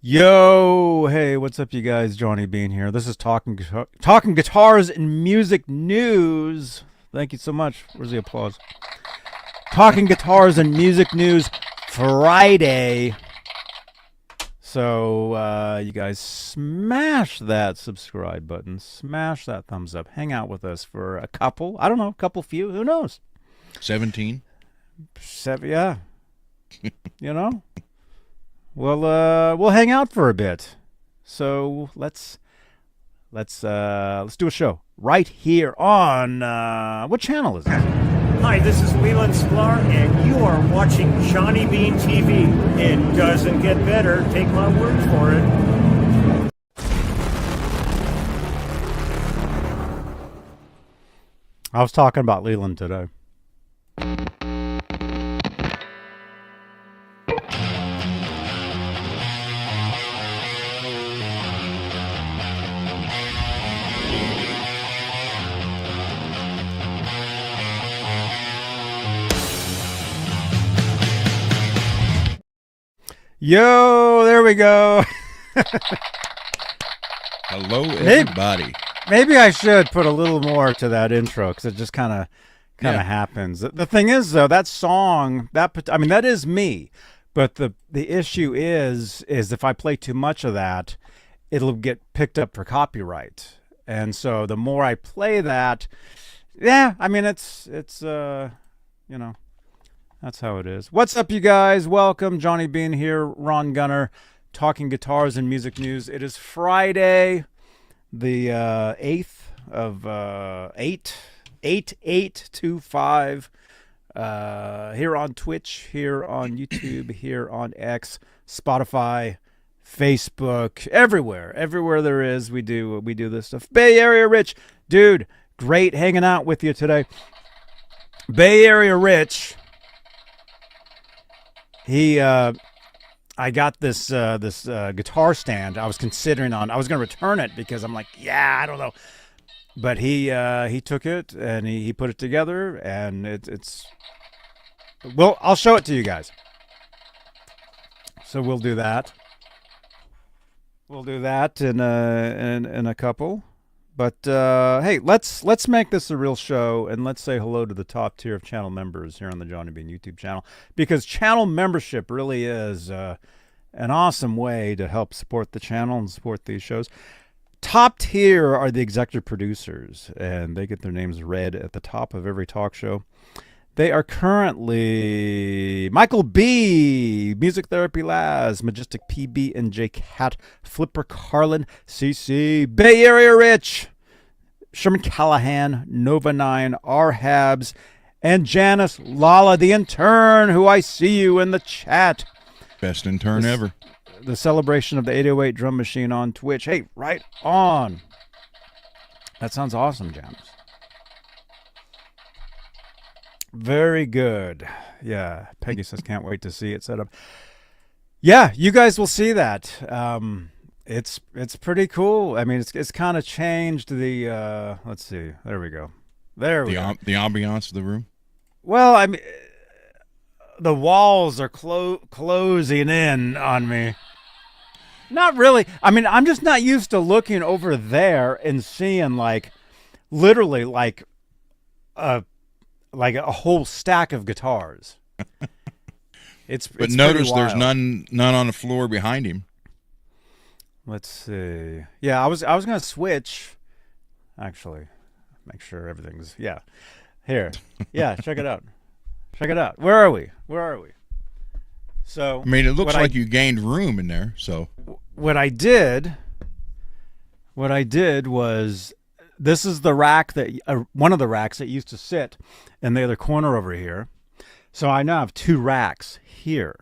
Yo, hey, what's up, you guys? Johnny Beane here. This is talking guitars and music news. Thank you so much. Where's the applause? Talking guitars and music news Friday. So, you guys smash that subscribe button, smash that thumbs up, hang out with us for a couple. I don't know, a couple few. Who knows? 17. Seven, yeah. You know. We'll hang out for a bit. So let's do a show right here on what channel is this? Hi, this is Leland Sklar, and you are watching Johnny Beane TV. It doesn't get better. Take my word for it. I was talking about Leland today. Yo, there we go. Hello, everybody. Maybe I should put a little more to that intro because it just kind of happens. The thing is, though, that song, that is me, but the issue is if I play too much of that, it'll get picked up for copyright. And so the more I play that, yeah, I mean it's you know. That's how it is. What's up, you guys? Welcome. Johnny Beane here, Ron Gunner, talking guitars and music news. It is Friday, the 8th of 8/8/25. Here on Twitch, here on YouTube, here on X, Spotify, Facebook, everywhere there is, we do this stuff. Bay Area Rich, dude, great hanging out with you today. Bay Area Rich. I got this guitar stand. I was considering I was going to return it because I'm like, yeah, I don't know. But he took it and he put it together, and it's. Well, I'll show it to you guys. So we'll do that. We'll do that in a couple. But hey, let's make this a real show, and let's say hello to the top tier of channel members here on the Johnny Beane YouTube channel, because channel membership really is an awesome way to help support the channel and support these shows. Top tier are the executive producers, and they get their names read at the top of every talk show. They are currently Michael B, Music Therapy Laz, Majestic PB and J Cat, Flipper Carlin, CC, Bay Area Rich, Sherman Callahan, Nova 9, R Habs, and Janice Lala, the intern, who I see you in the chat. Best intern ever. The celebration of the 808 drum machine on Twitch. Hey, right on. That sounds awesome, Janice. Very good. Yeah, Peggy says can't wait to see it set up. Yeah, you guys will see that. It's pretty cool. I mean, it's kind of changed the. Let's see. There we go. There we go. The ambiance of the room. Well, I mean, the walls are closing in on me. Not really. I mean, I'm just not used to looking over there and seeing literally like a whole stack of guitars. But notice there's none on the floor behind him. Let's see. Yeah, I was gonna switch. Actually, make sure everything's here. Yeah, check it out. Check it out. Where are we? So I mean, it looks like you gained room in there. So what I did was, this is the rack that one of the racks that used to sit in the other corner over here. So I now have two racks here.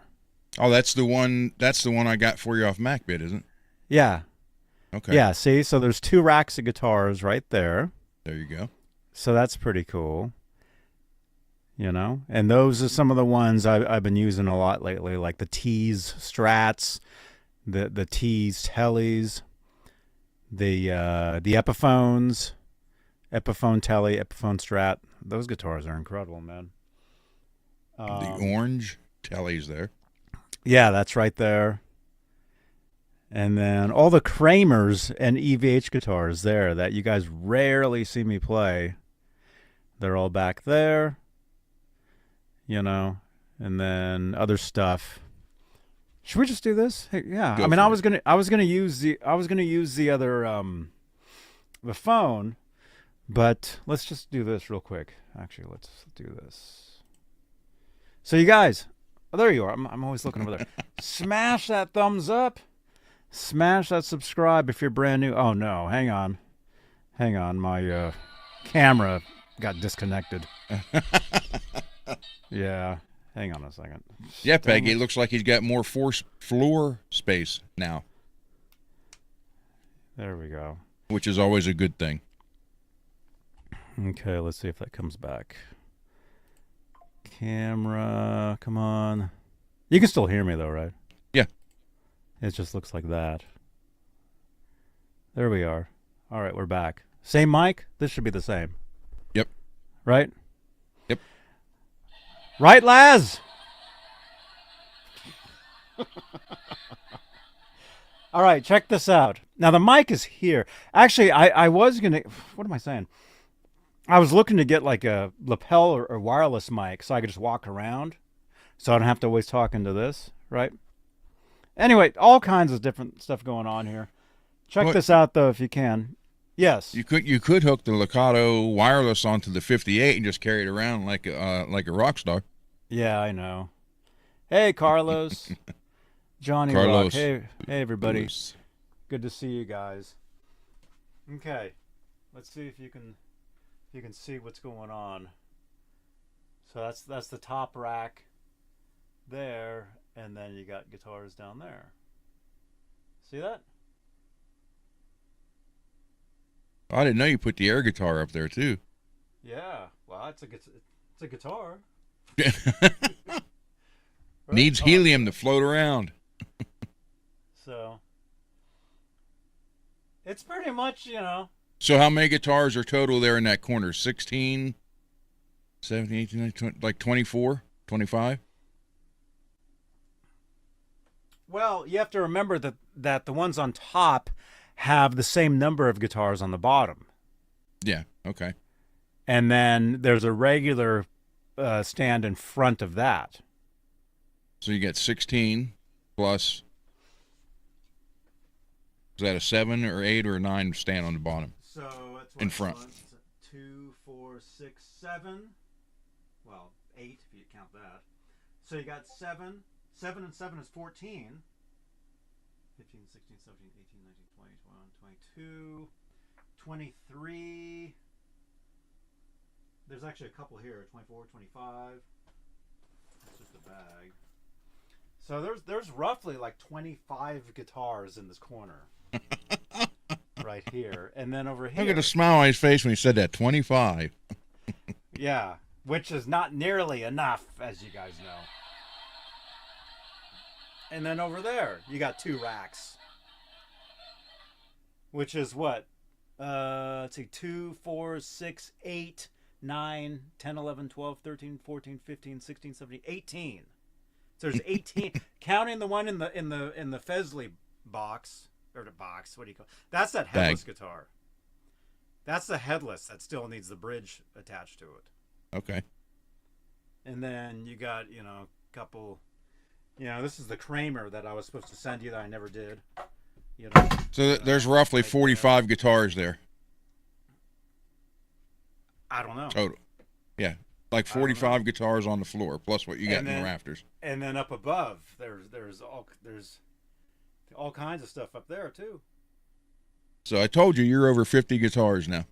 Oh, that's the one I got for you off MacBit, isn't it? Yeah. Okay. Yeah, see? So there's two racks of guitars right there. There you go. So that's pretty cool. You know? And those are some of the ones I've been using a lot lately, like the Tees Strats, the Tees Tellies, the Epiphones, Epiphone Telly, Epiphone Strat. Those guitars are incredible, man. The orange Telly's there. Yeah, that's right there. And then all the Kramers and EVH guitars there that you guys rarely see me play. They're all back there. You know, and then other stuff. Should we just do this? Hey, yeah. I mean, I was gonna use the other the phone, but let's just do this real quick. Actually, let's do this. So you guys, oh, there you are. I'm always looking over there. Smash that thumbs up. Smash that subscribe if you're brand new. Oh no, hang on. My camera got disconnected. Yeah. Hang on a second. Yeah, Peggy, it looks like he's got more floor space now. There we go. Which is always a good thing. Okay, let's see if that comes back. Camera, come on. You can still hear me though, right? Yeah. It just looks like that. There we are. All right, we're back. Same mic? This should be the same. Yep. Right? Yep. Right, Laz? All right, check this out. Now, the mic is here. Actually, I was going to... What am I saying? I was looking to get like a lapel or wireless mic so I could just walk around so I don't have to always talk into this, right? Anyway, all kinds of different stuff going on here. Check this out, though, if you can. Yes. You could hook the Lakato wireless onto the 58 and just carry it around like a rock star. Yeah, I know. Hey, Carlos. Johnny Rock. Hey, everybody. Bruce. Good to see you guys. Okay, let's see if you can see what's going on. So that's the top rack there, and then you got guitars down there. See that? I didn't know you put the air guitar up there too. Yeah. Well, it's a guitar. Needs helium to float around. So it's pretty much, you know. So how many guitars are total there in that corner? 16, 17, 18, 19, 20, like 24, 25? Well, you have to remember that the ones on top have the same number of guitars on the bottom. Yeah, okay. And then there's a regular stand in front of that. So you got 16 plus, is that a 7 or 8 or a 9 stand on the bottom? So that's what in front. 2, 4, 6, 7. Well, 8 if you count that. So you got 7. 7 and 7 is 14. 15, 16, 17, 18, 19, 20, 21, 22, 23. There's actually a couple here, 24, 25. That's just a bag. So there's roughly like 25 guitars in this corner. Right here. And then over here. Look at the smile on his face when he said that, 25. Yeah, which is not nearly enough, as you guys know. And then over there, you got 2 racks. Which is what? Let's see, 2, 4, 6, 8, 9, 10, 11, 12, 13, 14, 15, 16, 17, 18. So there's 18. Counting the one in the Fesley box, or the box, what do you call it? That's that headless guitar. That's the headless that still needs the bridge attached to it. Okay. And then you got, you know, a couple... You know, this is the Kramer that I was supposed to send you that I never did. You know, So there's roughly 45 guitars there. I don't know. Total. Yeah. Like 45 guitars on the floor, plus what you got in the rafters. And then up above, there's all kinds of stuff up there too. So I told you you're over 50 guitars now.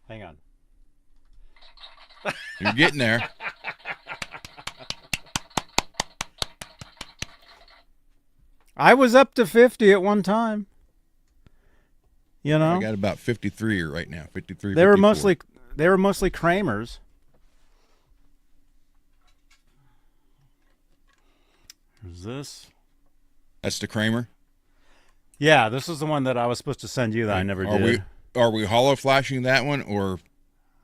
Hang on. You're getting there. I was up to 50 at one time. You know, I got about 53 right now. 53. They were 54. mostly Kramers. Who's this? That's the Kramer. Yeah, this is the one that I was supposed to send you that I never did. Are we hollow flashing that one, or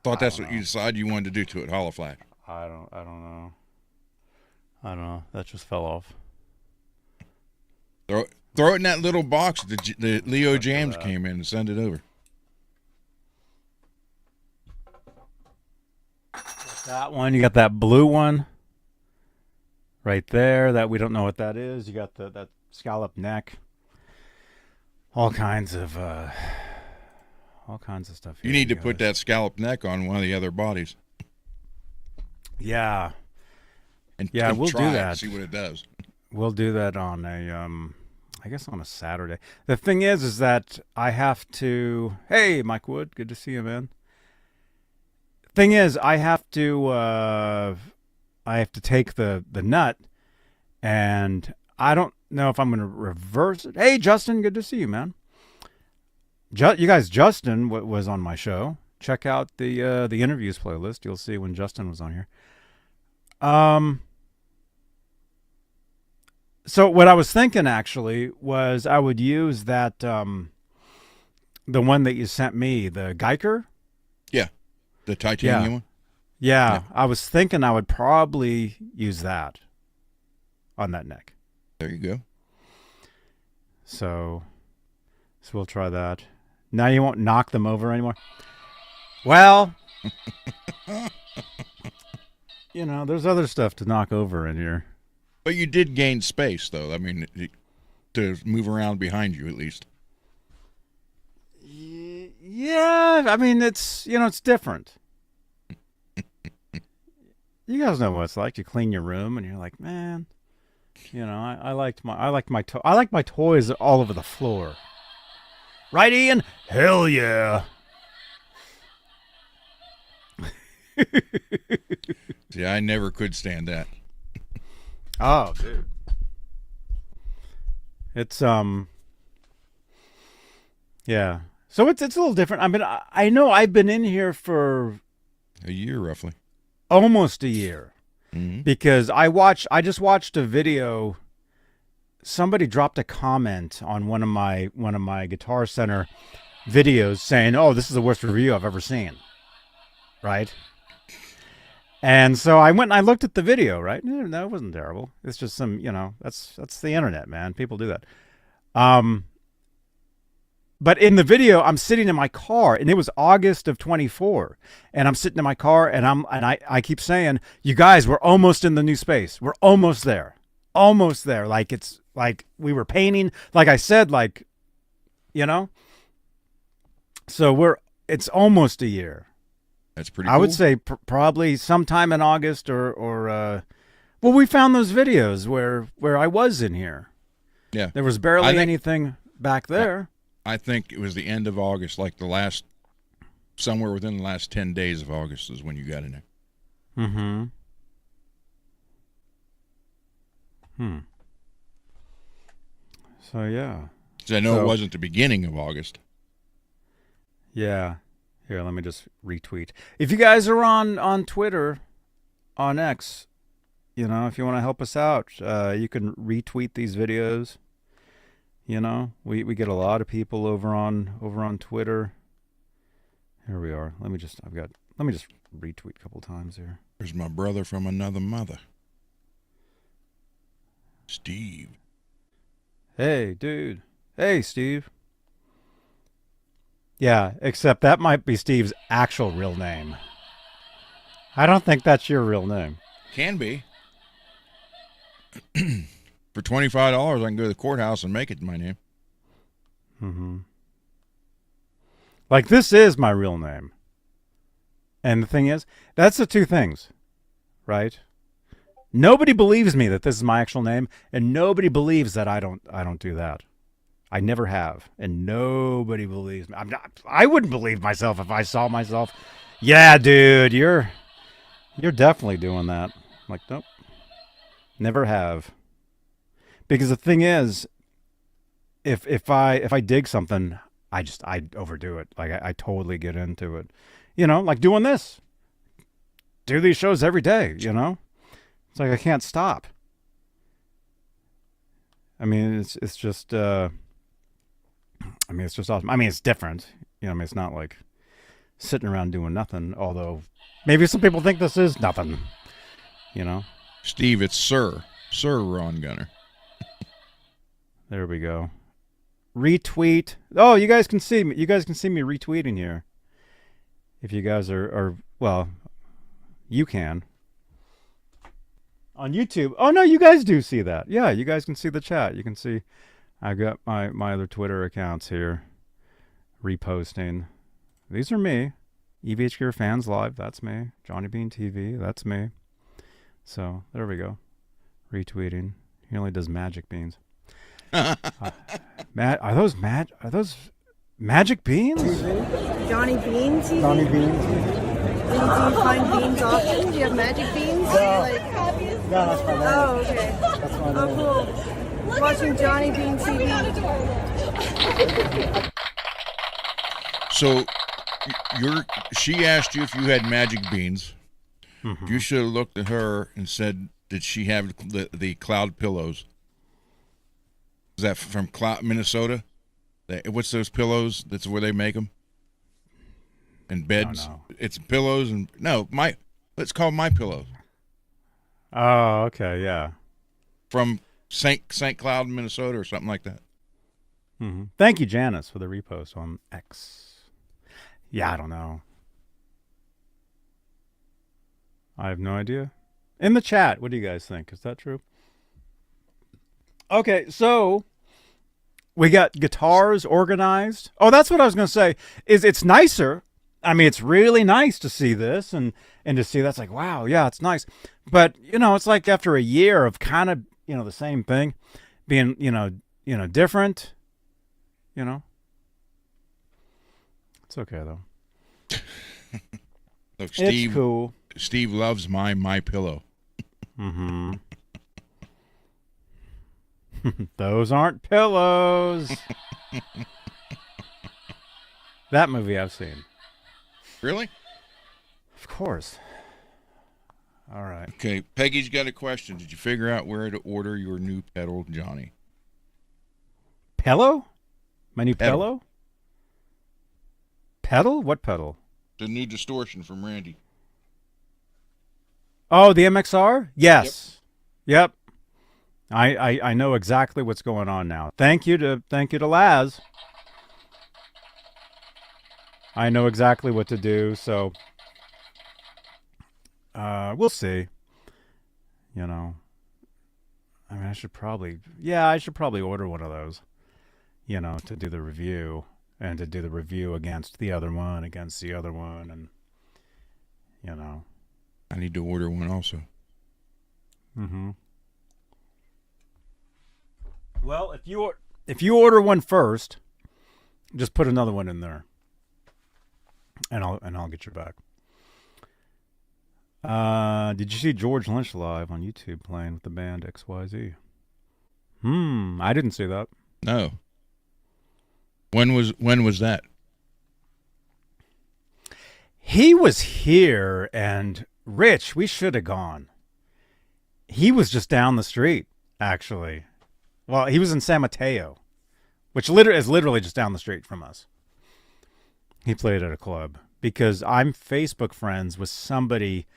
thought that's what you decided you wanted to do to it? Hollow flash. I don't know. That just fell off. Throw it in that little box that the Leo Jams came in and send it over. That one, you got that blue one right there that we don't know what that is. You got that scallop neck. All kinds of stuff here, You need to put that scallop neck on one of the other bodies. Yeah. And we'll try do it, that. see what it does. We'll do that on I guess on a Saturday. The thing is that I have to. Hey, Mike Wood, good to see you, man. Thing is, I have to take the nut, and I don't know if I'm going to reverse it. Hey, Justin, good to see you, man. You guys, Justin was on my show. Check out the interviews playlist. You'll see when Justin was on here. So what I was thinking actually was I would use that the one that you sent me, the Geiger. Yeah, the titanium one. Yeah, I was thinking I would probably use that on that neck. There you go. So we'll try that. Now you won't knock them over anymore. Well, there's other stuff to knock over in here. But you did gain space, though. I mean, to move around behind you, at least. Yeah, I mean, it's different. You guys know what it's like. You clean your room, and you're like, man, I like my toys all over the floor. Right, Ian? Hell yeah. See, I never could stand that. Oh, dude. It's yeah. So it's a little different. I mean, I know I've been in here for A year, roughly. almost a year Mm-hmm. because I just watched a video. Somebody dropped a comment on one of my Guitar Center videos saying, "Oh, this is the worst review I've ever seen." Right? And so I went and I looked at the video, right? No, it wasn't terrible. It's just some, that's the internet, man. People do that. But in the video, I'm sitting in my car, and it was August of 24, and I'm sitting in my car, and I keep saying, "You guys, we're almost in the new space. We're almost there, almost there." Like it's like we were painting, like I said, So it's almost a year. That's pretty. I cool. would say probably sometime in August or well, we found those videos where I was in here. Yeah, There was barely anything back there. I think it was the end of August, like somewhere within the last 10 days of August is when you got in there. So yeah. So I know it wasn't the beginning of August. Yeah. Here, let me just retweet. If you guys are on Twitter, on X, if you want to help us out, you can retweet these videos. We get a lot of people over on Twitter. Here we are. Let me just retweet a couple times here. There's my brother from another mother, Steve. Hey, dude. Hey, Steve. Yeah, except that might be Steve's actual real name. I don't think that's your real name. Can be. For $25, I can go to the courthouse and make it my name. Mm-hmm. Like, this is my real name. And the thing is, that's the two things, right? Nobody believes me that this is my actual name, and nobody believes that I don't do that. I never have, and nobody believes me. I wouldn't believe myself if I saw myself. Yeah, dude, you're definitely doing that. Like, nope, never have. Because the thing is, if I dig something, I overdo it. Like I totally get into it. Like doing this. Do these shows every day. It's like I can't stop. I mean, it's just. It's just awesome. I mean, it's different. It's not like sitting around doing nothing. Although maybe some people think this is nothing. Steve, it's Sir Ron Gunner. There we go. Retweet. Oh, you guys can see me. You guys can see me retweeting here. If you guys are well, you can. On YouTube. Oh no, you guys do see that. Yeah, you guys can see the chat. You can see I've got my other Twitter accounts here reposting. These are me. EVH Gear Fans Live, that's me. Johnny Beane TV, that's me. So there we go. Retweeting. He only does magic beans. Are those magic beans? Johnny Beane TV? Johnny Beane. Do you find beans often? Do you have magic beans? No, that's my name. Oh, okay. That's my name. Oh, cool. Watching Johnny Beane TV. So, she asked you if you had magic beans. Mm-hmm. You should have looked at her and said, did she have the cloud pillows? Is that from Minnesota? What's those pillows? That's where they make them? And beds? No. It's pillows and... No, let's call them My Pillows. Oh, okay, yeah. From St. Cloud, Minnesota or something like that. Mm-hmm. Thank you, Janice, for the repost on X. Yeah, I don't know. I have no idea. In the chat, what do you guys think? Is that true? Okay, so we got guitars organized. Oh, that's what I was going to say. It's nicer. I mean, it's really nice to see this and to see that's like, wow, yeah, it's nice. But, it's like after a year of kind of, the same thing being, different, It's okay, though. Look, Steve, it's cool. Steve loves my pillow. Mm-hmm. Those aren't pillows. That movie I've seen. Really? Of course. All right. Okay, Peggy's got a question. Did you figure out where to order your new pedal, Johnny? Pillow? My new Pedal. pillow? Pedal? What pedal? The new distortion from Randy. Oh, the MXR? Yes. Yep. I know exactly what's going on now. Thank you to Laz. I know exactly what to do, so we'll see. I mean, I should probably order one of those, to do the review and to do the review against the other one, and I need to order one also. Mm-hmm. Well, if you order one first, just put another one in there, and I'll get your back. Did you see George Lynch live on YouTube playing with the band XYZ? I didn't see that. No. When was that? He was here, and Rich, we should have gone. He was just down the street, actually. Well, he was in San Mateo, which is literally just down the street from us. He played at a club because I'm Facebook friends with somebody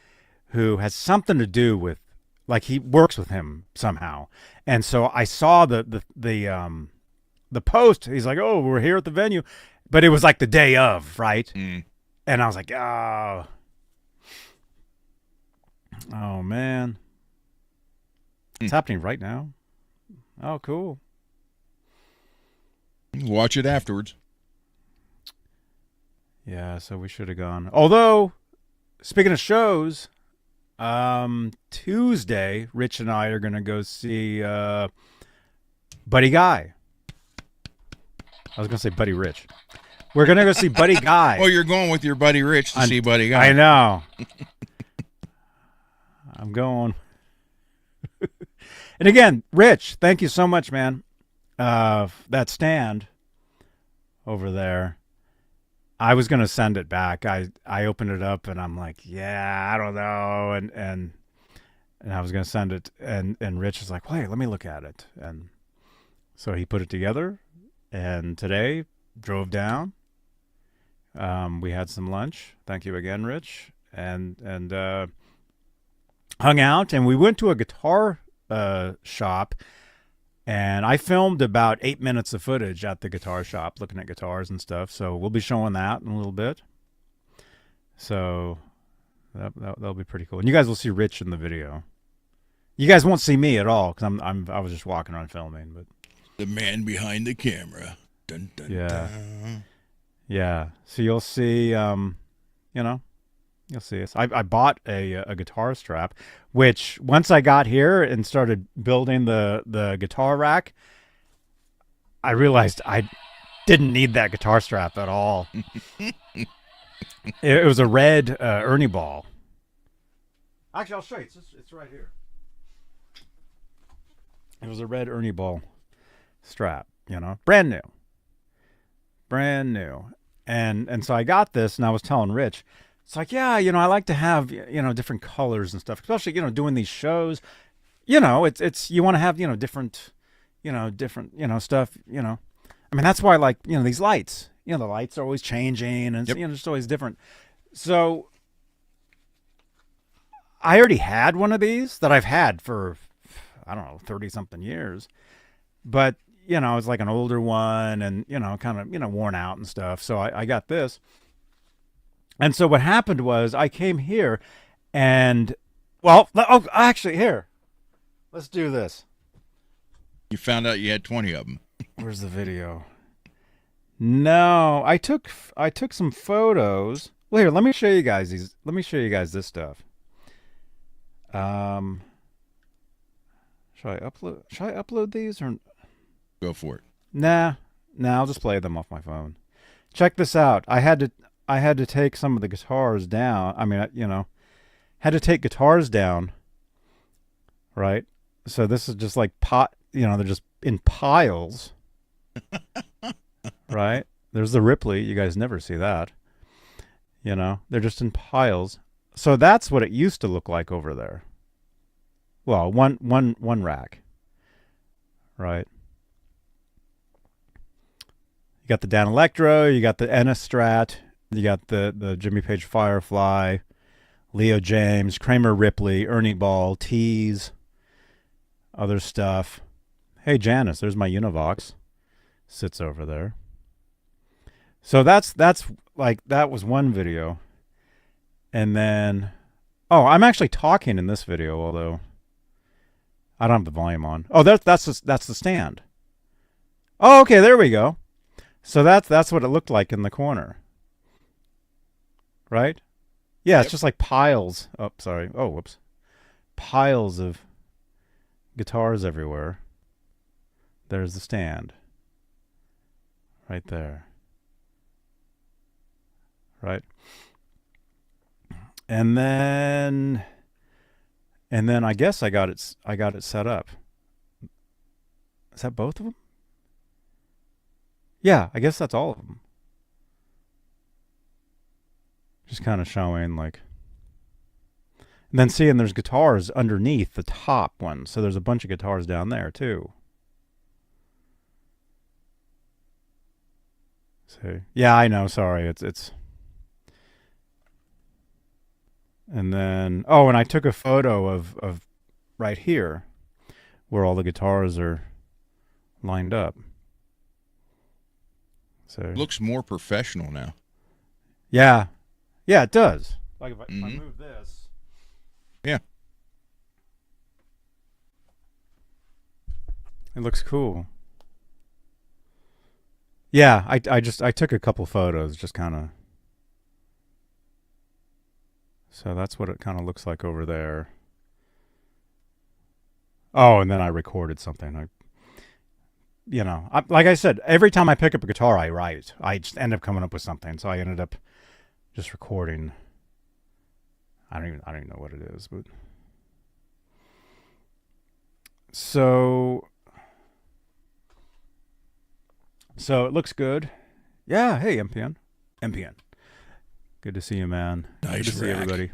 who has something to do with, like, he works with him somehow. And so I saw the post. He's like, "Oh, we're here at the venue," but it was like the day of, right? Mm. And I was like, "Oh man, it's happening right now." Oh, cool. Watch it afterwards. Yeah, so we should have gone. Although, speaking of shows, Tuesday, Rich and I are going to go see Buddy Guy. I was going to say Buddy Rich. We're going to go see Buddy Guy. Oh, you're going with your buddy Rich to see Buddy Guy. I know. I'm going. And again, Rich, thank you so much, man. That stand over there, I was going to send it back. I opened it up and I'm like, yeah, I don't know. And I was going to send it. And Rich is like, wait, let me look at it. And so he put it together. And today, drove down. We had some lunch. Thank you again, Rich. And hung out. And we went to a guitar shop. And I filmed about 8 minutes of footage at the guitar shop, looking at guitars and stuff. So we'll be showing that in a little bit. So that'll be pretty cool. And you guys will see Rich in the video. You guys won't see me at all because I was just walking around filming. But The man behind the camera. Dun, dun, yeah, dun. yeah. So you'll see. You know, you'll see us. I bought a guitar strap, which once I got here and started building the guitar rack, I realized I didn't need that guitar strap at all. It was a red Ernie Ball. Actually, I'll show you. It's right here. It was a red Ernie Ball strap, you know, brand new. And so I got this, and I was telling Rich, it's like, yeah, you know, I like to have, you know, different colors and stuff, especially, you know, doing these shows. You know, it's you want to have, you know, different, you know, stuff, you know. I mean, that's why, like, you know, these lights, you know, the lights are always changing, and, Yep. you know, it's always different. So I already had one of these that I've had for, I don't know, 30-something years. But, you know, it's like an older one and, you know, kind of, you know, worn out and stuff. So I got this. And so what happened was I came here and, well, oh, actually, here. Let's do this. You found out you had 20 of them. Where's the video? No, I took some photos. Well, here, let me show you guys these. Let me show you guys this stuff. Should I upload these or Go for it. nah? I'll just play them off my phone. Check this out. I had to take some of the guitars down. I mean, you know, had to take guitars down. Right? So this is just like you know, they're just in piles. Right? There's the Ripley. You guys never see that. You know, they're just in piles. So that's what it used to look like over there. Well, one rack. Right? You got the Danelectro, you got the Ennis Strat, you got the Jimmy Page Firefly, Leo James, Kramer Ripley, Ernie Ball, Tees, other stuff. Hey Janice, there's my Univox. Sits over there. So that's like, that was one video. And then, oh, I'm actually talking in this video, although I don't have the volume on. Oh, that's the stand. Oh, okay, there we go. So that's what it looked like in the corner. Right? Yeah, Yep. it's just like piles. Oh, sorry. Oh, whoops. Piles of guitars everywhere. There's the stand. Right there. Right? And then I guess I got it set up. Is that both of them? Yeah, I guess that's all of them. Just kind of showing, like, and then seeing there's guitars underneath the top one. So there's a bunch of guitars down there too. See? Yeah, I know, sorry. It's and then, oh, and I took a photo of right here where all the guitars are lined up. So Looks more professional now. yeah, it does. Like if I Mhm. move this, Yeah. it looks cool. Yeah, I took a couple photos, just kind of. So that's what it kind of looks like over there. Oh, and then I recorded something. Like I said, every time I pick up a guitar, I write. I just end up coming up with something. So I ended up just recording. I don't even know what it is, but so it looks good. Yeah. Hey, MPN. Good to see you, man. Nice Good to see rack. everybody.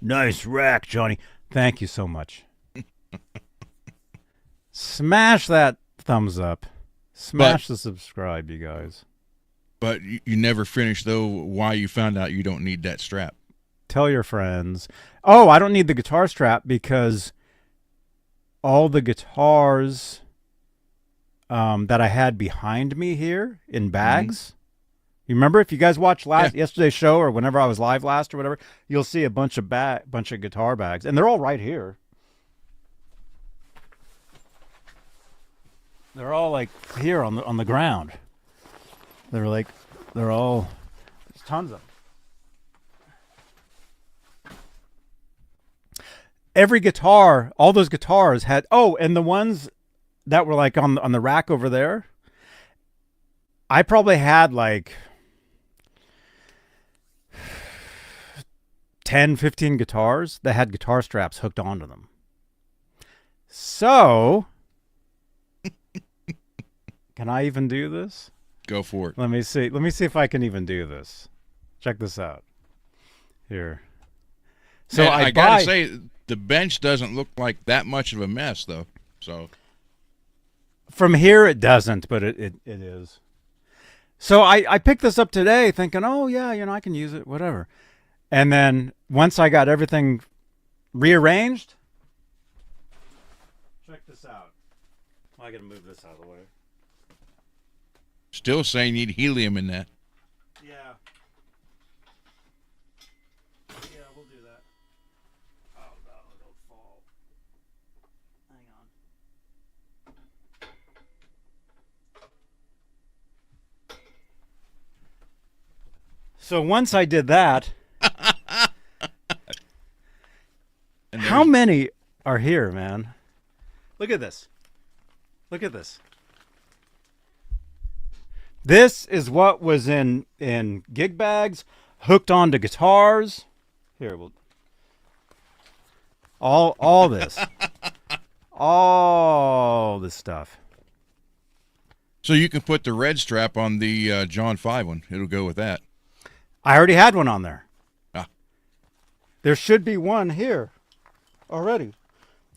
Nice rack, Johnny. Thank you so much. Smash that thumbs up. Smash the subscribe, you guys. But you never finished, though, why you found out you don't need that strap. Tell your friends. Oh, I don't need the guitar strap because all the guitars that I had behind me here in bags. You remember, if you guys watched yesterday's show or whenever I was live last or whatever, you'll see a bunch of guitar bags, and they're all right here. They're all like here on the ground. They're all, there's tons of them. Every guitar, all those guitars had, and the ones that were like on the rack over there, I probably had like 10, 15 guitars that had guitar straps hooked onto them. So, can I even do this? Go for it. Let me see. Let me see if I can even do this. Check this out. Here. So And I gotta say, the bench doesn't look like that much of a mess, though. So from here it doesn't, but it is. So I picked this up today thinking, oh yeah, I can use it, whatever. And then once I got everything rearranged, check this out. I gotta move this out of the way. still saying you need helium in that. Yeah. Yeah, we'll do that. Oh no, it'll fall. Hang on. So once I did that, how many are here, man? Look at this. Look at this. This is what was in gig bags, hooked onto guitars. Here, we'll all this. All this stuff. So you can put the red strap on the John 5 one. It'll go with that. I already had one on there. Ah. There should be one here already.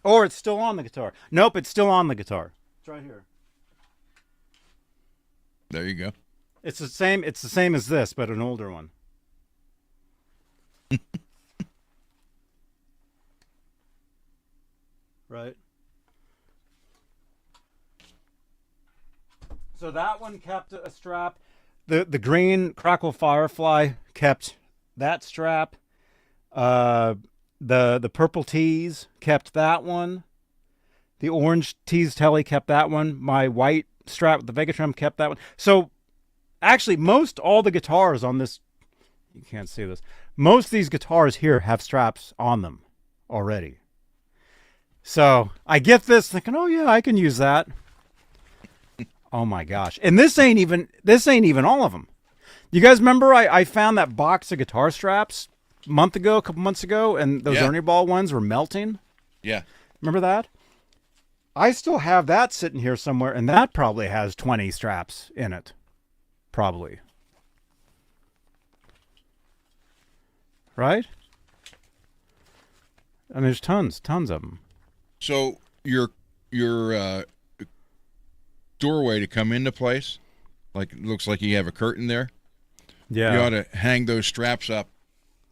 Or it's still on the guitar. Nope, it's still on the guitar. It's right here. There you go. It's the same as this, but an older one. Right. So that one kept a strap. The green Crackle Firefly kept that strap. The purple tees kept that one. The orange tees Telly kept that one. My white strap with the Vegatrum kept that one. So actually all the guitars on this, you can't see this, most of these guitars here have straps on them already. So I get this thinking, oh yeah, I can use that. Oh my gosh. And this ain't even all of them. You guys remember I found that box of guitar straps a couple months ago, and those Ernie Ball ones were melting? Yeah. Remember that? I still have that sitting here somewhere, and that probably has 20 straps in it. Probably. Right? And there's tons of them. So your doorway to come into place, like it looks like you have a curtain there. Yeah. You ought to hang those straps up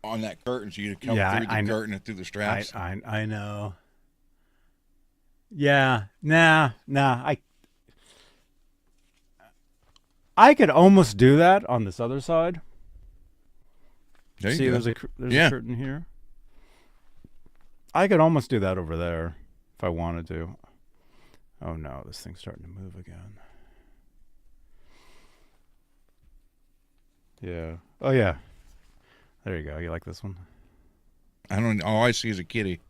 on that curtain so you can come through the curtain and through the straps. I know. Yeah. Nah. I could almost do that on this other side. There you See, go. there's a curtain here. I could almost do that over there if I wanted to. Oh no, this thing's starting to move again. Yeah. Oh yeah. There you go. You like this one? All I see is a kitty.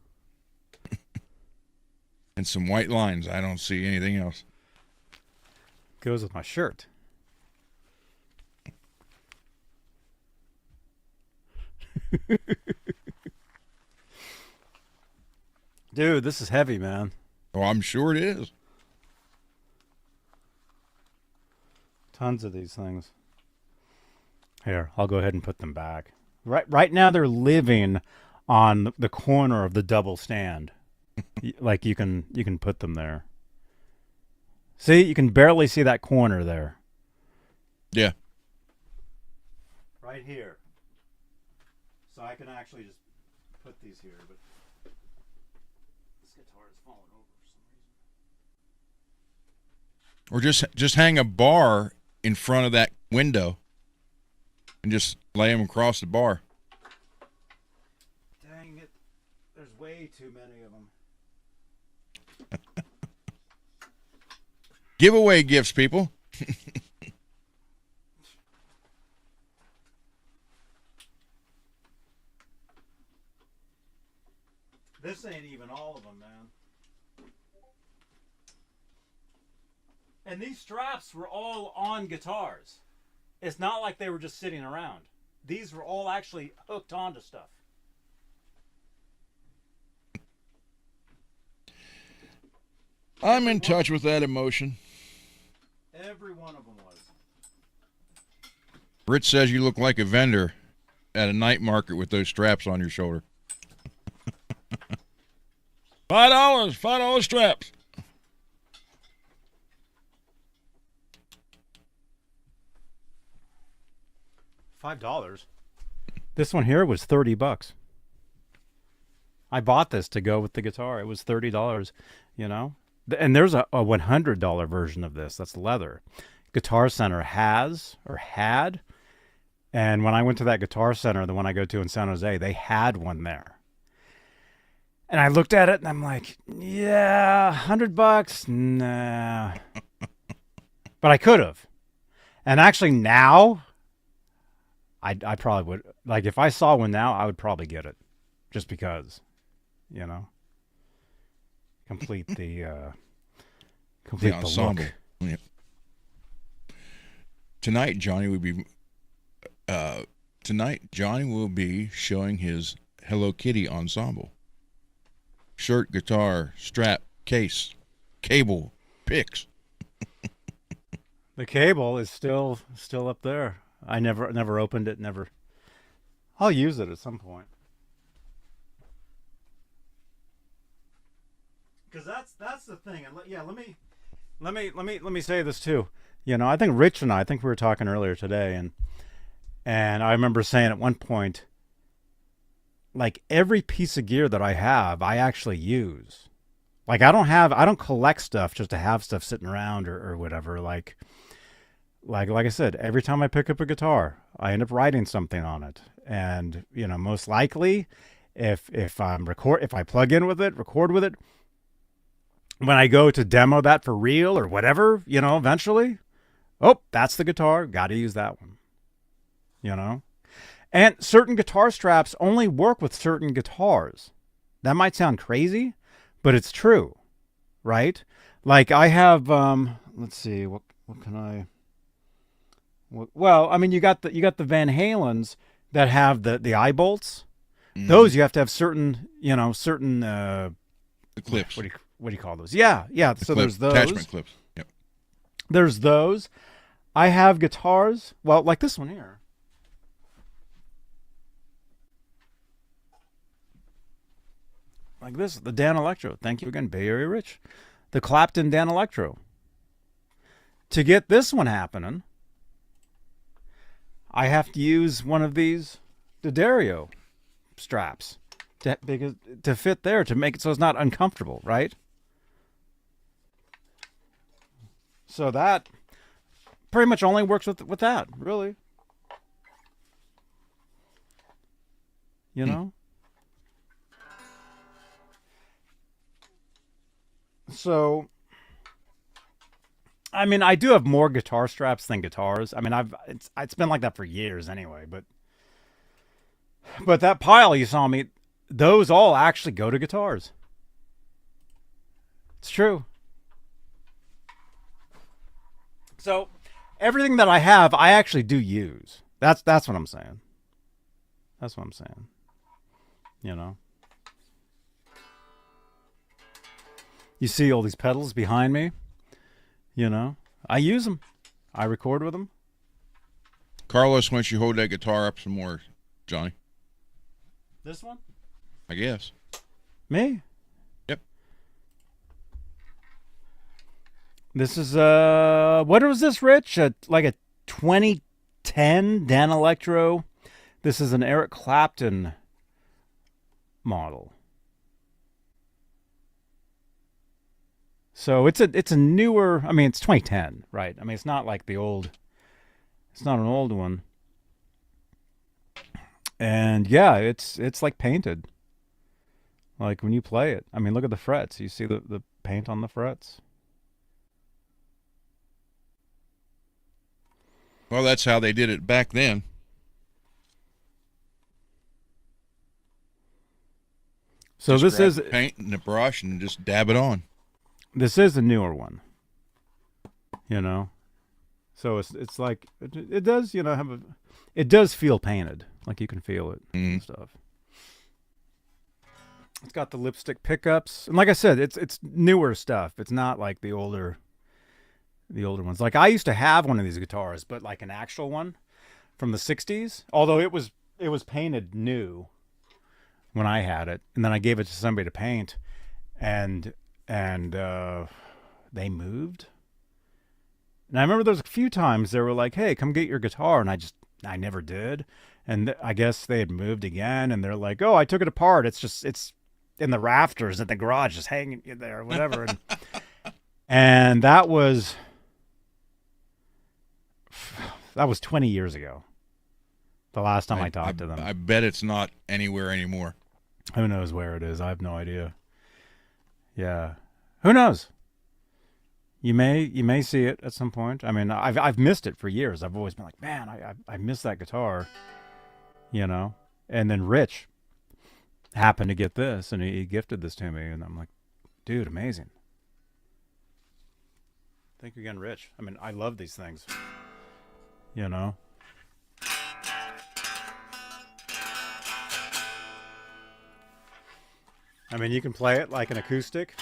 And some white lines. I don't see anything else. Goes with my shirt. Dude, this is heavy, man. Oh, I'm sure it is. Tons of these things. Here, I'll go ahead and put them back. Right now they're living on the corner of the double stand. Like you can put them there. See, you can barely see that corner there. Yeah. Right here. So I can actually just put these here, but this guitar is falling over for some reason. Or just hang a bar in front of that window and just lay them across the bar. Dang it. There's way too many of them. Give away gifts, people. This ain't even all of them, man. And these straps were all on guitars. It's not like they were just sitting around. These were all actually hooked onto stuff. I'm in touch with that emotion. Every one of them was. Rich says you look like a vendor at a night market with those straps on your shoulder. $5 straps. $5. This one here was $30. I bought this to go with the guitar. It was $30, you know. And there's a $100 version of this. That's leather. Guitar Center has or had. And when I went to that Guitar Center, the one I go to in San Jose, they had one there. And I looked at it and I'm like, yeah, $100? Nah. But I could have. And actually now, I probably would. Like if I saw one now, I would probably get it. Just because, you know. Complete the ensemble. look. Yeah. Tonight, Johnny will be showing his Hello Kitty ensemble. Shirt, guitar, strap, case, cable, picks. The cable is still up there. I never opened it. Never. I'll use it at some point. Because that's the thing. And yeah, let me say this too. You know, I think Rich and I think we were talking earlier today, and I remember saying at one point, like every piece of gear that I have, I actually use. Like I don't collect stuff just to have stuff sitting around or whatever. Like I said, every time I pick up a guitar, I end up writing something on it. And, you know, most likely if I plug in with it, record with it, when I go to demo that for real or whatever, you know, eventually, oh, that's the guitar, got to use that one. You know? And certain guitar straps only work with certain guitars. That might sound crazy, but it's true, right? Like I have, let's see, what can I? Well, I mean, you got the Van Halens that have the eye bolts. Mm-hmm. Those you have to have certain the clips. What do you call those? Yeah. So there's those attachment clips. Yep. There's those. I have guitars. Well, like this one here. Like this, the Danelectro. Thank you again, Bay Area Rich. The Clapton Danelectro. To get this one happening, I have to use one of these D'Addario straps to fit there, to make it so it's not uncomfortable, right? So that pretty much only works with that, really. You know? So, I mean, I do have more guitar straps than guitars. I mean, it's been like that for years anyway, but that pile you saw me, those all actually go to guitars. It's true. So, everything that I have, I actually do use. That's what I'm saying. That's what I'm saying. You know? You see all these pedals behind me? You know? I use them. I record with them. Carlos, why don't you hold that guitar up some more, Johnny? This one? I guess. Me? Yep. This is what was this, Rich? Like a 2010 Danelectro. This is an Eric Clapton model. So it's a newer. I mean, it's 2010, right? I mean, it's not like the old. It's not an old one. And yeah, it's like painted. Like when you play it, I mean, look at the frets. You see the paint on the frets. Well, that's how they did it back then. So Just this grab is the paint and the brush and just dab it on. this is a newer one. You know, so it's like it does. You know, it does feel painted. Like you can feel it and stuff. It's got the lipstick pickups, and like I said, it's newer stuff. It's not like the older ones. Like I used to have one of these guitars, but like an actual one from the '60s. Although it was painted new when I had it, and then I gave it to somebody to paint, and they moved. And I remember there was a few times they were like, "Hey, come get your guitar," and I never did. And I guess they had moved again, and they're like, "Oh, I took it apart. It's in the rafters at the garage, just hanging there, or whatever." And that was 20 years ago. The last time I talked to them. I bet it's not anywhere anymore. Who knows where it is? I have no idea. Yeah, who knows? You may see it at some point. I mean, I've missed it for years. I've always been like, man, I miss that guitar. You know, and then Rich happened to get this, and he gifted this to me, and I'm like, dude, amazing. Thank you again, Rich. I mean, I love these things. You know. I mean, you can play it like an acoustic.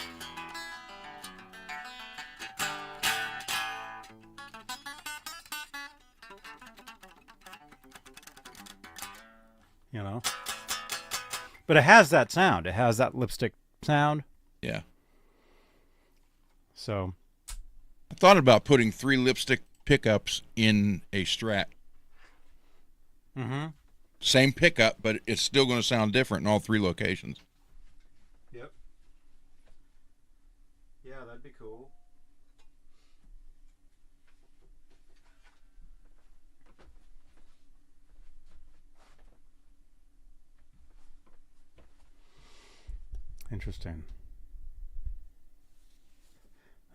You know, but it has that sound. It has that lipstick sound. Yeah. So I thought about putting 3 lipstick pickups in a Strat. Mm-hmm. Same pickup, but it's still going to sound different in all 3 locations. Yep. Yeah, that'd be cool. Interesting.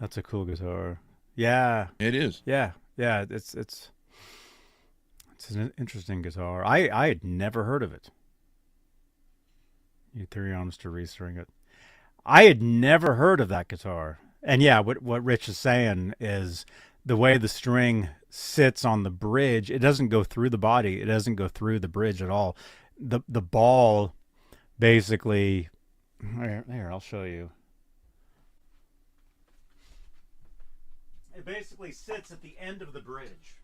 That's a cool guitar. Yeah. It is. Yeah. Yeah. It's an interesting guitar. I had never heard of it. You 3 arms to restring it. I had never heard of that guitar. And yeah, what Rich is saying is the way the string sits on the bridge, it doesn't go through the body. It doesn't go through the bridge at all. The ball basically. Here, I'll show you. It basically sits at the end of the bridge.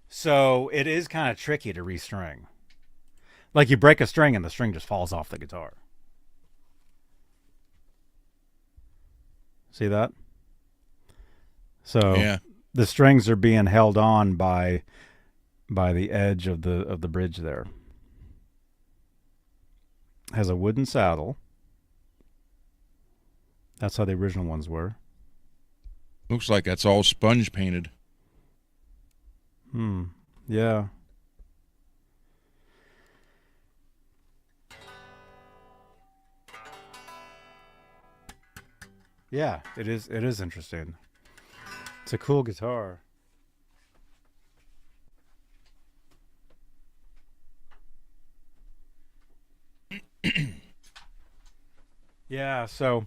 So it is kind of tricky to restring. Like you break a string and the string just falls off the guitar. See that? So yeah. The strings are being held on by the edge of the bridge there. Has a wooden saddle. That's how the original ones were. Looks like that's all sponge painted. Yeah. Yeah, it is interesting. It's a cool guitar. Yeah, so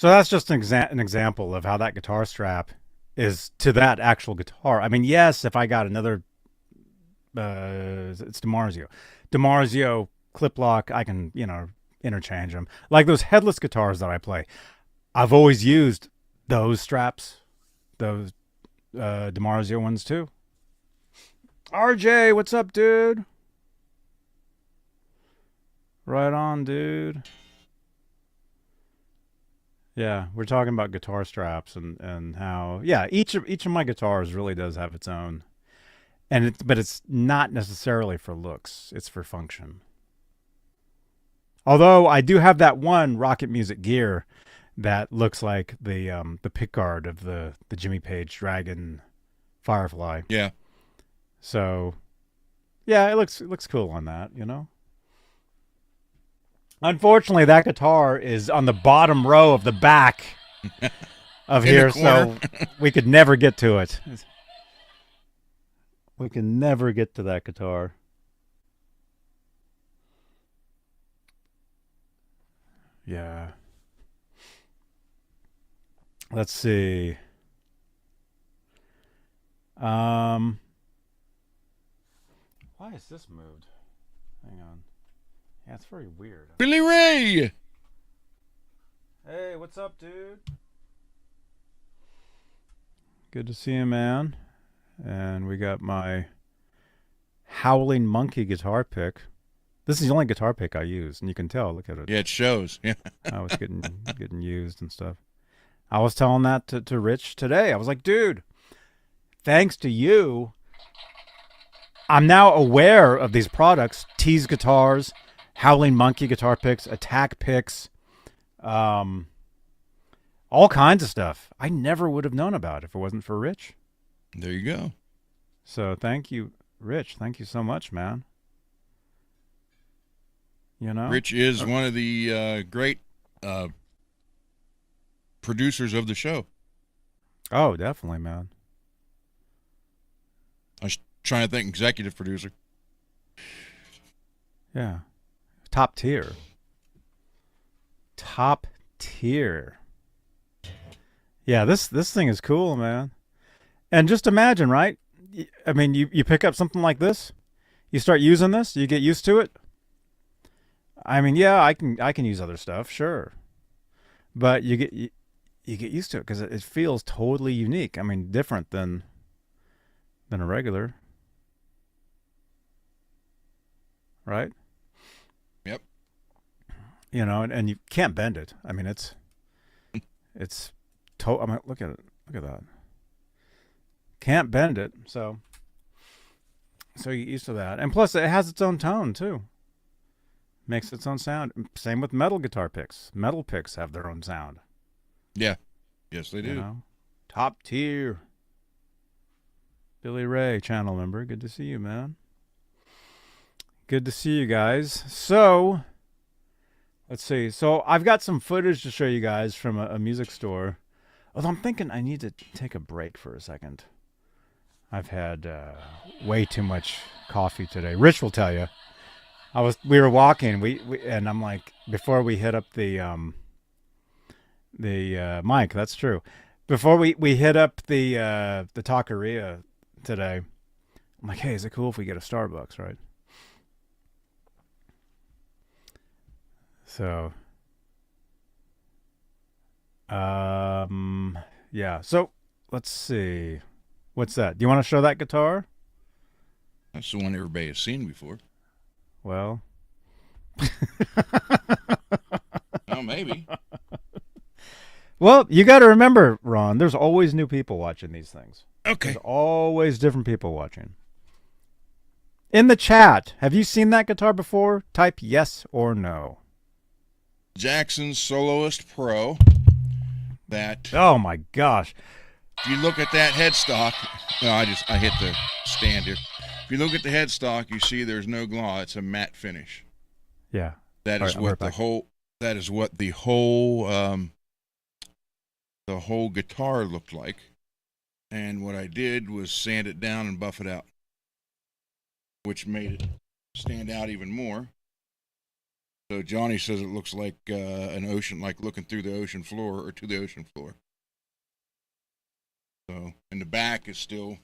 that's just an example of how that guitar strap is to that actual guitar. I mean, yes, if I got another, it's DiMarzio clip lock, I can, interchange them. Like those headless guitars that I play, I've always used those straps, those DiMarzio ones too. RJ, what's up, dude? Right on, dude. Yeah, we're talking about guitar straps and how each of my guitars really does have its own, but it's not necessarily for looks; it's for function. Although I do have that one Rocket Music gear that looks like the pickguard of the Jimmy Page Dragon Firefly. Yeah. So, yeah, it looks cool on that, you know. Unfortunately, that guitar is on the bottom row of the back of In the here, so corner. we could never get to it. We can never get to that guitar. Yeah. Let's see. Why is this moved? Hang on. Yeah, it's very weird. Billy Ray. Hey, what's up, dude? Good to see you, man. And we got my Howling Monkey guitar pick. This is the only guitar pick I use, and you can tell. Look at it. Yeah, it shows. Yeah. I was getting used and stuff. I was telling that to Rich today. I was like, dude, thanks to you, I'm now aware of these products: Tease guitars, Howling Monkey guitar picks, Attack picks, all kinds of stuff. I never would have known about if it wasn't for Rich. There you go. So thank you, Rich. Thank you so much, man. You know, Rich is one of the great producers of the show. Oh, definitely, man. I was trying to think executive producer. Yeah. Top tier. Top tier. Yeah, this thing is cool, man. And just imagine, right? I mean, you pick up something like this, you start using this, you get used to it. I mean, yeah, I can use other stuff, sure. But you get used to it because it feels totally unique. I mean, different than a regular. Right? Yep. You know, and you can't bend it. I mean, it's I mean, look at it. Look at that. Can't bend it, so you get used to that. And plus, it has its own tone too. Makes its own sound. Same with metal guitar picks. Metal picks have their own sound. Yeah. Yes, they do. You know? Top tier. Billy Ray, channel member. Good to see you, man. Good to see you guys. So, let's see. So, I've got some footage to show you guys from a music store. Although I'm thinking I need to take a break for a second. I've had way too much coffee today. Rich will tell you. We were walking. We and I'm like, before we hit up the mic. That's true. Before we hit up the taqueria today, I'm like, hey, is it cool if we get a Starbucks, right? So, yeah. So let's see. What's that? Do you want to show that guitar? That's the one everybody has seen before. Well, Oh, maybe. well, you got to remember, Ron. There's always new people watching these things. Okay. There's always different people watching. In the chat, have you seen that guitar before? Type yes or no. Jackson Soloist Pro. That Oh my gosh. if you look at that headstock, no, I hit the stand here. If you look at the headstock, you see there's no gloss. It's a matte finish. Yeah. That All is right, what the whole. That is what the whole guitar looked like. And what I did was sand it down and buff it out, which made it stand out even more. So Johnny says it looks like an ocean, like looking through the ocean floor or to the ocean floor. So, and the back is still,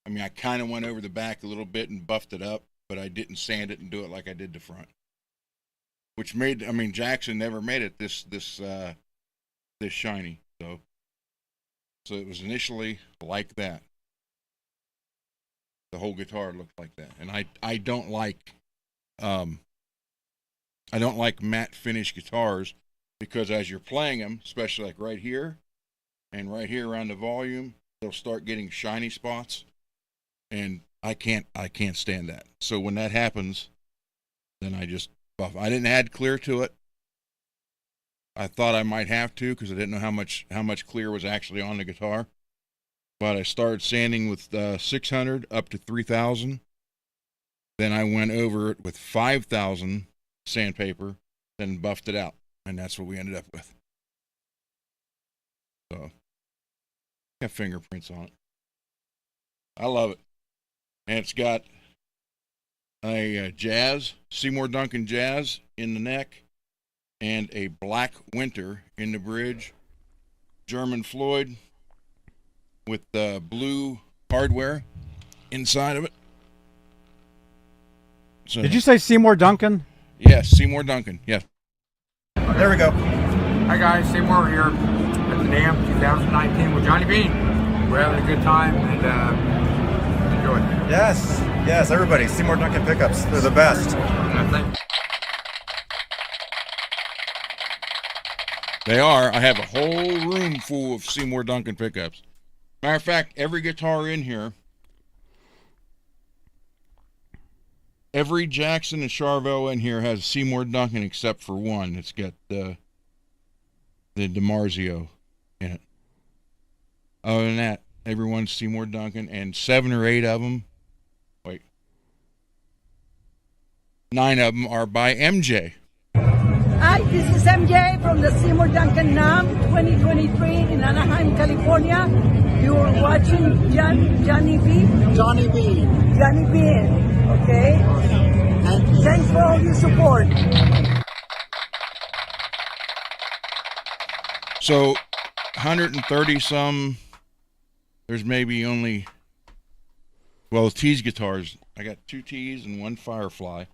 I mean, I kind of went over the back a little bit and buffed it up, but I didn't sand it and do it like I did the front. Which made, I mean, Jackson never made it this shiny. So it was initially like that. The whole guitar looked like that. And I don't like matte finish guitars because as you're playing them, especially like right here and right here around the volume, they'll start getting shiny spots. And I can't stand that. So when that happens, then I just buff. I didn't add clear to it. I thought I might have to because I didn't know how much clear was actually on the guitar. But I started sanding with 600 up to 3,000. Then I went over it with 5,000 sandpaper, then buffed it out, and that's what we ended up with. So, got fingerprints on it. I love it, and it's got a jazz, Seymour Duncan jazz in the neck, and a Black Winter in the bridge, German Floyd with blue hardware inside of it. So, Did you say Seymour Duncan? Yes, Seymour Duncan. Yes. There we go. Hi guys, Seymour here at the Dam 2019 with Johnny Beane. We're having a good time and enjoy it. Yes, everybody. Seymour Duncan pickups. They're the best. Thank you. They are. I have a whole room full of Seymour Duncan pickups. Matter of fact, every guitar in here, every Jackson and Charvel in here has Seymour Duncan except for one. It's got the DiMarzio in it. Other than that, everyone's Seymour Duncan, and 7 or 8 of them, 9 of them are by MJ. Hi, this is MJ from the Seymour Duncan NAM 2023 in Anaheim, California. You're watching Johnny B. Johnny B. Johnny Beane, okay? And thanks for all your support. So, 130 some, there's maybe only, well, T's guitars. I got 2 T's and 1 Firefly.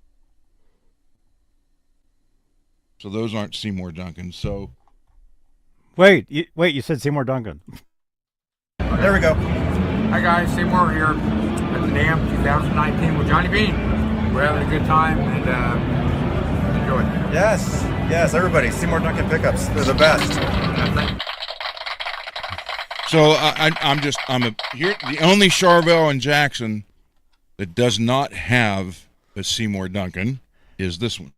So those aren't Seymour Duncan. So Wait, you said Seymour Duncan. There we go. Hi guys, Seymour here at the Dam 2019 with Johnny Beane. We're having a good time and enjoy it. Yes, everybody. Seymour Duncan pickups. They're the best. Thank you. So I'm here. The only Charvel and Jackson that does not have a Seymour Duncan is this one.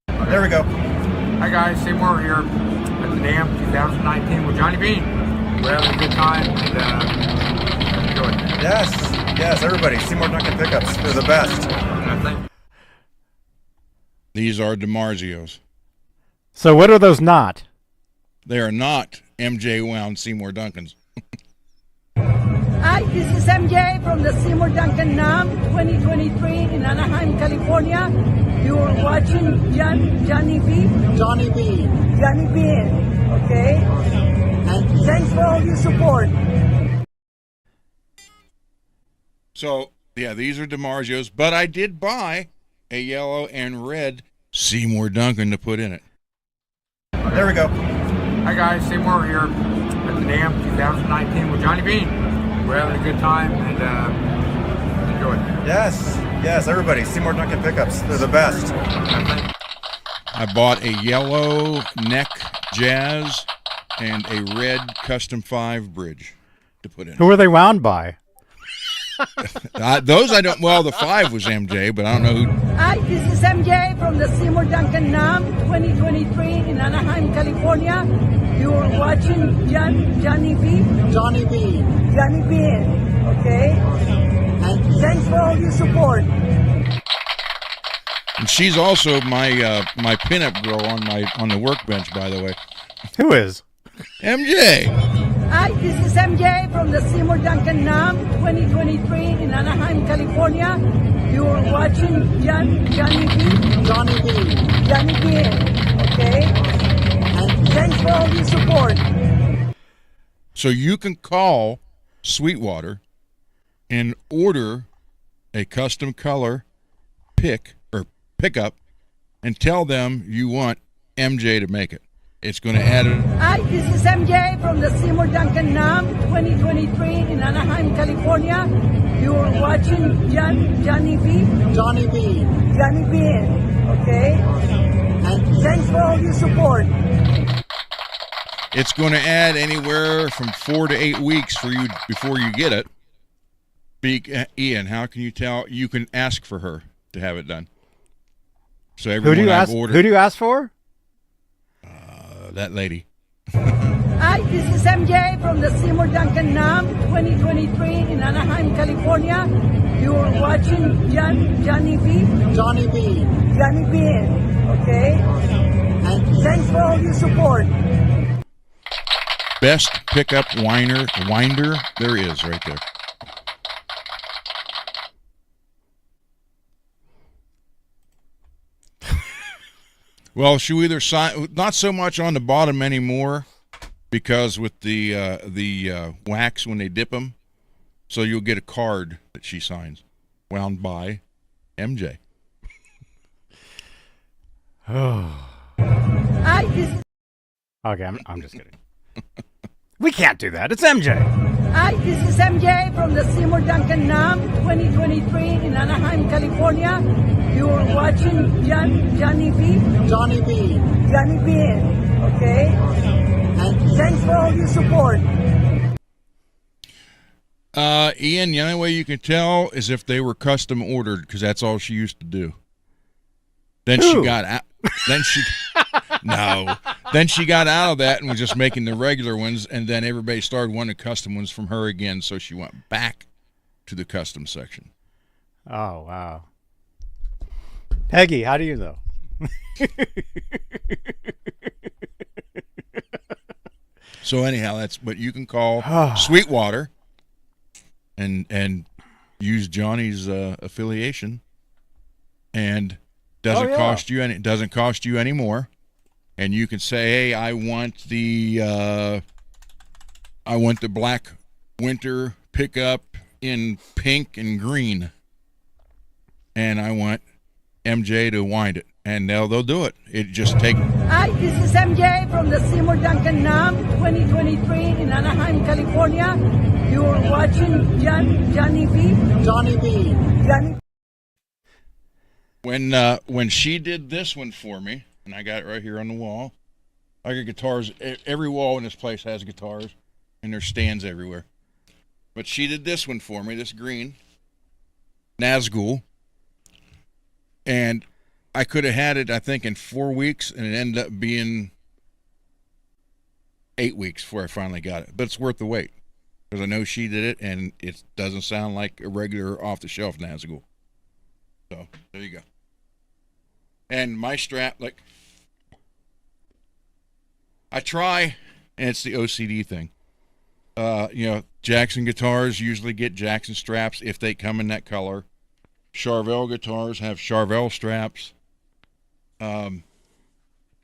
There we go. Hi guys, Seymour here at the Dam 2019 with Johnny Beane. We're having a good time and enjoy it. Yes, everybody. Seymour Duncan pickups. They're the best. Thank you. These are DiMarzios. So what are those not? They are not MJ wound Seymour Duncans. Hi, this is MJ from the Seymour Duncan NAM 2023 in Anaheim, California. You're watching Johnny B. Johnny B. Johnny Beane, okay? And thanks for all your support. So yeah, these are DiMarzios, but I did buy a yellow and red Seymour Duncan to put in it. There we go. Hi guys, Seymour here at the Dam 2019 with Johnny Beane. We're having a good time and enjoy it. Yes, everybody. Seymour Duncan pickups. They're the best. Thank you. I bought a yellow neck jazz and a red custom 5 bridge to put in. Who are they wound by? Those I don't. Well, the 5 was MJ, but I don't know who. Hi, this is MJ from the Seymour Duncan NAM 2023 in Anaheim, California. You're watching Johnny B. Johnny B. Johnny Beane, okay? And thanks for all your support. And she's also my my pinup girl on the workbench, by the way. Who is? MJ. Hi, this is MJ from the Seymour Duncan NAM 2023 in Anaheim, California. You're watching Johnny B. Johnny B. Johnny Beane, okay? And thanks for all your support. So you can call Sweetwater and order a custom color pickup and tell them you want MJ to make it. It's going to add it. Hi, this is MJ from the Seymour Duncan NAM 2023 in Anaheim, California. You're watching Johnny B. Johnny B. Johnny Beane, okay? And thanks for all your support. It's going to add anywhere from 4 to 8 weeks for you before you get it. Ian, how can you tell? You can ask for her to have it done. So Who everyone do you I've ask? ordered. Who do you ask for? that lady. Hi, this is MJ from the Seymour Duncan NAM 2023 in Anaheim, California. You're watching Johnny B. Johnny Beane. Johnny Beane, okay? And Thanks for all your support. Best pickup winder there is right there. Well, she either sign, not so much on the bottom anymore, because with the wax when they dip them, so you'll get a card that she signs, wound by MJ. Hi, this Okay, I'm just kidding. We can't do that. It's MJ. Hi, this is MJ from the Seymour Duncan NAM 2023 in Anaheim, California. You're watching Johnny B. Johnny Beane. Johnny Beane, okay? And Thanks for all your support. Ian, the only way you can tell is if they were custom ordered, because that's all she used to do. Then Who? she got out. Then she no. Then she got out of that and was just making the regular ones, and then everybody started wanting custom ones from her again, so she went back to the custom section. Oh, wow. Peggy, how do you know? So anyhow, that's what you can call Sweetwater, and use Johnny's affiliation, and doesn't cost you any. It doesn't cost you any more, and you can say, "Hey, I want the black winter pickup in pink and green, and I want MJ to wind it," and they'll do it. It just take. Hi, this is MJ from the Seymour Duncan NAM 2023 in Anaheim, California. You're watching Johnny B. Johnny Beane. Johnny. When she did this one for me, and I got it right here on the wall. I got guitars. Every wall in this place has guitars, and there's stands everywhere. But she did this one for me, this green Nazgul, and I could have had it, I think, in 4 weeks, and it ended up being 8 weeks before I finally got it. But it's worth the wait, because I know she did it, and it doesn't sound like a regular off-the-shelf Nazgul. So there you go. And my strap, like, I try, and it's the OCD thing. Jackson guitars usually get Jackson straps if they come in that color. Charvel guitars have Charvel straps. I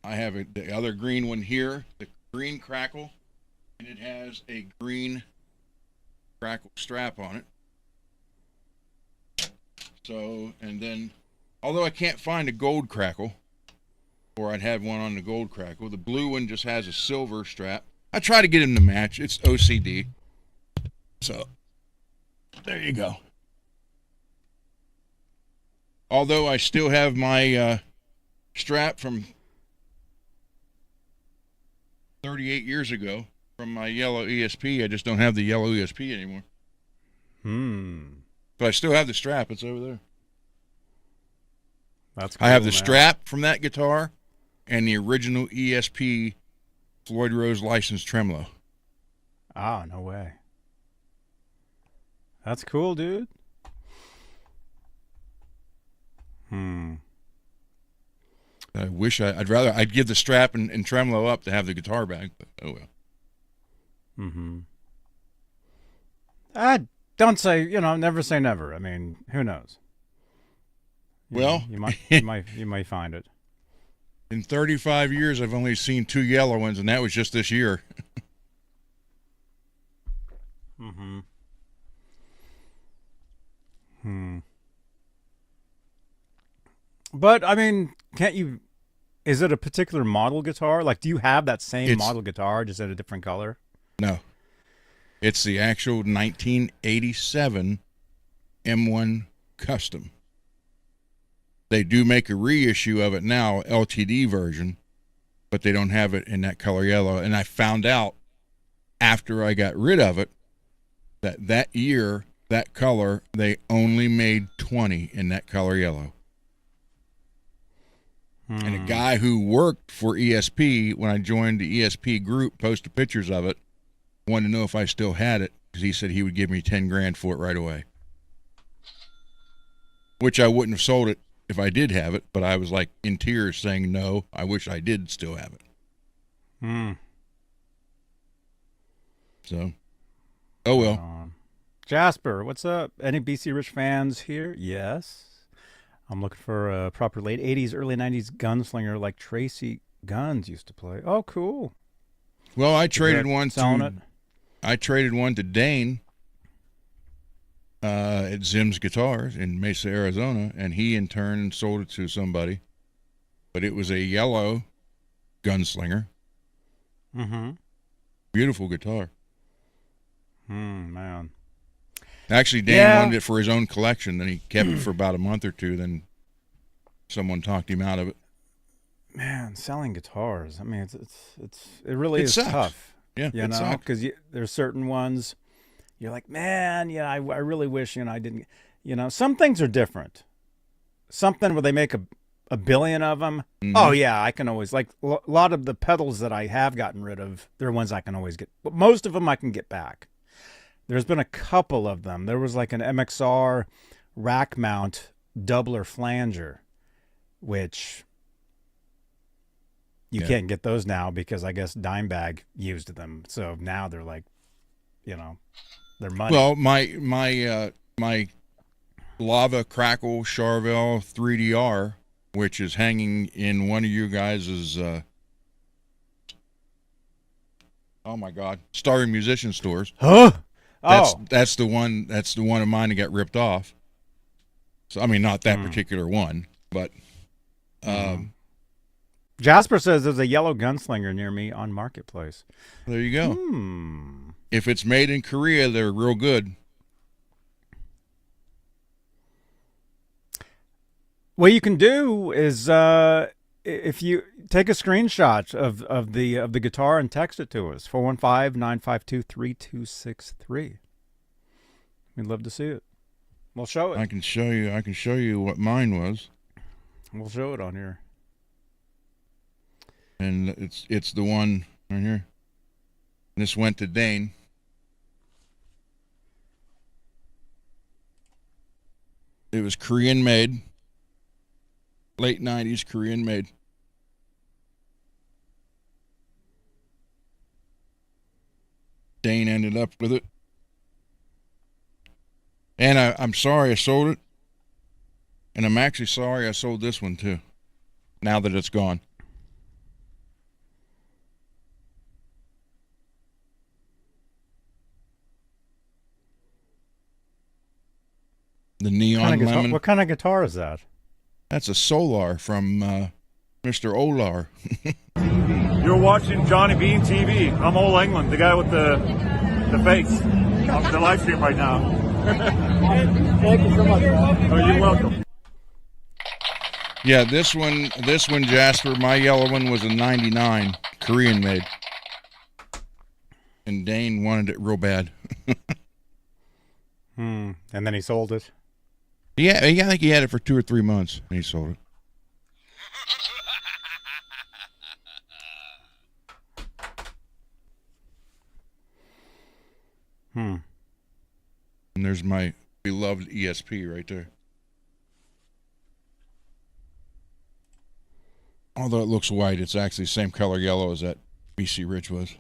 have the other green one here, the green Crackle, and it has a green Crackle strap on it. So, and then, although I can't find a gold Crackle, or I'd have one on the gold Crackle, the blue one just has a silver strap. I try to get them to match. It's OCD. So, there you go. Although I still have my strap from 38 years ago from my yellow ESP. I just don't have the yellow ESP anymore. But I still have the strap. It's over there. That's cool, I have the man. strap from that guitar and the original ESP Floyd Rose licensed tremolo. Oh, no way. That's cool, dude. I wish I'd give the strap and tremolo up to have the guitar back, but oh well. Don't say, never say never. I mean, who knows? Well, You might find it. In 35 years, I've only seen 2 yellow ones, and that was just this year. But I mean, can't you? Is it a particular model guitar? Like, do you have that same model guitar, just in a different color? No, it's the actual 1987 M1 Custom. They do make a reissue of it now, LTD version, but they don't have it in that color yellow. And I found out after I got rid of it that year, that color, they only made 20 in that color yellow. And a guy who worked for ESP, when I joined the ESP group, posted pictures of it, wanted to know if I still had it, because he said he would give me 10 grand for it right away. Which I wouldn't have sold it if I did have it, but I was like in tears saying, no, I wish I did still have it. So, oh well. Jasper, what's up? Any BC Rich fans here? Yes. I'm looking for a proper late 80s, early 90s gunslinger like Tracy Guns used to play. Oh, cool. Well, I traded one to Dane at Zim's Guitars in Mesa, Arizona, and he in turn sold it to somebody. But it was a yellow gunslinger. Beautiful guitar. Man. Actually, Dan wanted it for his own collection. Then he kept it for about a month or two. Then someone talked him out of it. Man, selling guitars. I mean, it really is sucks. tough. Yeah, you know, because there's certain ones you're like, man, I really wish I didn't. Some things are different. Something where they make a billion of them. Oh yeah, I can always a lot of the pedals that I have gotten rid of. They're ones I can always get, but most of them I can get back. There's been a couple of them. There was like an MXR rack mount doubler flanger, which you can't get those now because I guess Dimebag used them. So now they're like, they're money. Well, my Lava Crackle Charvel 3DR, which is hanging in one of you guys' oh my God, starving musician stores. Huh? That's the one of mine that got ripped off. So I mean, not that particular one, but Jasper says there's a yellow gunslinger near me on Marketplace. There you go. If it's made in Korea, they're real good. What you can do is if you take a screenshot of the guitar and text it to us, 415-952-3263. We'd love to see it. We'll show it. I can show you what mine was. We'll show it on here. And it's the one right here. This went to Dane. It was Korean made. Late 90s Korean made. Dane ended up with it. And I'm sorry I sold it. And I'm actually sorry I sold this one too. Now that it's gone. The neon lemon. What kind of guitar is that? That's a Solar from Mr. Olar. You're watching Johnny Beane TV. I'm Old England, the guy with the face. I'm the live stream right now. Thank you so much. Oh, you're welcome. Yeah, this one, Jasper, my yellow one was a 99, Korean made. And Dane wanted it real bad. And then he sold it. Yeah, I think he had it for 2 or 3 months and he sold it. And there's my beloved ESP right there. Although it looks white, it's actually the same color yellow as that BC Rich was.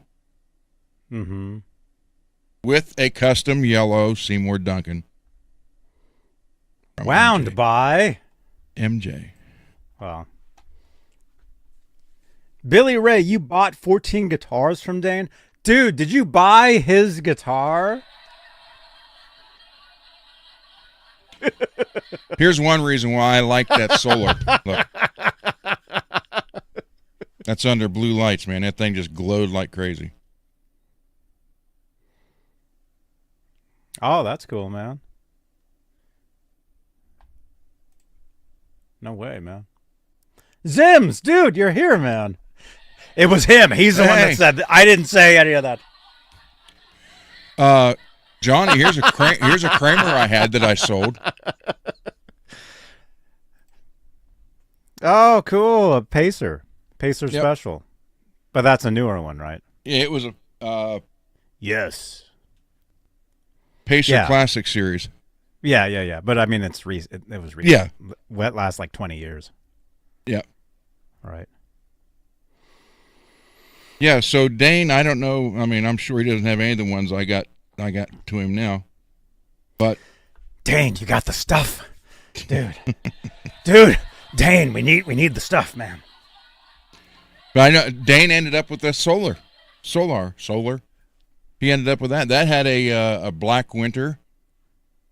With a custom yellow Seymour Duncan. Wound by MJ. Wow. Billy Ray, you bought 14 guitars from Dane? Dude, did you buy his guitar? Here's one reason why I like that Solar. Look. That's under blue lights, man. That thing just glowed like crazy. Oh, that's cool, man. No way, man. Zims, dude, you're here, man. It was him. He's the one that said that. I didn't say any of that. Johnny, here's a Kramer I had that I sold. Oh, cool. A Pacer Yep. Special. But that's a newer one, right? Yeah, it was a Yes. Pacer Yeah. Classic Series. Yeah. But I mean, it was recent. Yeah. It lasts like 20 years. Yeah. Right. Yeah, so Dane, I don't know. I mean, I'm sure he doesn't have any of the ones I got to him now. But Dane, you got the stuff. Dude, Dane, we need the stuff, man. But I know Dane ended up with a solar. He ended up with that. That had a Black Winter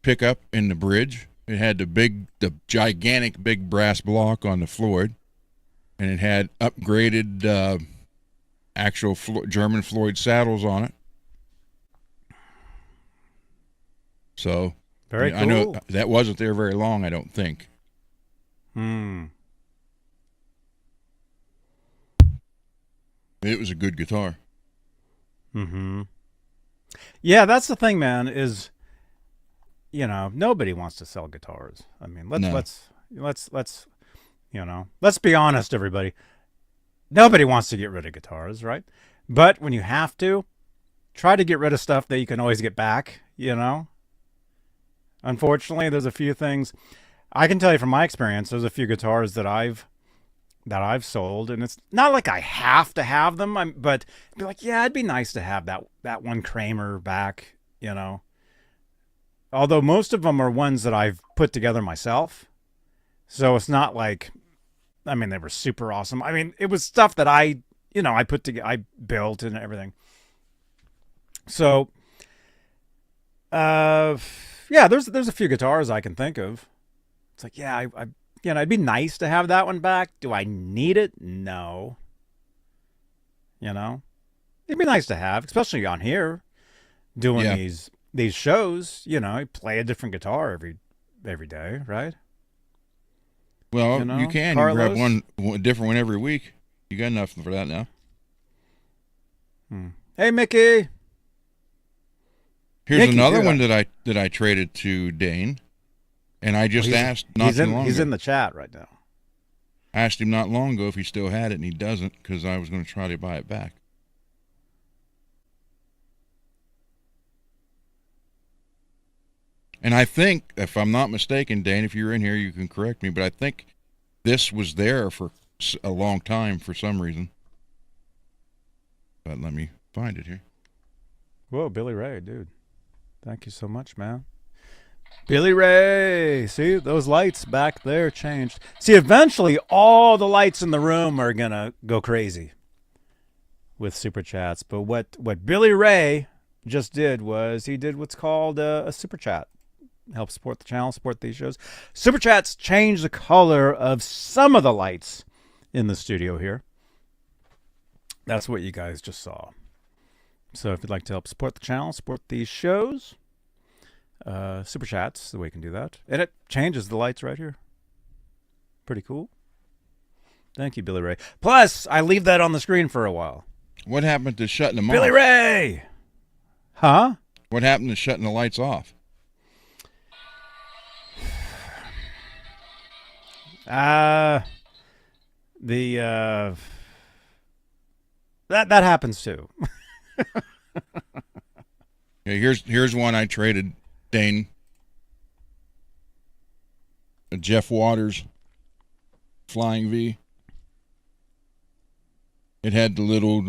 pickup in the bridge. It had the gigantic big brass block on the Floyd, and it had upgraded actual German Floyd saddles on it. So Very cool. I know that wasn't there very long. I don't think. It was a good guitar. Yeah, that's the thing, man, is nobody wants to sell guitars. I mean, let's let's be honest, everybody. Nobody wants to get rid of guitars, right? But when you have to, try to get rid of stuff that you can always get back, Unfortunately, there's a few things I can tell you from my experience. There's a few guitars that I've sold, and it's not like I have to have them. But I'd be like, yeah, it'd be nice to have that one Kramer back, Although most of them are ones that I've put together myself, so it's not like, I mean, they were super awesome. I mean, it was stuff that I put together, I built and everything. So, yeah, there's a few guitars I can think of. It's like, yeah, it'd be nice to have that one back. Do I need it? No. It'd be nice to have, especially on here, doing these shows. You play a different guitar every day, right? Well, you can. You grab Carlos? one different one every week. You got enough for that now. Hey, Mickey. Here's Mickey, another dude, one that I traded to Dane, and I just asked not too long He's ago. in the chat right now. I asked him not long ago if he still had it, and he doesn't, because I was going to try to buy it back. And I think, if I'm not mistaken, Dane, if you're in here, you can correct me, but I think this was there for a long time for some reason. But let me find it here. Whoa, Billy Ray, dude. Thank you so much, man. Billy Ray. See, those lights back there changed. See, eventually all the lights in the room are going to go crazy with super chats. But what Billy Ray just did was he did what's called a super chat. Help support the channel, support these shows. Super chats change the color of some of the lights in the studio here. That's what you guys just saw. So if you'd like to help support the channel, support these shows, super chats, the way you can do that. And it changes the lights right here. Pretty cool. Thank you, Billy Ray. Plus, I leave that on the screen for a while. What happened to shutting them Billy off? Ray! Huh? What happened to shutting the lights off? That happens too. Okay, here's one I traded Dane. A Jeff Waters Flying V. It had the little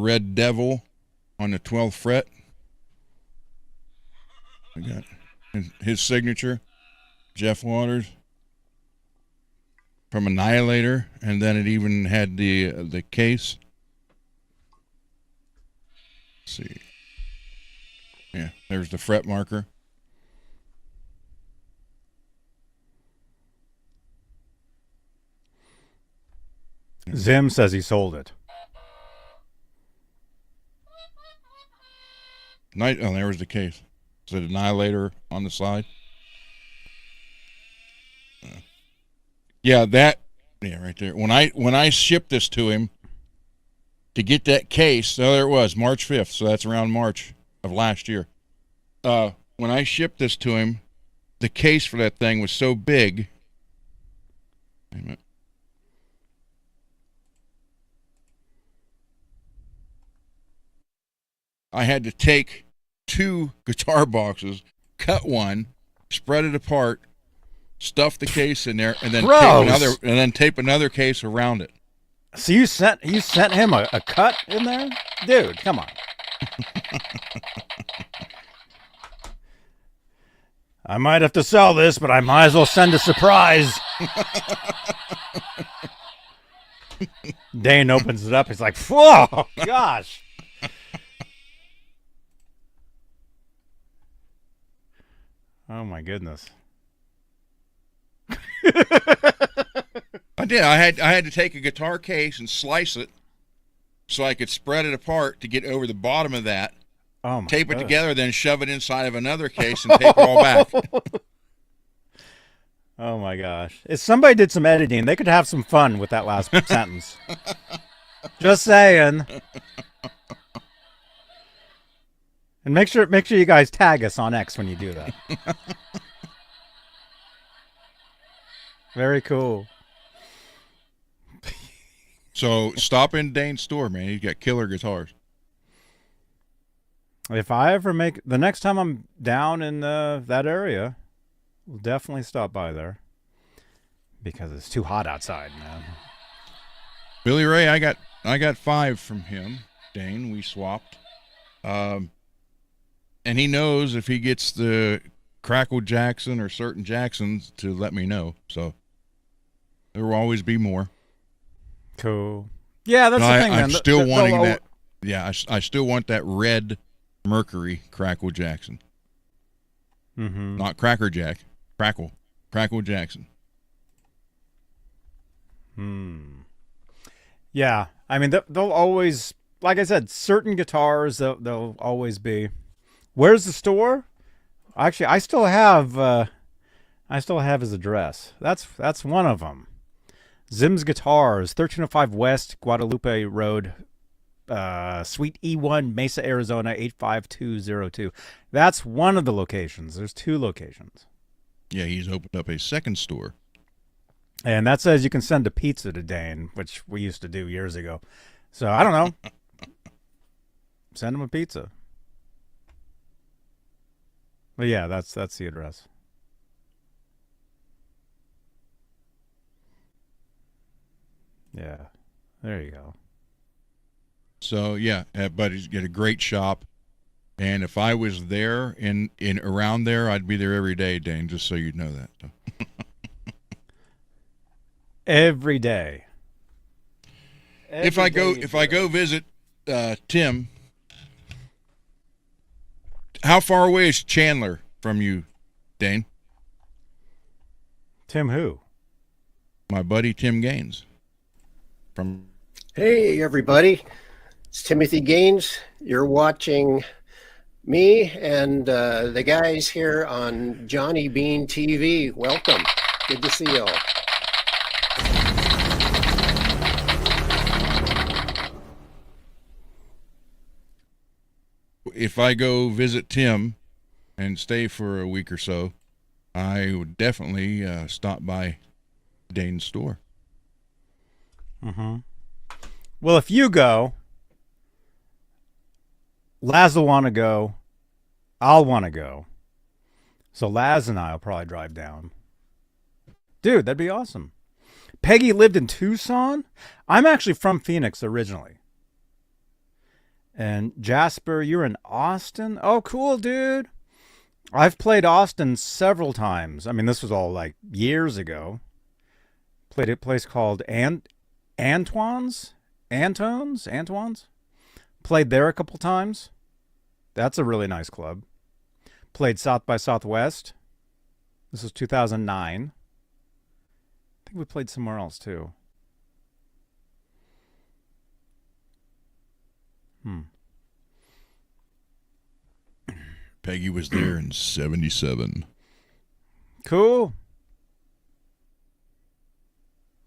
red devil on the 12th fret. I got his signature, Jeff Waters, from Annihilator, and then it even had the case. Let's see. Yeah, there's the fret marker. Zim says he sold it. Oh, there was the case. Is it Annihilator on the side? Yeah, right there. When I shipped this to him to get that case, there it was, March 5th. So that's around March of last year. When I shipped this to him, the case for that thing was so big. Wait a minute. I had to take 2 guitar boxes, cut one, spread it apart, stuff the case in there, and then tape another case around it. So you sent him a cut in there? Dude, come on. I might have to sell this, but I might as well send a surprise. Dane opens it up. He's like, whoa, gosh. Oh, my goodness. I did. I had to take a guitar case and slice it so I could spread it apart to get over the bottom of that. Oh my tape God. it together, then shove it inside of another case and tape it all back. Oh my gosh. If somebody did some editing, they could have some fun with that last sentence. Just saying. And make sure you guys tag us on X when you do that. Very cool. So stop in Dane's store, man. He's got killer guitars. If I ever make the next time I'm down in that area, we'll definitely stop by there because it's too hot outside, man. Billy Ray, I got 5 from him. Dane, we swapped. And he knows if he gets the Crackle Jackson or certain Jacksons to let me know. So there will always be more. Cool. Yeah, that's the thing, man. I'm still wanting that. Yeah, I still want that red Mercury Crackle Jackson. Mm-hmm. Not Cracker Jack. Crackle Jackson. Yeah, I mean they'll always, like I said, certain guitars they'll always be. Where's the store? Actually, I still have his address. That's one of them. Zim's Guitars, 1305 West Guadalupe Road, Suite E1, Mesa, Arizona 85202. That's one of the locations. There's 2 locations. Yeah, he's opened up a second store. And that says you can send a pizza to Dane, which we used to do years ago. So I don't know. Send him a pizza. But yeah, that's the address. Yeah, there you go. So yeah, but he's got a great shop. And if I was there in around there, I'd be there every day, Dane. Just so you know that. So. Every day. If I go visit Tim, how far away is Chandler from you, Dane? Tim who? My buddy Tim Gaines. From Hey, everybody. It's Timothy Gaines. You're watching me and the guys here on Johnny Beane TV. Welcome. Good to see you all. If I go visit Tim and stay for a week or so, I would definitely stop by Dane's store. Mm-hmm. Well, if you go, Laz will want to go. I'll want to go. So Laz and I will probably drive down. Dude, that'd be awesome. Peggy lived in Tucson. I'm actually from Phoenix originally. And Jasper, you're in Austin? Oh, cool, dude. I've played Austin several times. I mean, this was all like years ago. Played at a place called Antone's? Played there a couple times. That's a really nice club. Played South by Southwest. This was 2009. I think we played somewhere else too. Peggy was there in 77. Cool.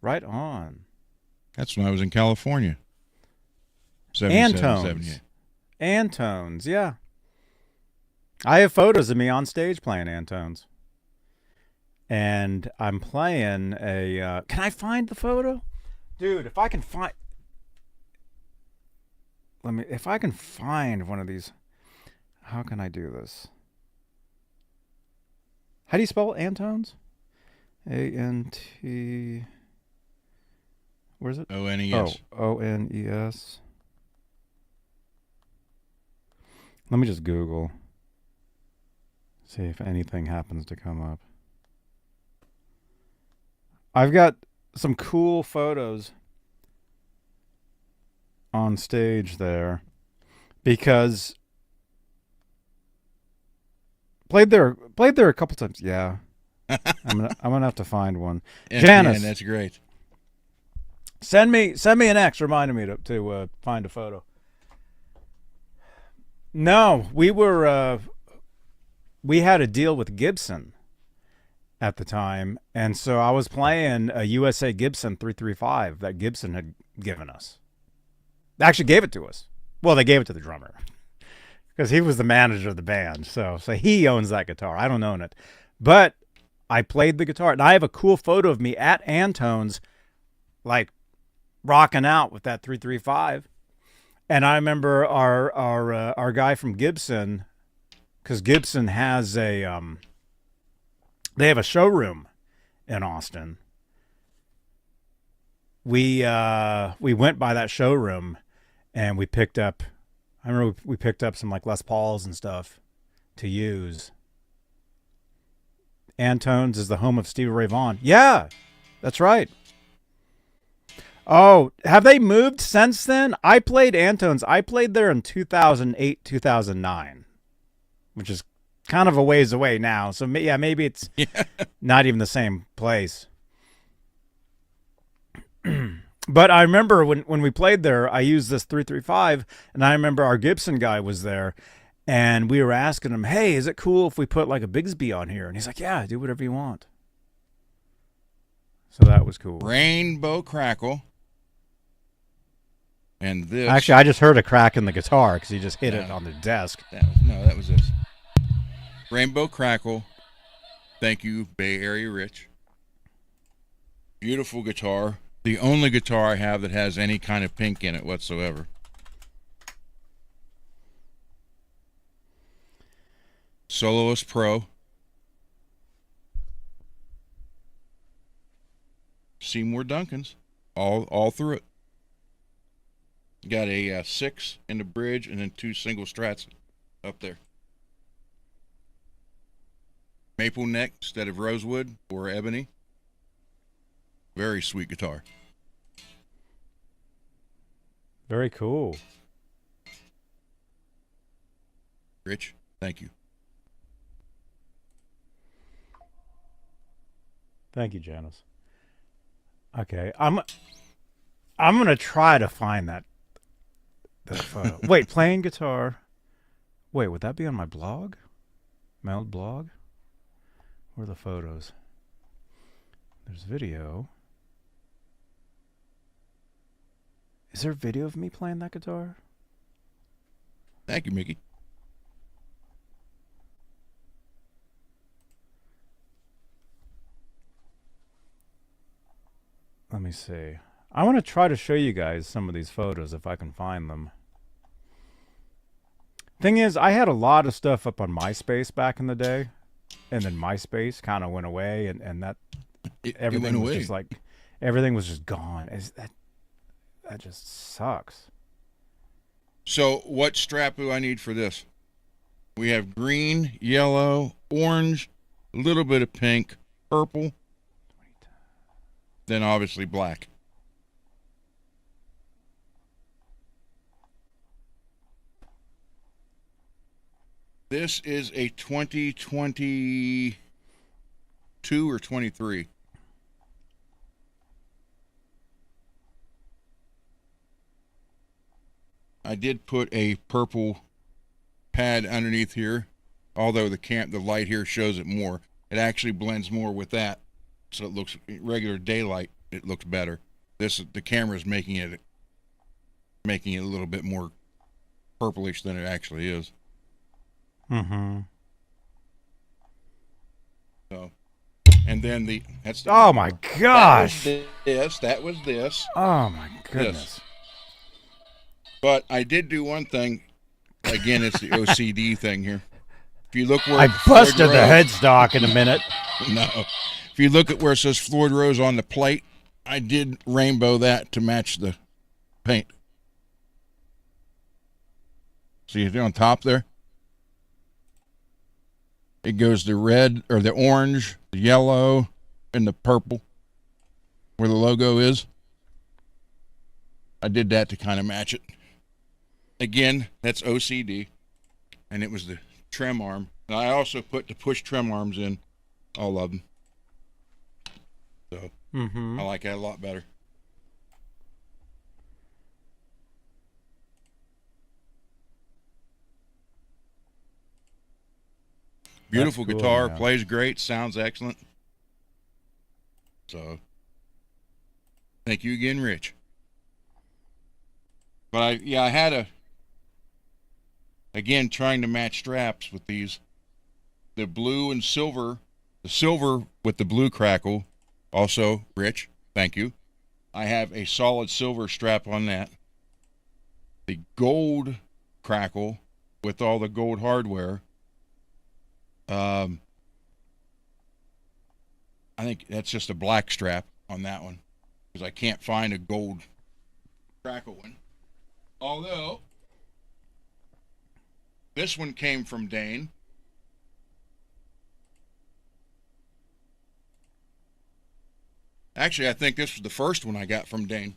Right on. That's when I was in California. 77, Antone's. 78. Antone's, yeah. I have photos of me on stage playing Antone's. And I'm playing a... can I find the photo? Dude, if I can find... let me, if I can find one of these, how can I do this? How do you spell Antones? A-N-T, where's it? O-N-E-S. Oh, O-N-E-S. Let me just Google. See if anything happens to come up. I've got some cool photos on stage there because played there a couple times. Yeah. I'm gonna have to find one. Janice, Yeah, that's great. send me an X reminding me to find a photo. No, we had a deal with Gibson at the time, and so I was playing a USA Gibson 335 that Gibson had given us. They actually gave it to us. Well, they gave it to the drummer because he was the manager of the band. So he owns that guitar. I don't own it, but I played the guitar, and I have a cool photo of me at Antone's, like rocking out with that 335. And I remember our guy from Gibson, because Gibson has they have a showroom in Austin. We went by that showroom, and we picked up. I remember we picked up some like Les Pauls and stuff to use. Antone's is the home of Stevie Ray Vaughan. Yeah, that's right. Oh, have they moved since then? I played Antone's. I played there in 2008, 2009, which is kind of a ways away now. So yeah, maybe it's not even the same place. But I remember when we played there, I used this 335, and I remember our Gibson guy was there, and we were asking him, hey, is it cool if we put like a Bigsby on here? And he's like, yeah, do whatever you want. So that was cool. Rainbow Crackle. And this. Actually, I just heard a crack in the guitar because he just hit it on the desk. That was this. Rainbow Crackle. Thank you, Bay Area Rich. Beautiful guitar. The only guitar I have that has any kind of pink in it whatsoever. Soloist Pro. Seymour Duncan's. All through it. Got a 6 in the bridge and then 2 single strats up there. Maple neck instead of rosewood or ebony. Very sweet guitar. Very cool. Rich, thank you. Thank you, Janice. Okay, I'm gonna try to find that photo. Wait, playing guitar. Wait, would that be on my blog? My old blog? Where are the photos? There's video. Is there video of me playing that guitar? Thank you, Mickey. Let me see. I want to try to show you guys some of these photos if I can find them. Thing is, I had a lot of stuff up on MySpace back in the day, and then MySpace kind of went away, and that everything was just like everything was just gone. That just sucks. So, what strap do I need for this? We have green, yellow, orange, a little bit of pink, purple, then obviously black. This is a 2022 or 23. I did put a purple pad underneath here, although the light here shows it more. It actually blends more with that, so it looks regular daylight. It looks better. The camera is making it a little bit more purplish than it actually is. Mm-hmm. So, and then that's the oh my gosh! That was this. Oh my goodness! But I did do one thing. Again, it's the OCD thing here. If you look where I busted Floyd the Rose- headstock in a minute. No. If you look at where it says Floyd Rose on the plate, I did rainbow that to match the paint. See it on top there? It goes the red or the orange, the yellow, and the purple where the logo is. I did that to kind of match it. Again, that's OCD, and it was the trim arm. And I also put the push trim arms in, all of them. So I like that a lot better. Beautiful That's cool, guitar, man. plays great, sounds excellent. So, thank you again, Rich. But I had again, trying to match straps with these. The blue and silver, the silver with the blue crackle, also, Rich, thank you. I have a solid silver strap on that. The gold crackle with all the gold hardware. I think that's just a black strap on that one because I can't find a gold crackle one. Although this one came from Dane. Actually, I think this was the first one I got from Dane.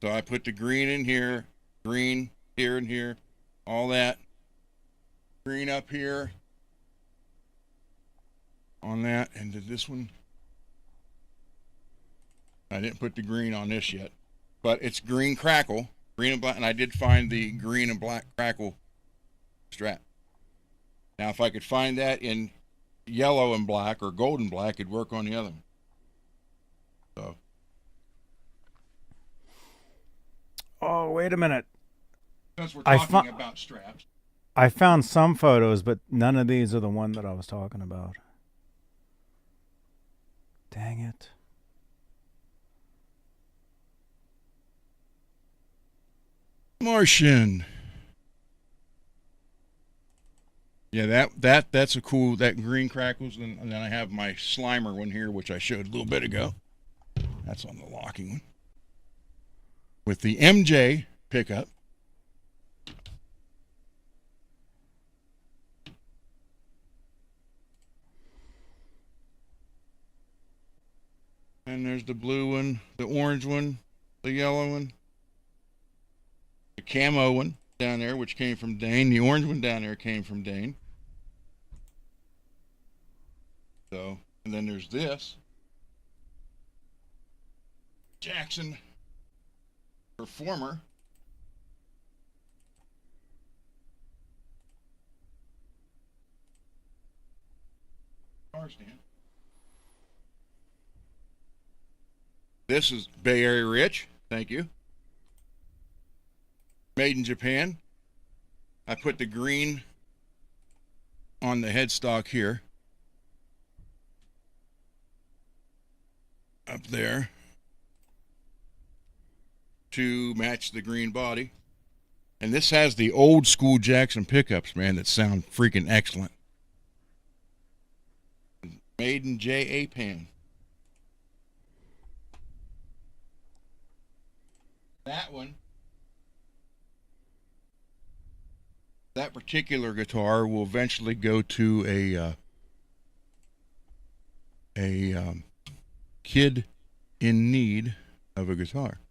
So I put the green in here, green here and here, all that. Green up here on that, and did this one. I didn't put the green on this yet, but it's green crackle, green and black, and I did find the green and black crackle strap. Now, if I could find that in yellow and black or gold and black, it'd work on the other one. So. Oh, wait a minute. Since we're I talking about straps. I found some photos, but none of these are the one that I was talking about. Dang it. Martian. Yeah, that's a cool, that green crackles, and then I have my Slimer one here, which I showed a little bit ago. That's on the locking one. With the MJ pickup. And there's the blue one, the orange one, the yellow one, the camo one down there, which came from Dane. The orange one down there came from Dane. So, and then there's this Jackson Performer. Guitar stand. This is Bay Area Rich. Thank you. Made in Japan. I put the green on the headstock here. Up there. To match the green body. And this has the old school Jackson pickups, man, that sound freaking excellent. Made in Japan. That one, that particular guitar will eventually go to a kid in need of a guitar.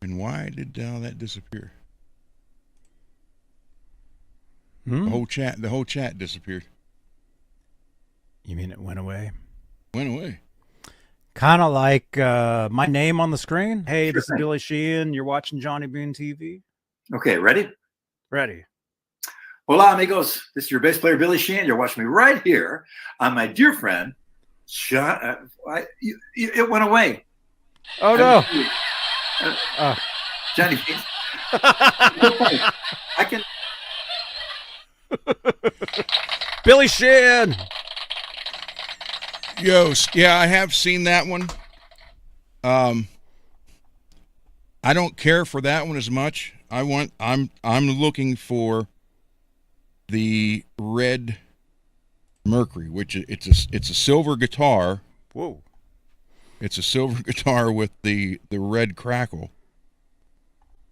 And why did that disappear? The whole chat disappeared. You mean it went away? Went away. Kind of like my name on the screen. Hey, this is Billy Sheehan. You're watching Johnny Beane TV. Okay, ready? Ready. Hola, amigos. This is your bass player, Billy Sheehan. You're watching me right here on my dear friend, John. It went away. Oh, no. Johnny Beane. I can. Billy Sheehan. Yo, yeah, I have seen that one. I don't care for that one as much. I'm looking for the red Mercury, which it's a silver guitar. Whoa. It's a silver guitar with the red crackle.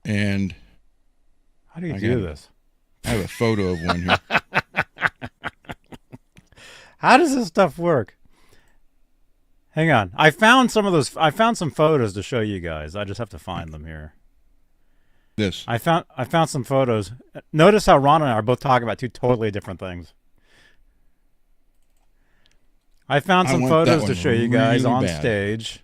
And how do you do this? I have a photo of one here. How does this stuff work? Hang on. I found some photos to show you guys. I just have to find them here. This. I found some photos. Notice how Ron and I are both talking about two totally different things. I found some photos to show you guys really on bad. Stage.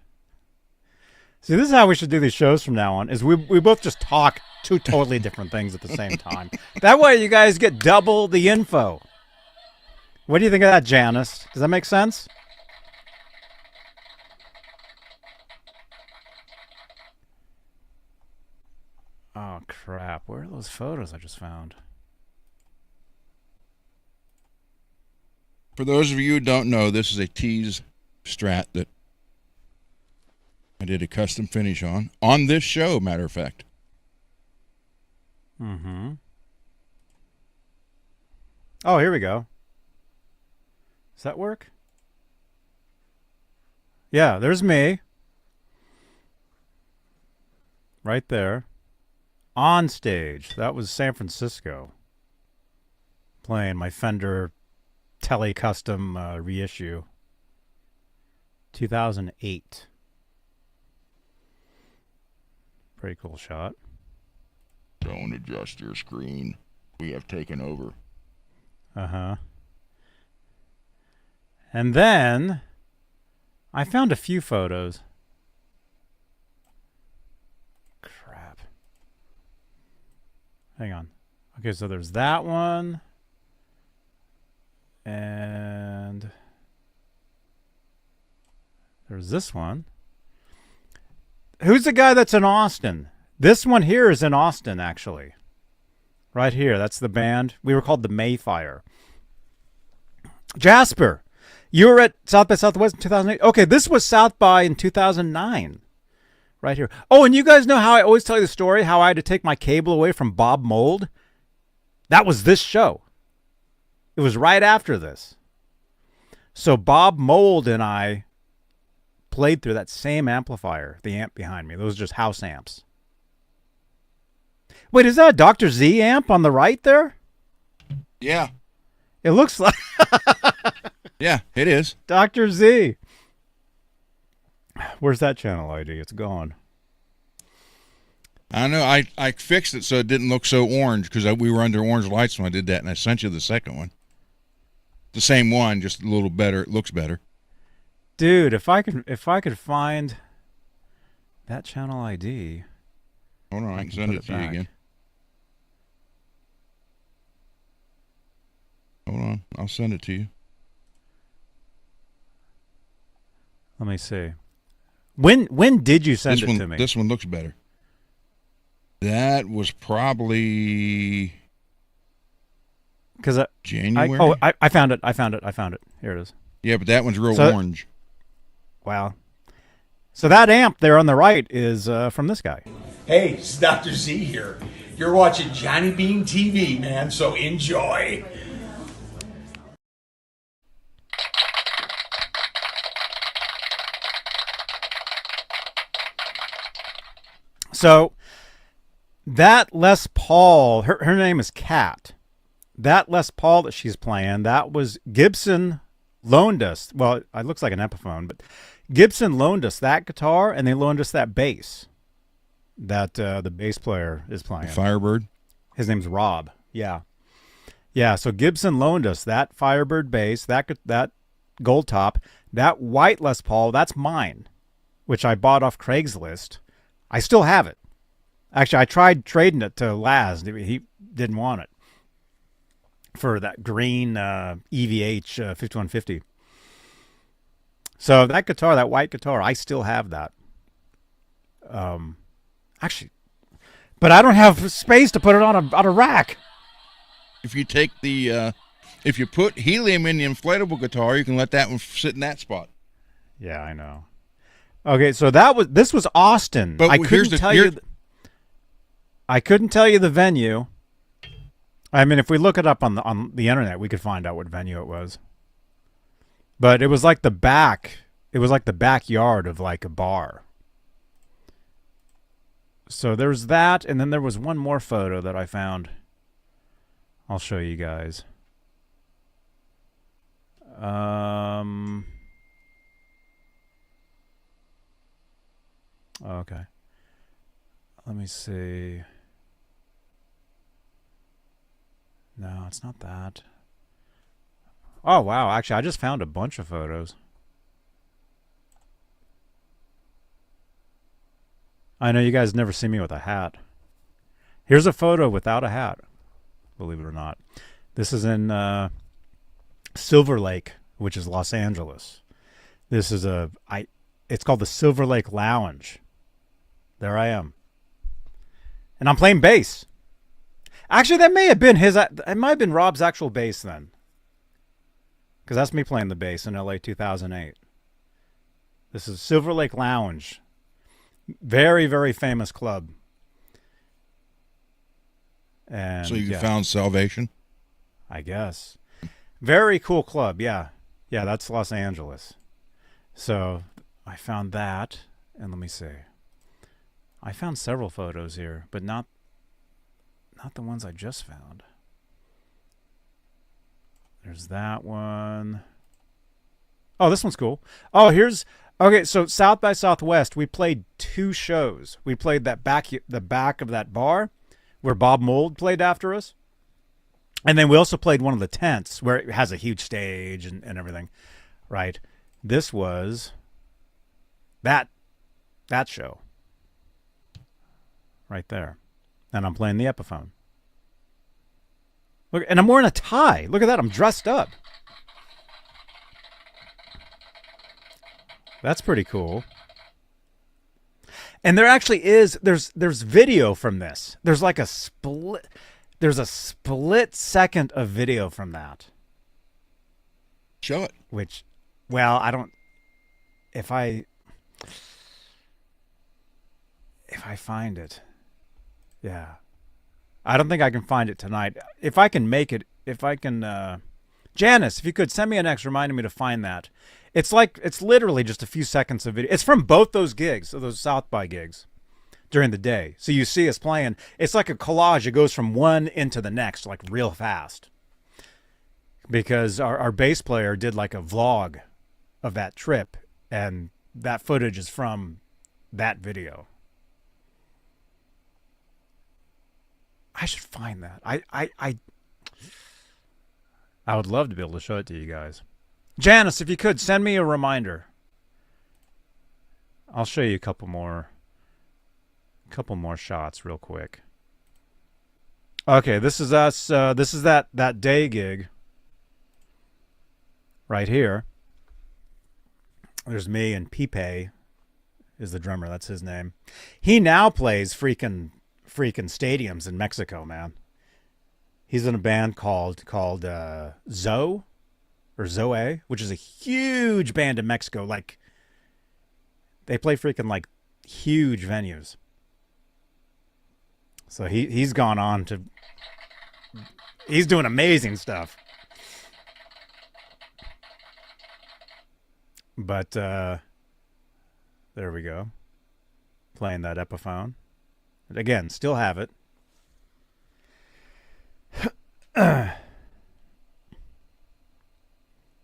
See, this is how we should do these shows from now on, is we both just talk two totally different things at the same time. That way you guys get double the info. What do you think of that, Janice? Does that make sense? Oh, crap. Where are those photos I just found? For those of you who don't know, this is a Tease Strat that I did a custom finish on this show, matter of fact. Mm-hmm. Oh, here we go. Does that work? Yeah, there's me. Right there. On stage. That was San Francisco. Playing my Fender Telecustom reissue. 2008. Pretty cool shot. Don't adjust your screen. We have taken over. Uh-huh. And then I found a few photos. Crap. Hang on. Okay, so there's that one. And there's this one. Who's the guy that's in Austin? This one here is in Austin, actually. Right here. That's the band. We were called the Mayfire. Jasper, you were at South by Southwest in 2008. Okay, this was South by in 2009. Right here. Oh, and you guys know how I always tell you the story, how I had to take my cable away from Bob Mould? That was this show. It was right after this. So Bob Mould and I played through that same amplifier, the amp behind me. Those are just house amps. Wait, is that a Dr. Z amp on the right there? Yeah. It looks like... Yeah, it is. Dr. Z. Where's that channel ID? It's gone. I know. I fixed it so it didn't look so orange because we were under orange lights when I did that, and I sent you the second one. The same one, just a little better. It looks better. Dude, if I could find that channel ID... Hold on, I can send it to you again. Hold on, I'll send it to you. Let me see. When did you send it to me? This one looks better. That was probably January. I found it. I found it. Here it is. Yeah, but that one's real orange. Wow. So that amp there on the right is from this guy. Hey, it's Dr. Z here. You're watching Johnny Beane TV, man, so enjoy. So that Les Paul, her name is Kat. That Les Paul that she's playing, that was Gibson loaned us. Well, it looks like an Epiphone, but Gibson loaned us that guitar, and they loaned us that bass that the bass player is playing. Firebird? His name's Rob. Yeah. Yeah, so Gibson loaned us that Firebird bass, that gold top, that white Les Paul, that's mine, which I bought off Craigslist. I still have it. Actually, I tried trading it to Laz. He didn't want it for that green EVH 5150. So that guitar, that white guitar, I still have that. Actually, but I don't have space to put it on a rack. If you take the, if you put helium in the inflatable guitar, you can let that one sit in that spot. Yeah, I know. Okay, so this was Austin. But I couldn't tell you. I couldn't tell you the venue. I mean, if we look it up on the internet, we could find out what venue it was. But it was like the back. It was like the backyard of like a bar. So there's that, and then there was one more photo that I found. I'll show you guys. Okay. Let me see. No, it's not that. Oh, wow. Actually, I just found a bunch of photos. I know you guys never see me with a hat. Here's a photo without a hat, believe it or not. This is in Silver Lake, which is Los Angeles. This is it's called the Silver Lake Lounge. There I am. And I'm playing bass. Actually, that may have been it might have been Rob's actual bass then. Because that's me playing the bass in LA 2008. This is Silver Lake Lounge. Very, very famous club. And so you found salvation? I guess. Very cool club, yeah. Yeah, that's Los Angeles. So I found that, and let me see. I found several photos here, but not the ones I just found. There's that one. Oh, this one's cool. Oh, okay, so South by Southwest, we played 2 shows. We played the back of that bar where Bob Mould played after us. And then we also played one of the tents where it has a huge stage and everything. Right. This was that show. Right there. And I'm playing the Epiphone. Look, and I'm wearing a tie. Look at that. I'm dressed up. That's pretty cool. And there actually is there's video from this. There's like a split second of video from that. Show it. Which, well, I don't. If I find it, yeah, I don't think I can find it tonight. If I can make it, Janice, if you could send me an X reminding me to find that. It's literally just a few seconds of video. It's from both those gigs, those South by gigs during the day. So you see us playing. It's like a collage. It goes from one into the next, like real fast. Because our bass player did like a vlog of that trip, and that footage is from that video. I should find that. I would love to be able to show it to you guys. Janice, if you could, send me a reminder. I'll show you a couple more shots real quick. Okay, this is us. This is that day gig right here. There's me, and Pipe is the drummer. That's his name. He now plays freaking stadiums in Mexico, man. He's in a band called Zoe, or Zoe, which is a huge band in Mexico. Like, they play freaking like huge venues. So he's gone on to. He's doing amazing stuff. But there we go. Playing that Epiphone. Again, still have it.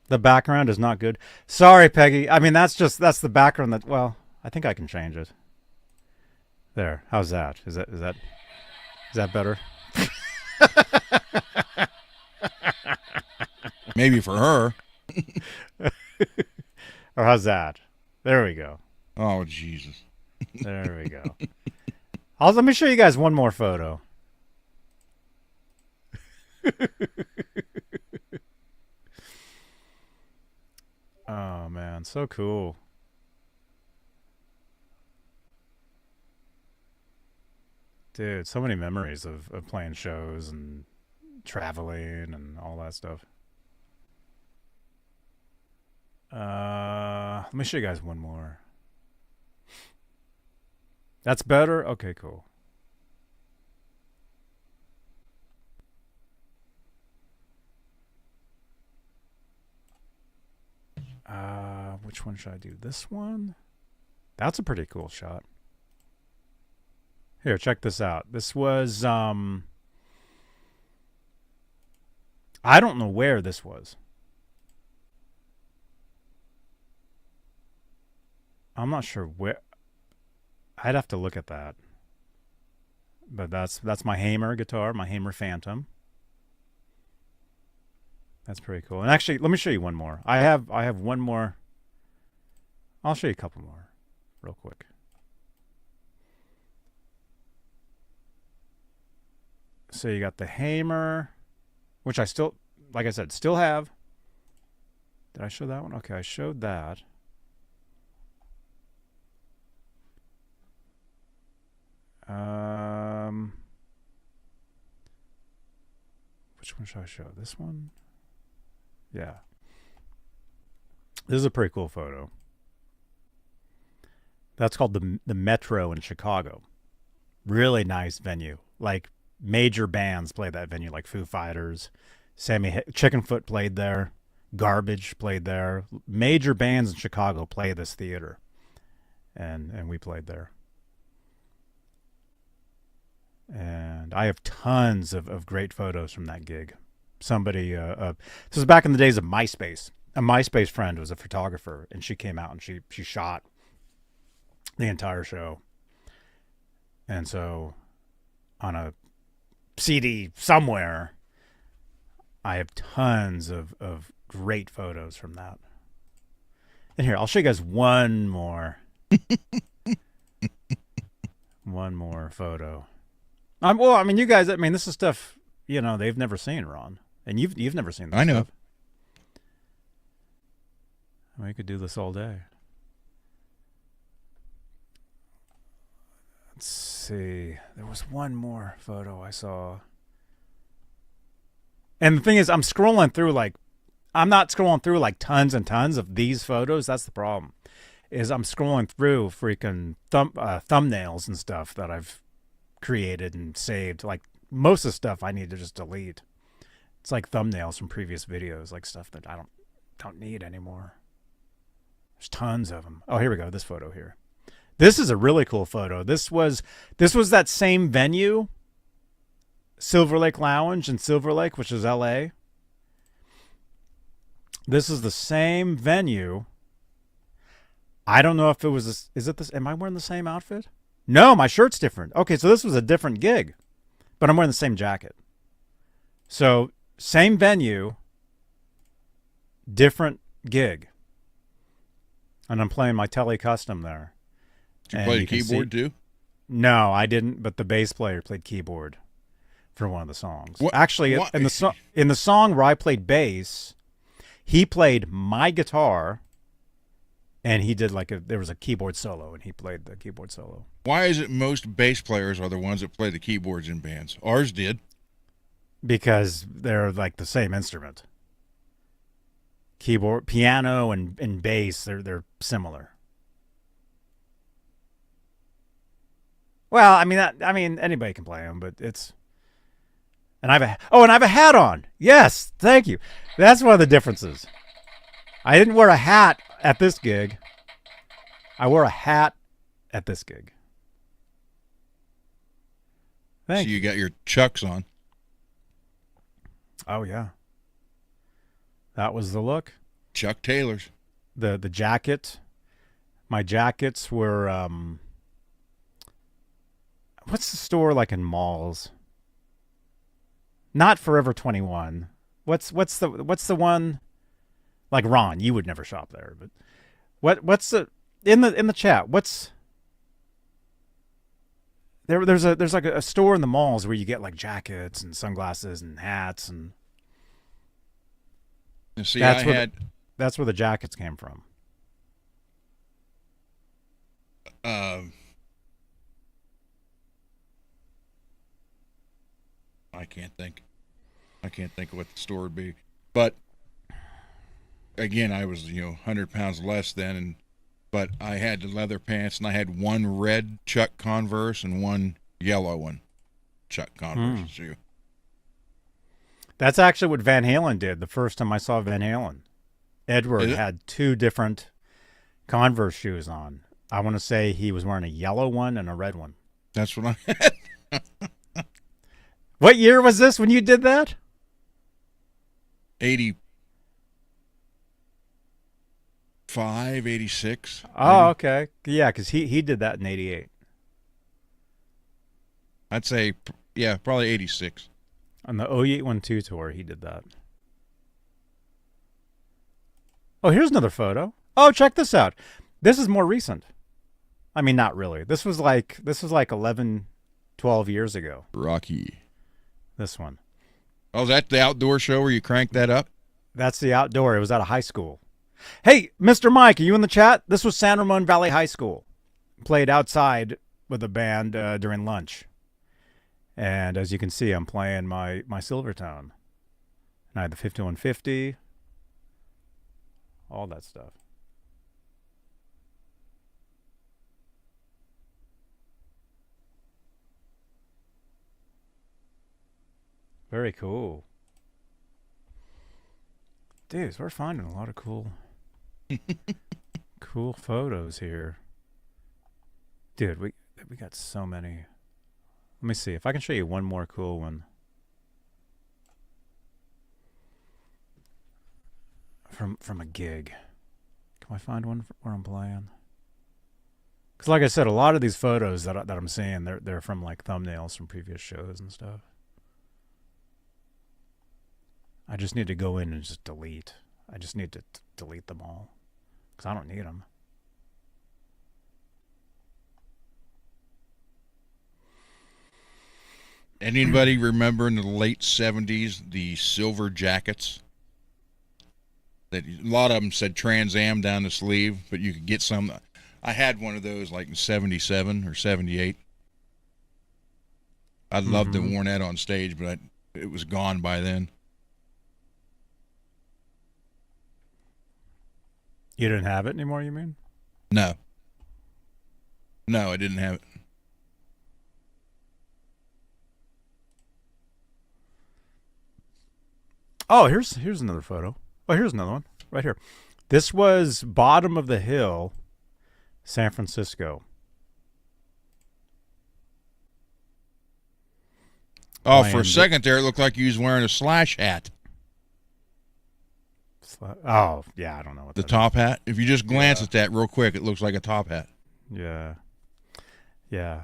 The background is not good. Sorry, Peggy. I mean, that's the background that, well, I think I can change it. There. How's that? Is that better? Maybe for her. Or how's that? There we go. Oh, Jesus. There we go. Let me show you guys one more photo. Oh, man. So cool. Dude, so many memories of playing shows and traveling and all that stuff. Let me show you guys one more. That's better? Okay, cool. which one should I do? This one? That's a pretty cool shot. Here, check this out. This was, I don't know where this was. I'm not sure where. I'd have to look at that. But that's my Hamer guitar, my Hamer Phantom. That's pretty cool. And actually, let me show you one more. I have one more. I'll show you a couple more real quick. So you got the Hamer, which I still, like I said, still have. Did I show that one? Okay, I showed that. Which one should I show? This one? Yeah. This is a pretty cool photo. That's called the Metro in Chicago. Really nice venue. Like major bands play that venue, like Foo Fighters, Chickenfoot played there, Garbage played there. Major bands in Chicago play this theater, and we played there. And I have tons of great photos from that gig. Somebody, this was back in the days of MySpace. A MySpace friend was a photographer, and she came out and she shot the entire show. And so on a CD somewhere, I have tons of great photos from that. And here, I'll show you guys one more. One more photo. Well, I mean, you guys, I mean, this is stuff, you know, they've never seen, Ron. And you've never seen this I know. stuff. We could do this all day. Let's see. There was one more photo I saw. And the thing is, I'm scrolling through, like, I'm not scrolling through, like, tons and tons of these photos. That's the problem. Is I'm scrolling through freaking thumbnails and stuff that I've created and saved. Like, most of the stuff I need to just delete. It's like thumbnails from previous videos, like stuff that I don't need anymore. There's tons of them. Oh, here we go. This photo here. This is a really cool photo. This was that same venue, Silver Lake Lounge in Silver Lake, which is LA. This is the same venue. I don't know if it was is it this? Am I wearing the same outfit? No, my shirt's different. Okay, so this was a different gig, but I'm wearing the same jacket. So same venue, different gig. And I'm playing my Tele Custom there. Did you play the keyboard too? No, I didn't, but the bass player played keyboard for one of the songs. What? Actually, What? in the song where I played bass, he played my guitar, and he did there was a keyboard solo, and he played the keyboard solo. Why is it most bass players are the ones that play the keyboards in bands? Ours did. Because they're like the same instrument. Keyboard, piano, and bass, they're similar. Well, I mean anybody can play them, but it's. And I have a hat on. Yes, thank you. That's one of the differences. I didn't wear a hat at this gig. I wore a hat at this gig. So you got your Chucks on. Oh yeah. That was the look. Chuck Taylor's. The jacket. My jackets were what's the store like in malls? Not Forever 21. What's the one, like, Ron, you would never shop there, but what's the in the chat, what's there's like a store in the malls where you get like jackets and sunglasses and hats, and See, that's where the jackets came from. I can't think of what the store would be. But again, I was 100 pounds less then, but I had the leather pants, and I had one red Chuck Converse and one yellow one Chuck Converse shoe. That's actually what Van Halen did the first time I saw Van Halen. Edward had two different Converse shoes on. I want to say he was wearing a yellow one and a red one. That's what I had. What year was this when you did that? 85, 86. Oh, okay. Yeah, because he did that in 88. I'd say, yeah, probably 86. On the 0812 tour, he did that. Oh, here's another photo. Oh, check this out. This is more recent. I mean, not really. This was like 11, 12 years ago. Rocky. This one. Oh, is that the outdoor show where you cranked that up? That's the outdoor. It was at a high school. Hey, Mr. Mike, are you in the chat? This was San Ramon Valley High School. Played outside with a band during lunch. And as you can see, I'm playing my Silvertone. And I had the 5150. All that stuff. Very cool. Dudes, we're finding a lot of cool cool photos here. Dude, we got so many. Let me see if I can show you one more cool one. From a gig. Can I find one where I'm playing? Because like I said, a lot of these photos that I'm seeing, they're from like thumbnails from previous shows and stuff. I just need to go in and just delete. I just need to delete them all because I don't need them. Anybody remember in the late 70s the silver jackets? That a lot of them said Trans Am down the sleeve, but you could get some. I had one of those like in 77 or 78. I'd love to have worn that on stage, but it was gone by then. You didn't have it anymore, you mean? No. No, I didn't have it. Oh, here's another photo. Oh, here's another one right here. This was bottom of the hill, San Francisco. Oh, for a second there, it looked like you was wearing a Slash hat. Oh, yeah, I don't know what the top hat. If you just glance at that real quick, it looks like a top hat. Yeah. Yeah.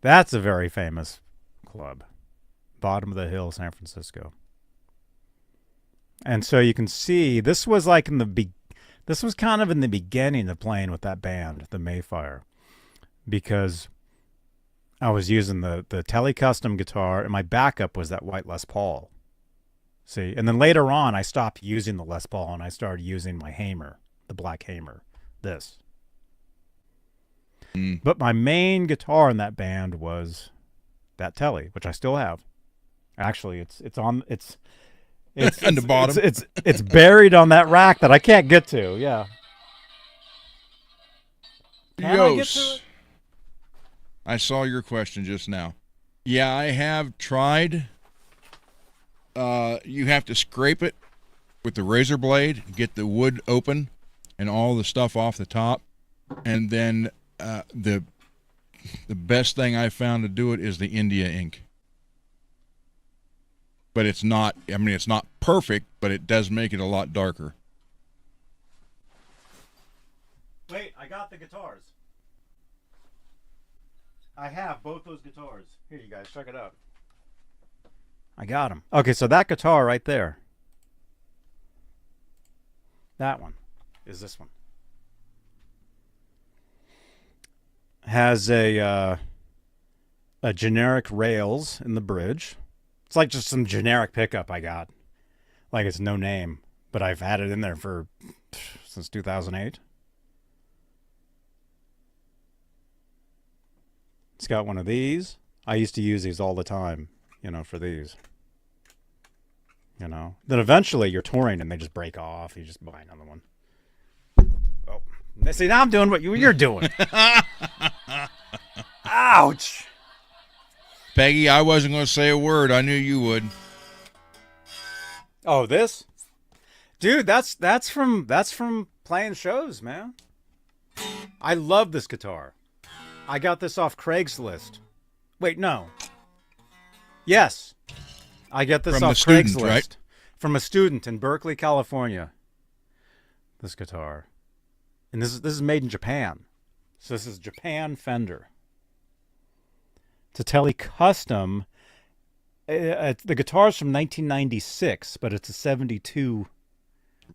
That's a very famous club. Bottom of the hill, San Francisco. And so you can see this was like this was kind of in the beginning of playing with that band, the Mayfire, because I was using the Telecustom guitar and my backup was that white Les Paul. See, and then later on I stopped using the Les Paul and I started using my Hamer, the black Hamer, this. But my main guitar in that band was that Tele, which I still have. Actually, it's on it's on the bottom. It's buried on that rack that I can't get to. Yeah. Can I get to it? I saw your question just now. Yeah, I have tried. You have to scrape it with the razor blade, get the wood open and all the stuff off the top, and then the best thing I found to do it is the India ink. But it's not, I mean, it's not perfect, but it does make it a lot darker. Wait, I got the guitars. I have both those guitars. Here, you guys, check it out. I got them. Okay, so that guitar right there, that one is this one. Has a generic rails in the bridge. It's like just some generic pickup I got. Like it's no name, but I've had it in there since 2008. It's got one of these. I used to use these all the time, you know, for these. You know, then eventually you're touring and they just break off. You just buy another one. Oh, see, now I'm doing what you're doing. Ouch. Peggy, I wasn't going to say a word. I knew you would. Oh, this? Dude, that's from playing shows, man. I love this guitar. I got this off Craigslist. Wait, no. Yes. I get this From off the student, Craigslist. right? From a student in Berkeley, California. This guitar. And this is made in Japan. So this is Japan Fender. It's a Tele Custom. The guitar's from 1996, but it's a 72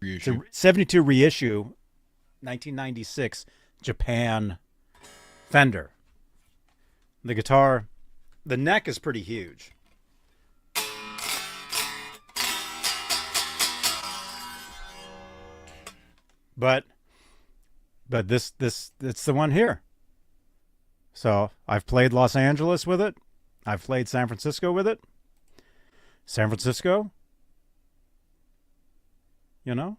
Reissue. It's a 72 reissue, 1996 Japan Fender. The guitar, the neck is pretty huge. But this it's the one here. So I've played Los Angeles with it. I've played San Francisco with it. San Francisco. You know?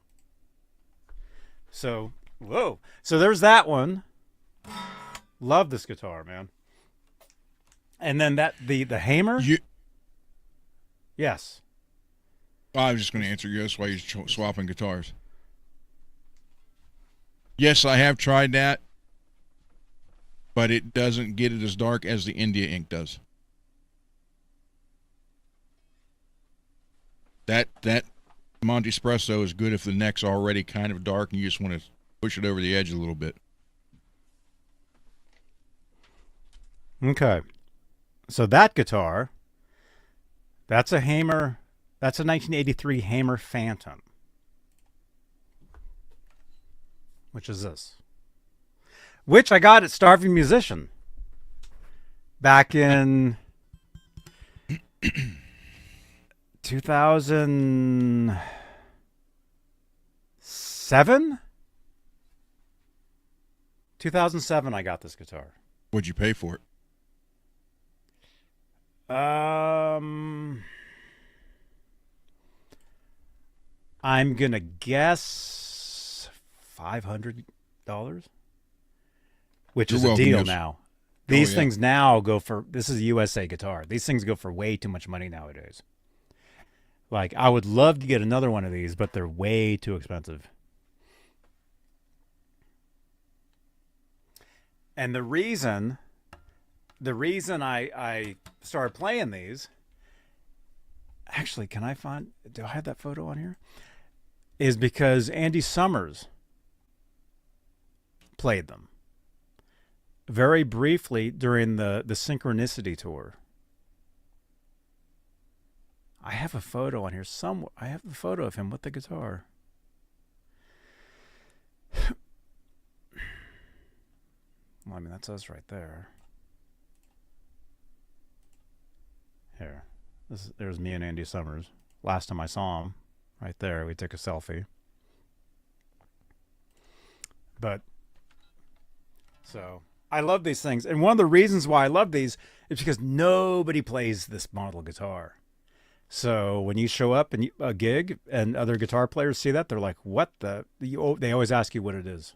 So, whoa. So there's that one. Love this guitar, man. And then the hammer. Yes. I was just going to answer yes while you're swapping guitars. Yes, I have tried that, but it doesn't get it as dark as the India ink does. That Monte Espresso is good if the neck's already kind of dark and you just want to push it over the edge a little bit. Okay. So that guitar, that's a Hamer, that's a 1983 Hamer Phantom. Which is this. Which I got at Starving Musician back in 2007? 2007 I got this guitar. What'd you pay for it? I'm gonna guess $500, which You're is a welcome, deal yes. now. These yeah. things now go for, this is a USA guitar. These things go for way too much money nowadays. Like, I would love to get another one of these, but they're way too expensive. And the reason I started playing these, actually, can I find, do I have that photo on here? Is because Andy Summers played them very briefly during the Synchronicity tour. I have a photo on here somewhere. I have the photo of him with the guitar. Well, I mean, that's us right there. Here. There's me and Andy Summers. Last time I saw him, right there, we took a selfie. But, so, I love these things. And one of the reasons why I love these is because nobody plays this model guitar. So when you show up and a gig and other guitar players see that, they're like, what the? They always ask you what it is.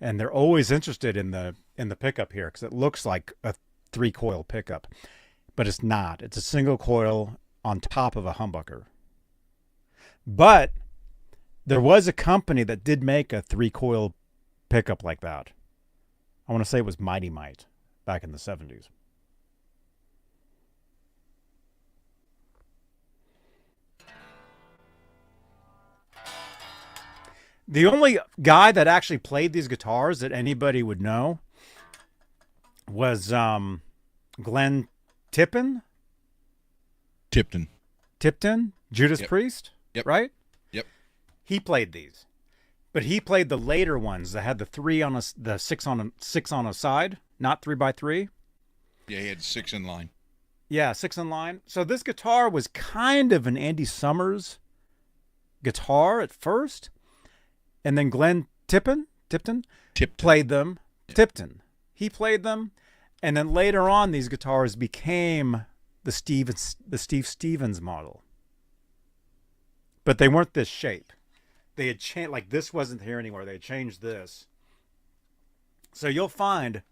And they're always interested in the pickup here because it looks like a 3-coil pickup. But it's not. It's a single coil on top of a humbucker. But there was a company that did make a 3-coil pickup like that. I want to say it was Mighty Might back in the 70s. The only guy that actually played these guitars that anybody would know was Glenn Tipton, Judas Yep. Priest, Yep. right? Yep. He played these, but he played the later ones that had the 6 on a side, not 3x3. Yeah, he had 6 in line. Yeah, 6 in line. So this guitar was kind of an Andy Summers guitar at first, and then Glenn Tipton played them. Yeah. Tipton, he played them. And then later on, these guitars became the Steve Stevens model. But they weren't this shape. They had changed, like this wasn't here anymore. They had changed this. So you'll find,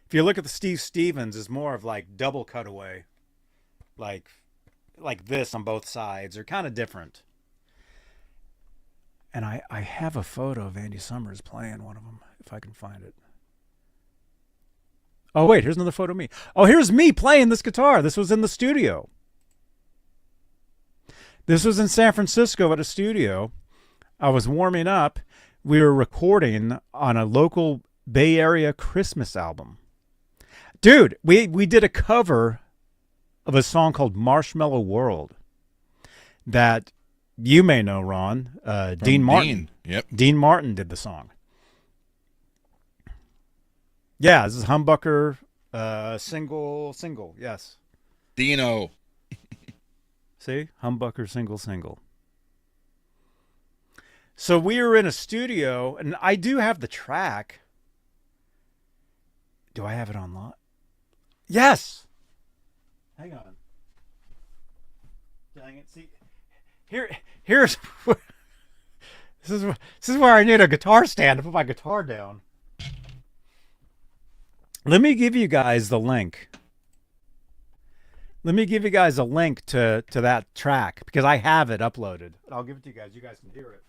if you look at the Steve Stevens, is more of like double cutaway. Like this on both sides. They're kind of different. And I have a photo of Andy Summers playing one of them, if I can find it. Oh, wait, here's another photo of me. Oh, here's me playing this guitar. This was in the studio. This was in San Francisco at a studio. I was warming up. We were recording on a local Bay Area Christmas album. Dude, we did a cover of a song called Marshmallow World that you may know, Ron. Dean Martin. Beane. Yep. Dean Martin did the song. Yeah, this is Humbucker single, yes. Dino. See? Humbucker single. So we were in a studio, and I do have the track. Do I have it online? Yes! Hang on. Dang it. See, here's this is where I need a guitar stand to put my guitar down. Let me give you guys the link. Let me give you guys a link to that track because I have it uploaded. I'll give it to you guys. You guys can hear it.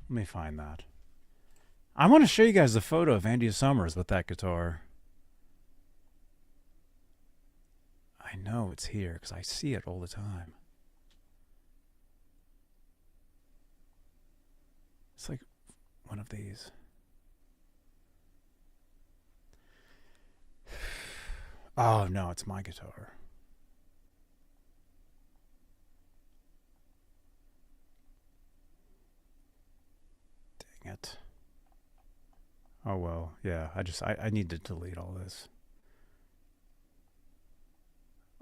Let me find that. I want to show you guys the photo of Andy Summers with that guitar. I know it's here because I see it all the time. It's like one of these. Oh, no, it's my guitar. Dang it. Oh, well, yeah, I need to delete all this.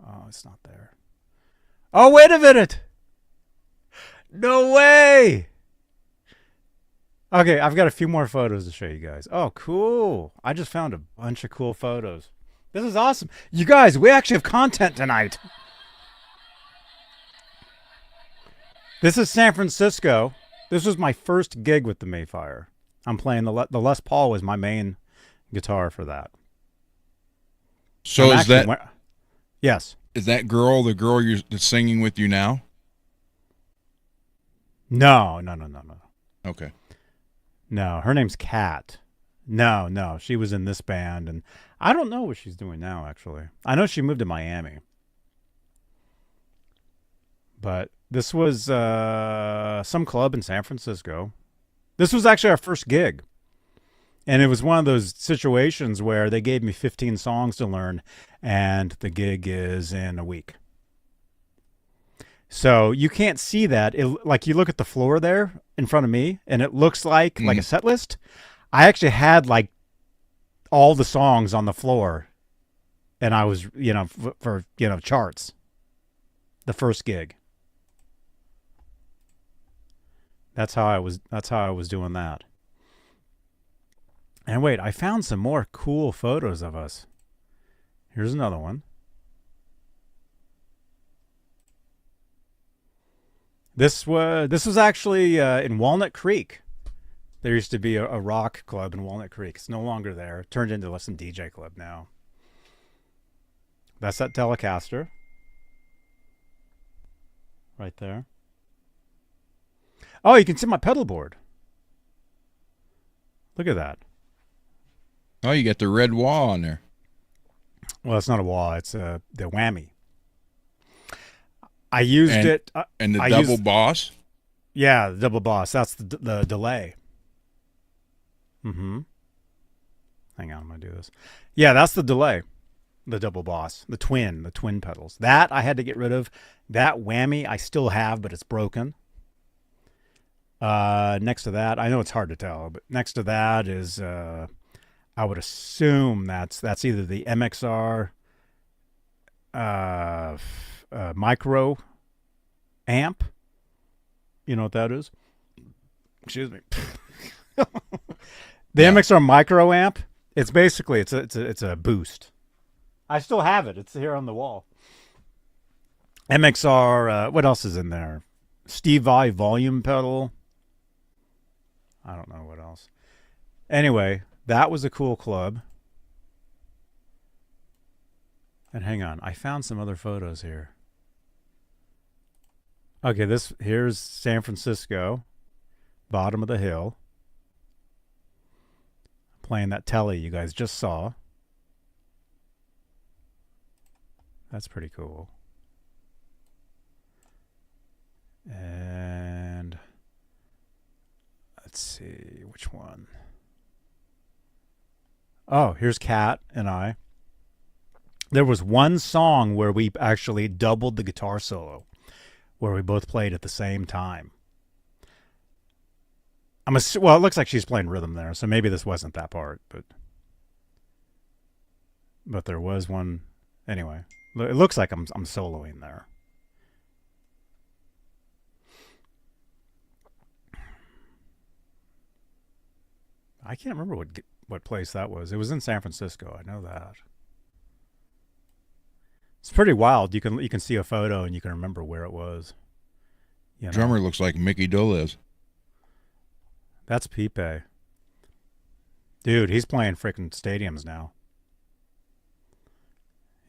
Oh, it's not there. Oh, wait a minute! No way! Okay, I've got a few more photos to show you guys. Oh, cool. I just found a bunch of cool photos. This is awesome. You guys, we actually have content tonight. This is San Francisco. This was my first gig with the Mayfire. I'm playing the Les Paul was my main guitar for that. So is that... Yes. Is that girl the girl you're singing with you now? No. Okay. No, her name's Kat. No, she was in this band, and I don't know what she's doing now, actually. I know she moved to Miami. But this was some club in San Francisco. This was actually our first gig. And it was one of those situations where they gave me 15 songs to learn, and the gig is in a week. So you can't see that. Like you look at the floor there in front of me, and it looks like a set list. I actually had like all the songs on the floor, and I was, for charts. The first gig. That's how I was doing that. And wait, I found some more cool photos of us. Here's another one. This was actually in Walnut Creek. There used to be a rock club in Walnut Creek. It's no longer there. It turned into some DJ club now. That's that Telecaster. Right there. Oh, you can see my pedal board. Look at that. Oh, you got the red wah on there. Well, it's not a wah. It's the whammy. I used it. And the double boss? Yeah, the double boss. That's the delay. Mm-hmm. Hang on, I'm going to do this. Yeah, that's the delay. The double boss. The twin pedals. That I had to get rid of. That whammy I still have, but it's broken. Next to that, I know it's hard to tell, but next to that is, I would assume that's either the MXR micro amp. You know what that is? Excuse me. The MXR micro amp. It's basically it's a boost. I still have it. It's here on the wall. MXR. What else is in there? Steve Vai volume pedal. I don't know what else. Anyway, that was a cool club. And hang on, I found some other photos here. Okay, here's San Francisco, bottom of the hill. Playing that telly you guys just saw. That's pretty cool. And let's see, which one? Oh, here's Kat and I. There was one song where we actually doubled the guitar solo, where we both played at the same time. Well, it looks like she's playing rhythm there, so maybe this wasn't that part, but there was one. Anyway, it looks like I'm soloing there. I can't remember what place that was. It was in San Francisco. I know that. It's pretty wild. You can see a photo and you can remember where it was. You know? Drummer looks like Mickey Dolez. That's Pipe. Dude, he's playing freaking stadiums now.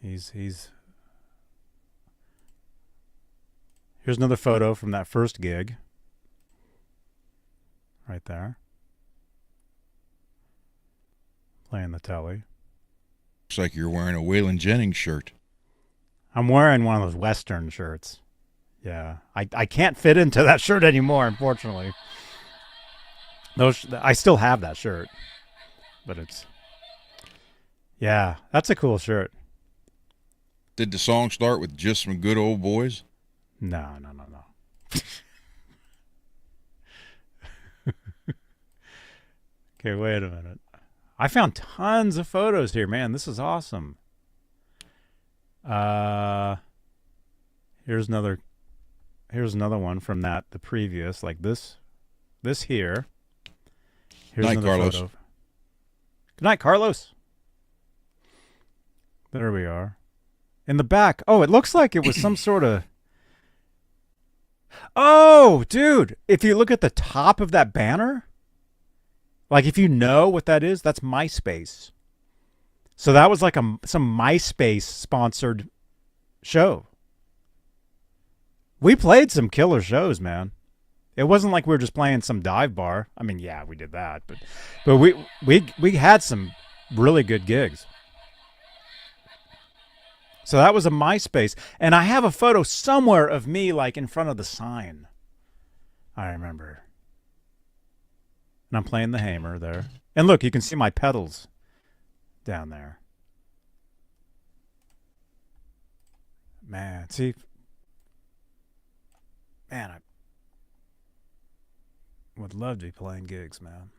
He's Here's another photo from that first gig. Right there. Playing the telly. Looks like you're wearing a Waylon Jennings shirt. I'm wearing one of those Western shirts. Yeah. I can't fit into that shirt anymore, unfortunately. I still have that shirt. But it's... Yeah, that's a cool shirt. Did the song start with just some good old boys? No. Okay, wait a minute. I found tons of photos here, man. This is awesome. Here's another one from the previous, like this here. Here's Night, another Carlos. photo. Good night, Carlos. There we are. In the back. Oh, it looks like it was some sort of... Oh, dude. If you look at the top of that banner, like if you know what that is, that's MySpace. So that was like some MySpace sponsored show. We played some killer shows, man. It wasn't like we were just playing some dive bar. I mean, yeah, we did that, but we had some really good gigs. So that was a MySpace, and I have a photo somewhere of me like in front of the sign. I remember. And I'm playing the hammer there. And look, you can see my pedals down there. Man, see? Man, I would love to be playing gigs, man.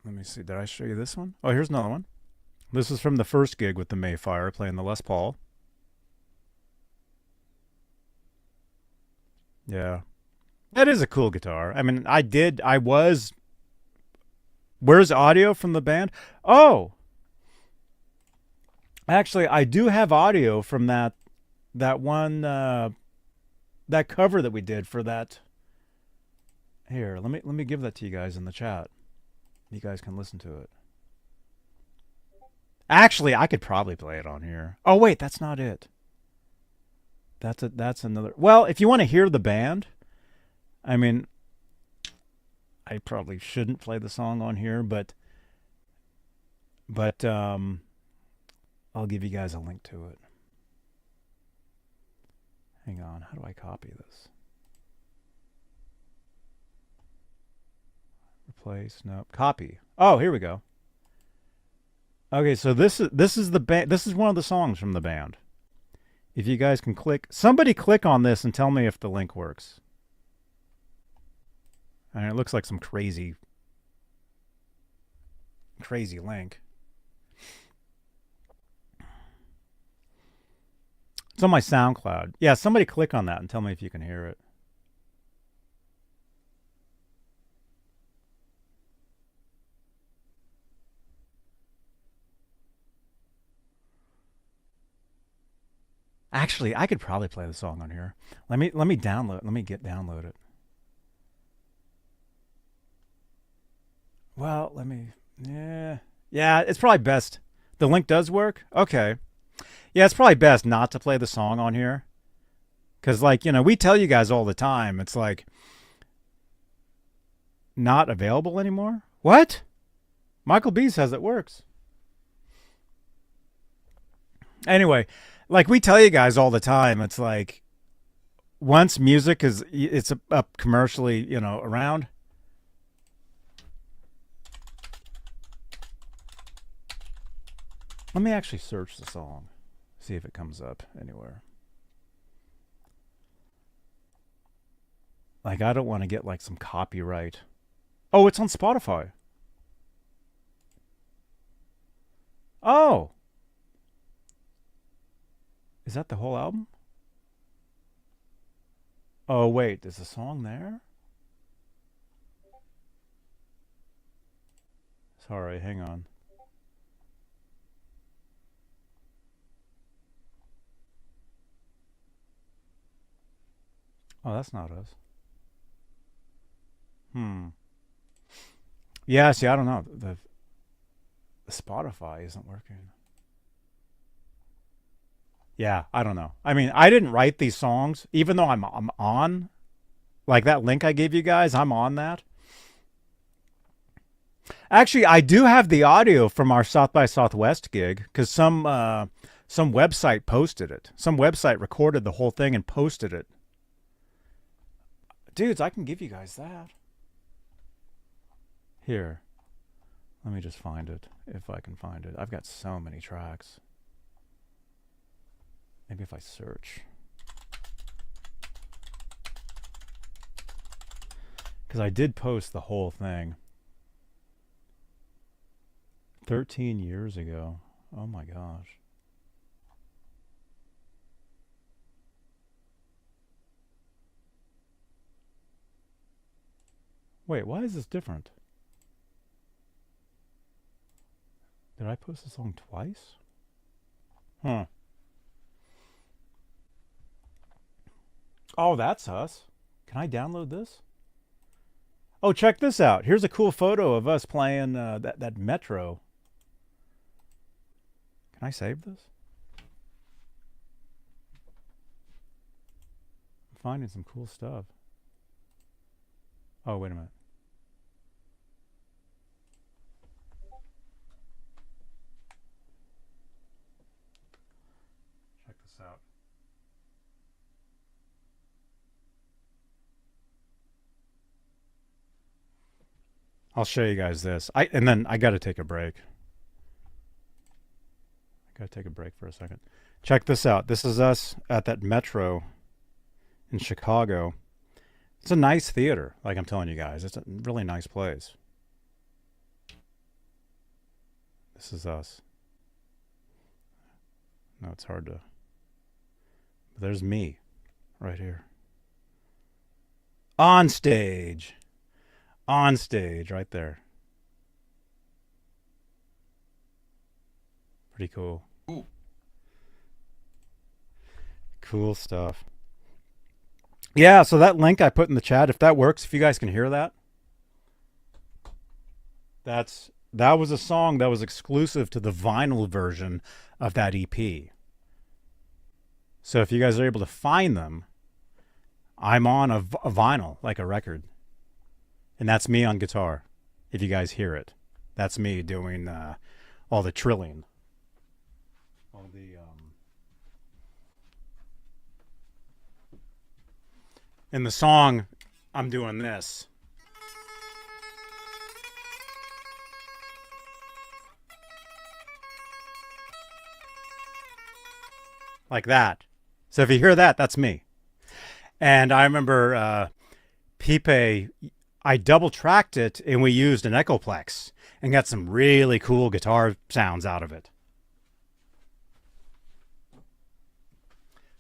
Let me see. Did I show you this one? Oh, here's another one. This is from the first gig with the Mayfire, playing the Les Paul. Yeah. That is a cool guitar. I mean, where's audio from the band? Oh! Actually, I do have audio from that one, that cover that we did for that. Here, let me give that to you guys in the chat. You guys can listen to it. Actually, I could probably play it on here. Oh wait, that's not it. That's another. Well, if you want to hear the band, I mean, I probably shouldn't play the song on here, but I'll give you guys a link to it. Hang on, how do I copy this? Replace, nope. Copy. Oh, here we go. Okay, so this is the band. This is one of the songs from the band. If you guys can somebody click on this and tell me if the link works. And it looks like some crazy link. It's on my SoundCloud. Yeah, somebody click on that and tell me if you can hear it. Actually, I could probably play the song on here. Let me download. Let me download it. Well, let me Yeah. Yeah, it's probably best. The link does work? Okay. Yeah, it's probably best not to play the song on here. Because, like, you know, we tell you guys all the time, it's like, not available anymore? What? Michael B says it works. Anyway, like we tell you guys all the time, it's like, once music it's up commercially, you know, around. Let me actually search the song, see if it comes up anywhere. Like, I don't want to get like some copyright. Oh, it's on Spotify. Oh. Is that the whole album? Oh, wait, is the song there? Sorry, hang on. Oh, that's not us. Yeah, see, I don't know. The Spotify isn't working. Yeah, I don't know. I mean, I didn't write these songs, even though I'm on, like that link I gave you guys, I'm on that. Actually, I do have the audio from our South by Southwest gig because some website posted it. Some website recorded the whole thing and posted it. Dudes, I can give you guys that. Here. Let me just find it, if I can find it. I've got so many tracks. Maybe if I search. Because I did post the whole thing 13 years ago. Oh my gosh. Wait, why is this different? Did I post the song twice? Huh. Oh, that's us. Can I download this? Oh, check this out. Here's a cool photo of us playing that Metro. Can I save this? I'm finding some cool stuff. Oh, wait a minute. Check this out. I'll show you guys this. And then I got to take a break. I got to take a break for a second. Check this out. This is us at that Metro in Chicago. It's a nice theater, like I'm telling you guys. It's a really nice place. This is us. No, it's hard to... But there's me right here. On stage. On stage, right there. Pretty cool. Ooh. Cool stuff. Yeah, so that link I put in the chat, if that works, if you guys can hear that. That was a song that was exclusive to the vinyl version of that EP. So if you guys are able to find them, I'm on a vinyl, like a record. And that's me on guitar, if you guys hear it. That's me doing all the trilling. All the... In the song, I'm doing this. Like that. So if you hear that, that's me. And I remember Pipe, I double tracked it and we used an Echoplex and got some really cool guitar sounds out of it.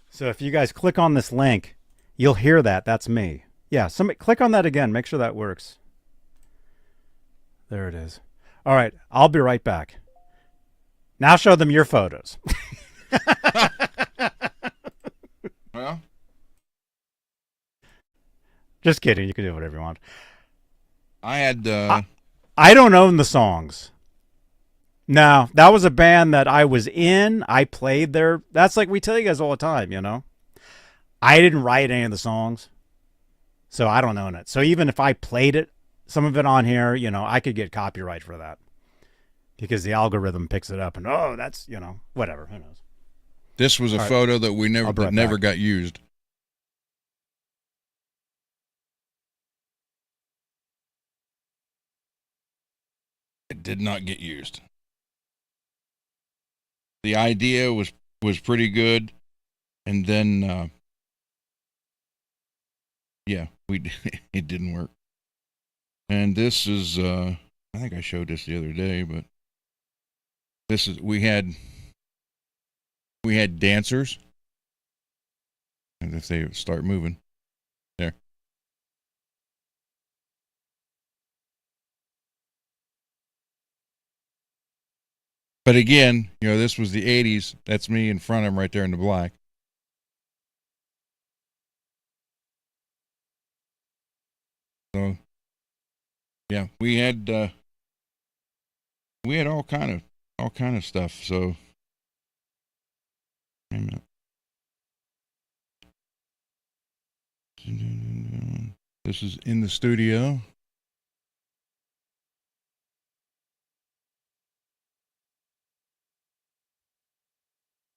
So if you guys click on this link, you'll hear that. That's me. Yeah, click on that again. Make sure that works. There it is. All right, I'll be right back. Now show them your photos. Well, just kidding. You can do whatever you want. I had I don't own the songs. No, that was a band that I was in. I played there. That's like we tell you guys all the time, you know. I didn't write any of the songs, so I don't own it. So even if I played it, some of it on here, you know, I could get copyright for that because the algorithm picks it up and, oh, that's, you know, whatever. Who knows? This was a photo that we never got used. It did not get used. The idea was pretty good, and then yeah, it didn't work. And this is I think I showed this the other day, but this is we had dancers, and if they start moving there. But again, you know, this was the 80s. That's me in front of him right there in the black. So, yeah, we had all kind of stuff. So, wait a minute. This is in the studio.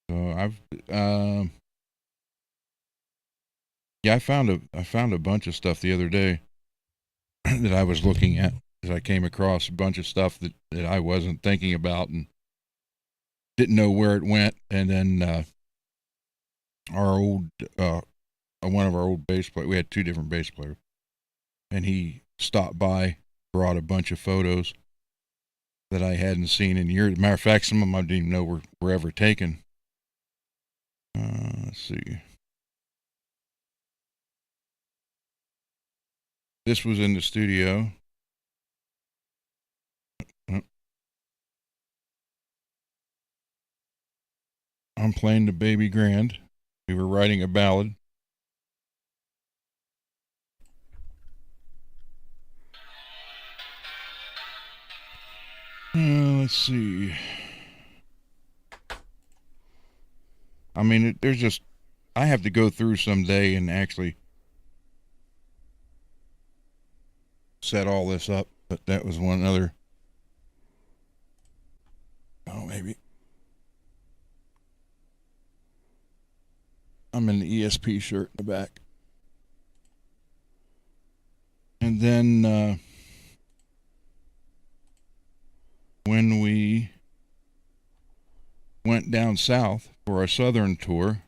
So I found a bunch of stuff the other day that I was looking at, as I came across a bunch of stuff that I wasn't thinking about and didn't know where it went. And then our old one of our old bass players, we had two different bass players, and he stopped by, brought a bunch of photos that I hadn't seen in years. Matter of fact, some of them I didn't even know were ever taken. Let's see. This was in the studio. I'm playing the Baby Grand. We were writing a ballad. Let's see. I mean, there's just, I have to go through someday and actually set all this up, but that was one other. Oh, maybe. I'm in the ESP shirt in the back. And then when we went down south for our southern tour,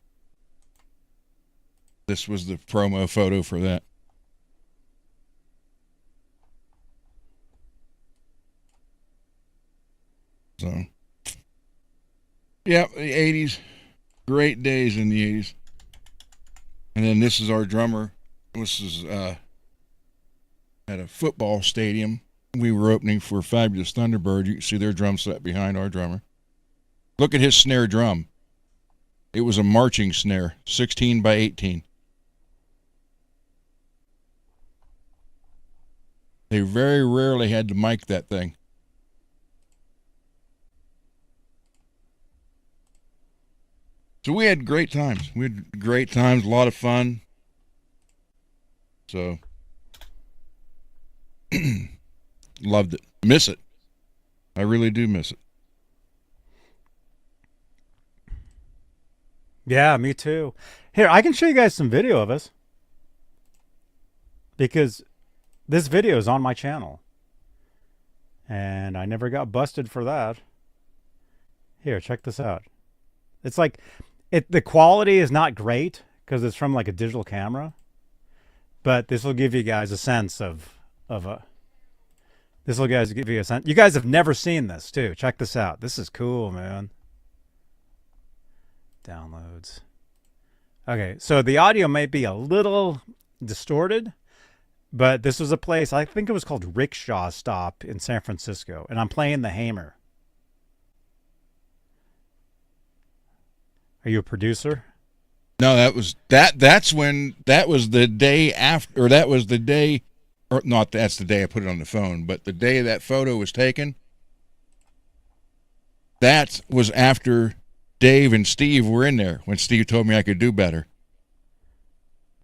this was the promo photo for that. So, yeah, the 80s, great days in the 80s. And then this is our drummer. This is at a football stadium. We were opening for Fabulous Thunderbird. You can see their drum set behind our drummer. Look at his snare drum. It was a marching snare, 16 by 18. They very rarely had to mic that thing. So we had great times. We had great times, a lot of fun. So, loved it. Miss it. I really do miss it. Yeah, me too. Here, I can show you guys some video of us, because this video is on my channel, and I never got busted for that. Here, check this out. It's like, the quality is not great because it's from like a digital camera, but this will give you guys a sense this will give you a sense. You guys have never seen this too. Check this out. This is cool, man. Downloads. Okay, so the audio might be a little distorted, but this was a place, I think it was called Rickshaw Stop in San Francisco, and I'm playing the Hamer. Are you a producer? No, that's when, that was the day after, or that was the day or not, that's the day I put it on the phone, but the day that photo was taken, that was after Dave and Steve were in there, when Steve told me I could do better.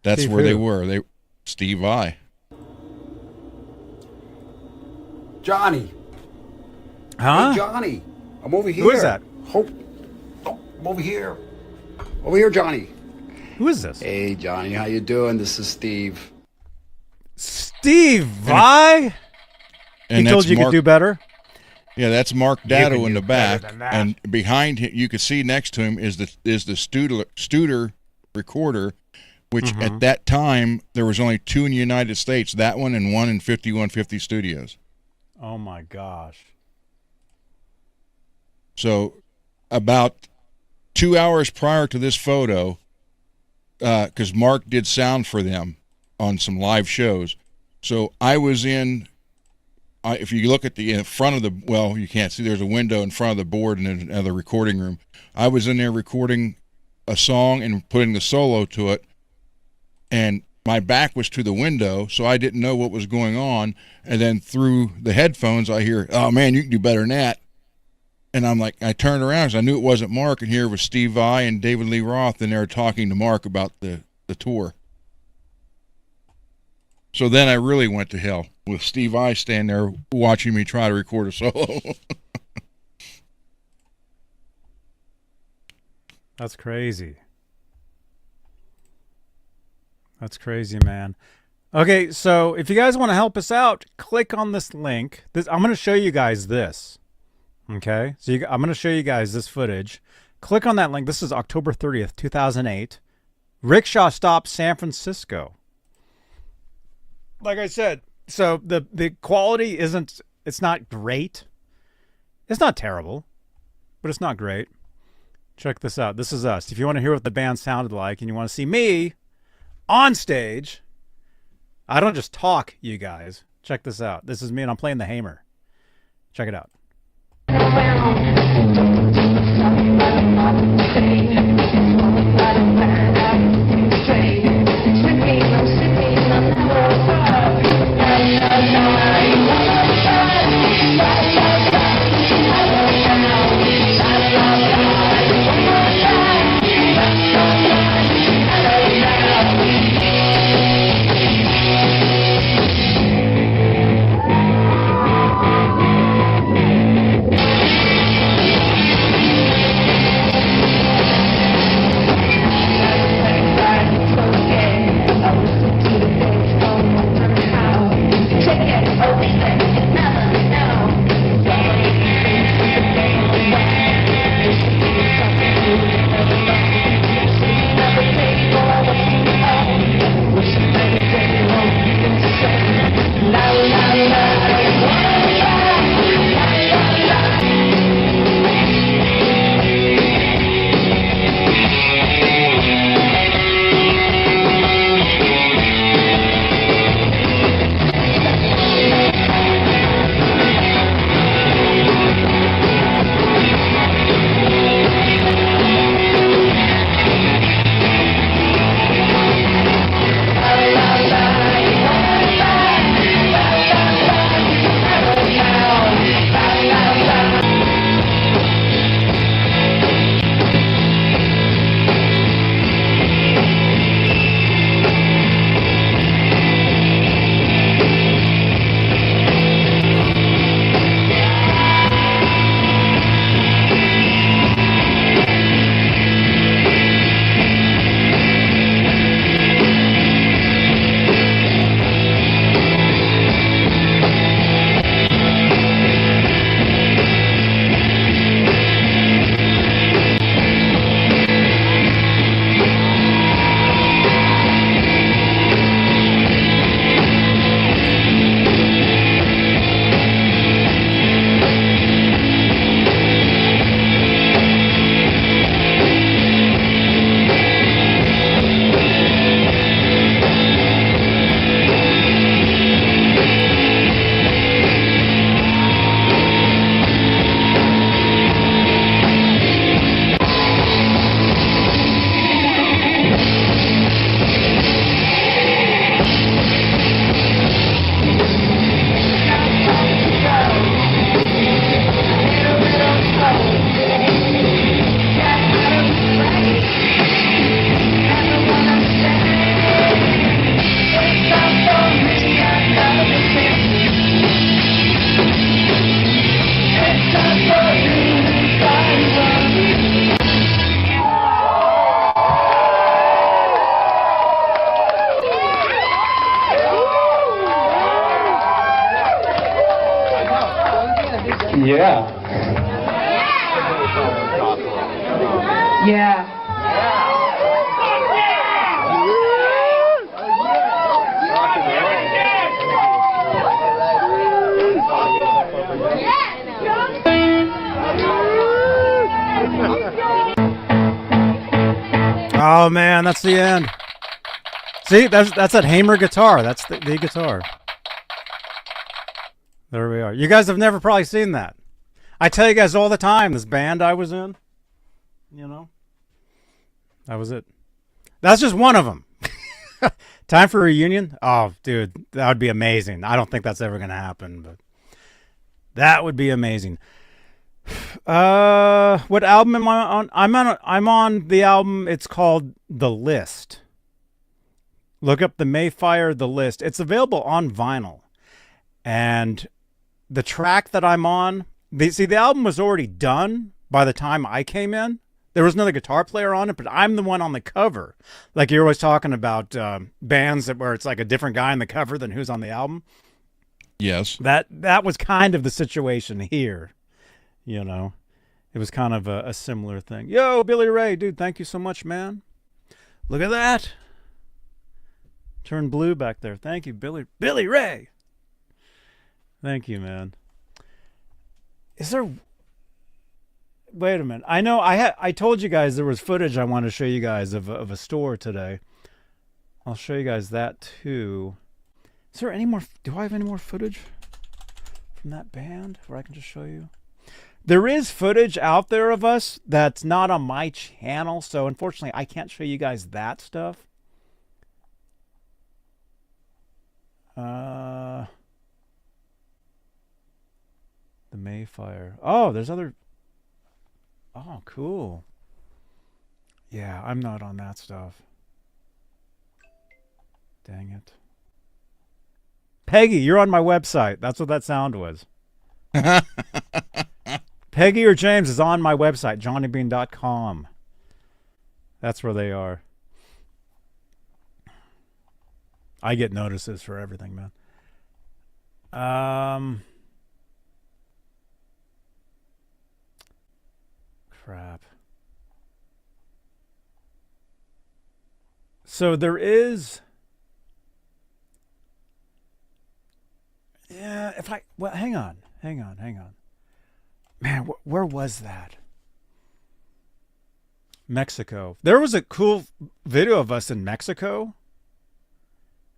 That's Steve where they who? were. Steve I. Johnny. Huh? Hey, Johnny. I'm over here. Who is that? I'm over here. Over here, Johnny. Who is this? Hey, Johnny. How you doing? This is Steve. Steve Vai? And He told that's you Mark, could do better? Yeah, that's Mark can Dado in do the back, better than that. and behind him, you can see next to him is the Studer recorder, which at that time there was only 2 in the United States. That one and one in 5150 Studios. Oh my gosh. So, about 2 hours prior to this photo, because Mark did sound for them on some live shows, so I was in. If you look at the in front of the, well, you can't see, there's a window in front of the board in another recording room. I was in there recording a song and putting the solo to it, and my back was to the window, so I didn't know what was going on. And then through the headphones, I hear, "Oh man, you can do better than that." And I'm like, I turned around because I knew it wasn't Mark, and here was Steve Vai and David Lee Roth, and they were talking to Mark about the tour. So then I really went to hell with Steve Vai standing there watching me try to record a solo. That's crazy. That's crazy, man. Okay, so if you guys want to help us out, click on this link. I'm going to show you guys this. Okay, so I'm going to show you guys this footage. Click on that link. This is October 30th, 2008. Rickshaw Stop, San Francisco. Like I said, so the quality it's not great. It's not terrible, but it's not great. Check this out. This is us. If you want to hear what the band sounded like and you want to see me on stage, I don't just talk, you guys. Check this out. This is me and I'm playing the Hamer. Check it out. Yeah. Yeah. Oh man, that's the end. See, that's that Hamer guitar. That's the guitar. There we are. You guys have never probably seen that. I tell you guys all the time, this band I was in, you know, that was it. That's just one of them. Time for a reunion? Oh, dude, that would be amazing. I don't think that's ever going to happen, but that would be amazing. What album am I on? I'm on the album. It's called The List. Look up the Mayfire, The List. It's available on vinyl. And the track that I'm on, the album was already done by the time I came in. There was another guitar player on it, but I'm the one on the cover. Like you're always talking about bands where it's like a different guy on the cover than who's on the album. Yes. That was kind of the situation here. You know, it was kind of a similar thing. Yo, Billy Ray, dude, thank you so much, man. Look at that. Turn blue back there. Thank you, Billy Ray. Thank you, man. Is there... Wait a minute. I know I told you guys there was footage I want to show you guys of a store today. I'll show you guys that too. Is there any more... Do I have any more footage from that band where I can just show you? There is footage out there of us that's not on my channel, so unfortunately I can't show you guys that stuff. The Mayfire. Oh, there's other... Oh, cool. Yeah, I'm not on that stuff. Dang it. Peggy, you're on my website. That's what that sound was. Peggy or James is on my website, johnnybean.com. That's where they are. I get notices for everything, man. Crap. So there is... Yeah, if I... Well, hang on. Man, where was that? Mexico. There was a cool video of us in Mexico.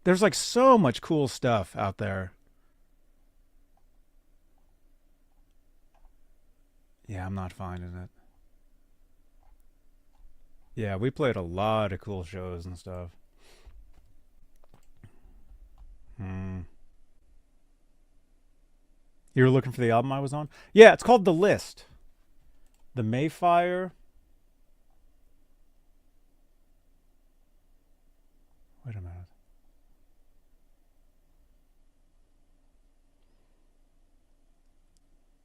There's like so much cool stuff out there. Yeah, I'm not finding it. Yeah, we played a lot of cool shows and stuff. You were looking for the album I was on? Yeah, it's called The List. The Mayfire. Wait a minute.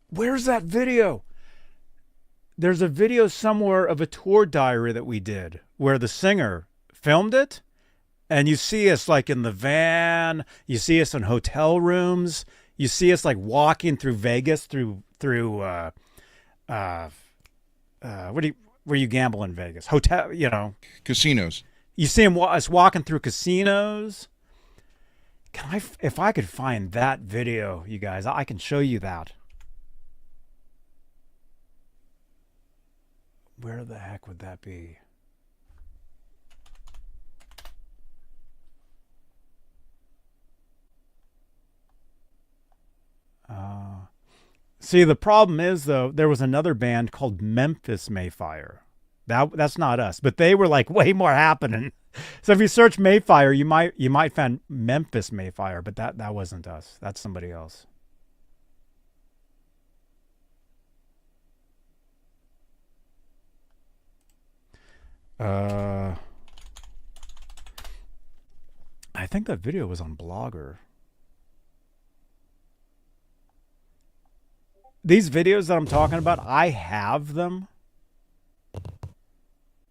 Where's that video? There's a video somewhere of a tour diary that we did where the singer filmed it, and you see us like in the van, you see us in hotel rooms, you see us like walking through Vegas through where you gamble in Vegas? Hotel, you know. Casinos. You see us walking through casinos. If I could find that video, you guys, I can show you that. Where the heck would that be? See, the problem is, though, there was another band called Memphis Mayfire. That's not us, but they were like way more happening. So if you search Mayfire, you might find Memphis Mayfire, but that wasn't us. That's somebody else. I think that video was on Blogger. These videos that I'm talking about, I have them.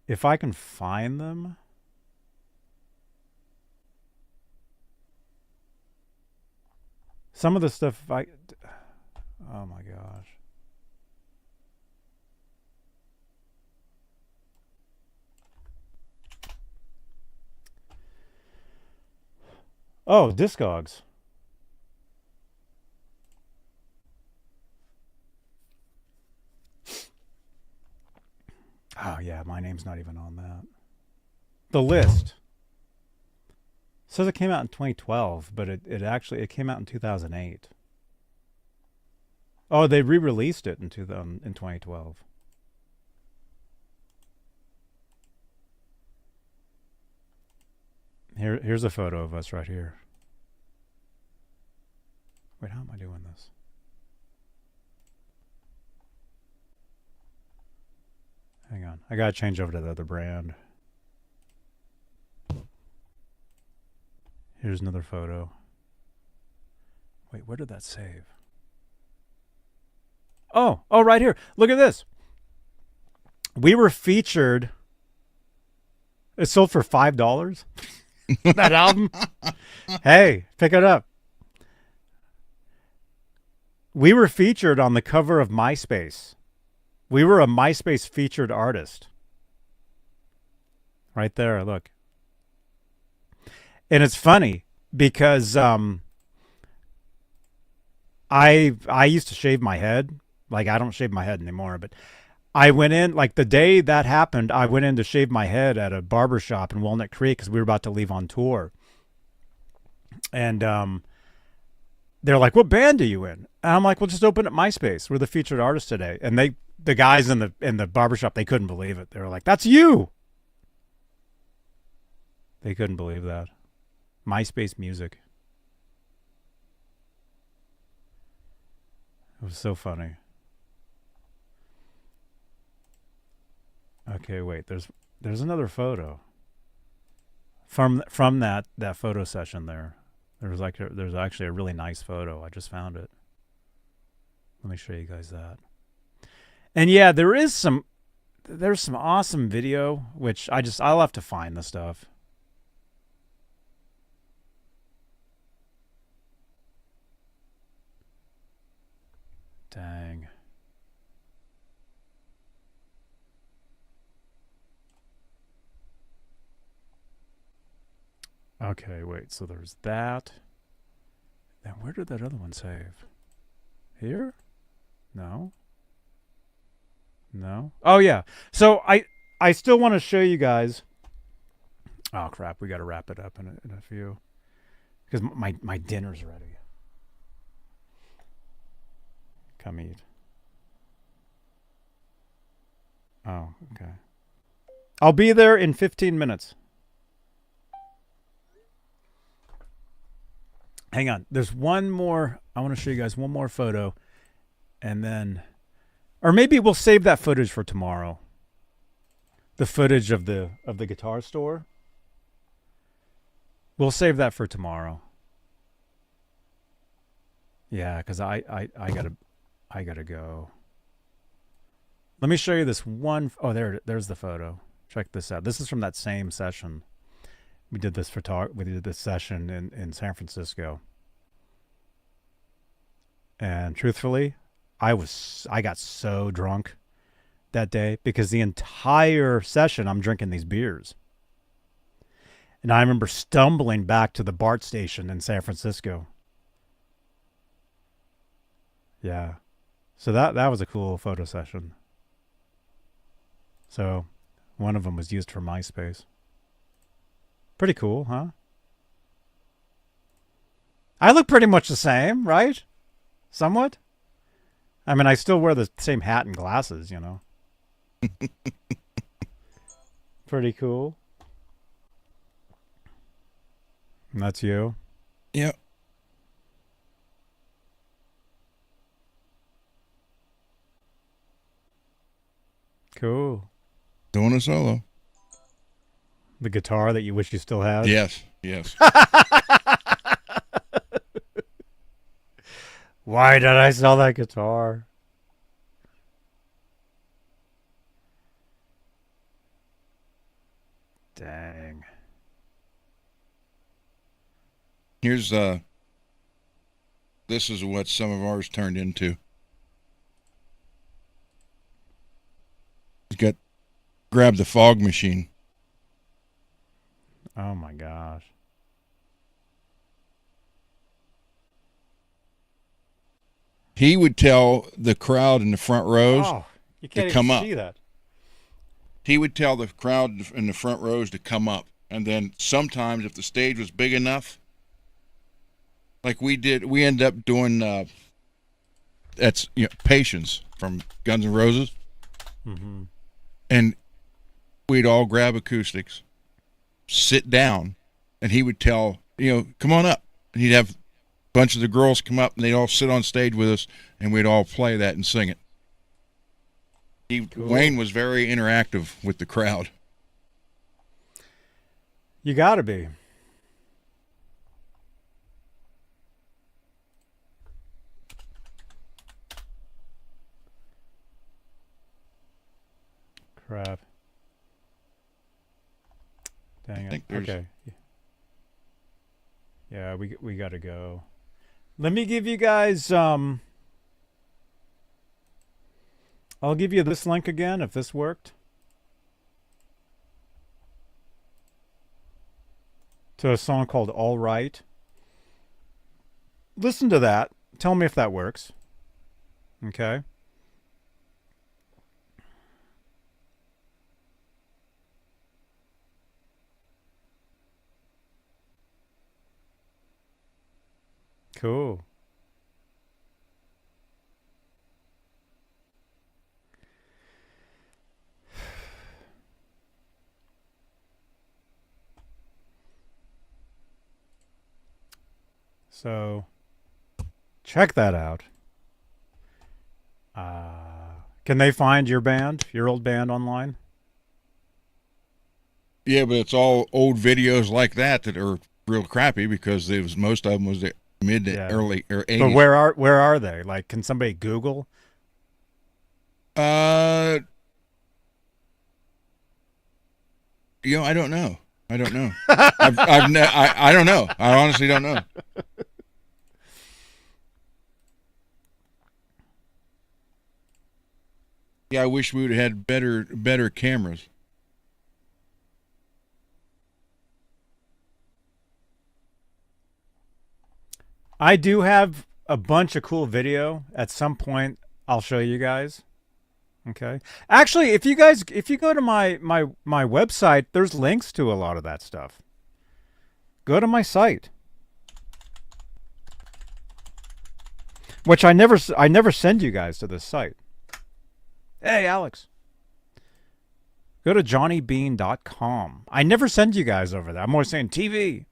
If I can find them. Some of the stuff oh my gosh. Oh, Discogs. Oh, yeah, my name's not even on that. The list. Says it came out in 2012, but it came out in 2008. Oh, they re-released it in 2012. Here's a photo of us right here. Wait, how am I doing this? Hang on. I gotta change over to the other brand. Here's another photo. Wait, where did that save? Oh, right here. Look at this. We were featured. It sold for $5. That album. Hey, pick it up. We were featured on the cover of MySpace. We were a MySpace featured artist. Right there, look. And it's funny because I used to shave my head. Like, I don't shave my head anymore, but I went in, like, the day that happened, I went in to shave my head at a barber shop in Walnut Creek because we were about to leave on tour. And they're like, "What band are you in?" And I'm like, "Well, just open up MySpace. We're the featured artist today." And the guys in the barbershop, they couldn't believe it. They were like, "That's you." They couldn't believe that. MySpace music. It was so funny. Okay, wait. There's another photo from that photo session there. There's actually a really nice photo. I just found it. Let me show you guys that. And yeah, there's some awesome video, which I'll have to find the stuff. Dang. Okay, wait. So there's that. Then where did that other one save? Here? No. No. Oh yeah. So I still want to show you guys. Oh crap! We got to wrap it up in a few because my dinner's ready. Come eat. Oh, okay. I'll be there in 15 minutes. Hang on. There's one more. I want to show you guys one more photo. And then, or maybe we'll save that footage for tomorrow. The footage of the guitar store. We'll save that for tomorrow. Yeah, because I gotta go. Let me show you this one. Oh, there's the photo. Check this out. This is from that same session. We did this session in San Francisco. And truthfully, I got so drunk that day because the entire session I'm drinking these beers. And I remember stumbling back to the BART station in San Francisco. Yeah. So that was a cool photo session. So one of them was used for MySpace. Pretty cool, huh? I look pretty much the same, right? Somewhat. I mean, I still wear the same hat and glasses, you know. Pretty cool. And that's you? Yep. Cool. Doing a solo. The guitar that you wish you still had? Yes, yes. Why did I sell that guitar? Dang. Here's this is what some of ours turned into. Grab the fog machine. Oh my gosh. he would tell the crowd in the front rows Oh, you can't come even up. see that. He would tell the crowd in the front rows to come up. And then sometimes if the stage was big enough, like we ended up doing, that's, Patience from Guns N' Roses. Mm-hmm. And we'd all grab acoustics, sit down, and he would tell, come on up. And he'd have a bunch of the girls come up, and they'd all sit on stage with us, and we'd all play that and sing it. Cool. Wayne was very interactive with the crowd. You got to be. Crap. Dang it. Okay. Yeah, we got to go. Let me give you guys I'll give you this link again if this worked. To a song called All Right. Listen to that. Tell me if that works. Okay. Cool. So, check that out. Can they find your band, your old band online? Yeah, but it's all old videos like that are real crappy because most of them was the mid to early or 80s. But where are they? Like, can somebody Google? I don't know. I don't know. I don't know. I honestly don't know. Yeah, I wish we would have had better cameras. I do have a bunch of cool video. At some point, I'll show you guys. Okay. Actually, if you go to my website, there's links to a lot of that stuff. Go to my site. Which I never send you guys to this site. Hey, Alex. Go to johnnybean.com. I never send you guys over there. I'm always saying TV.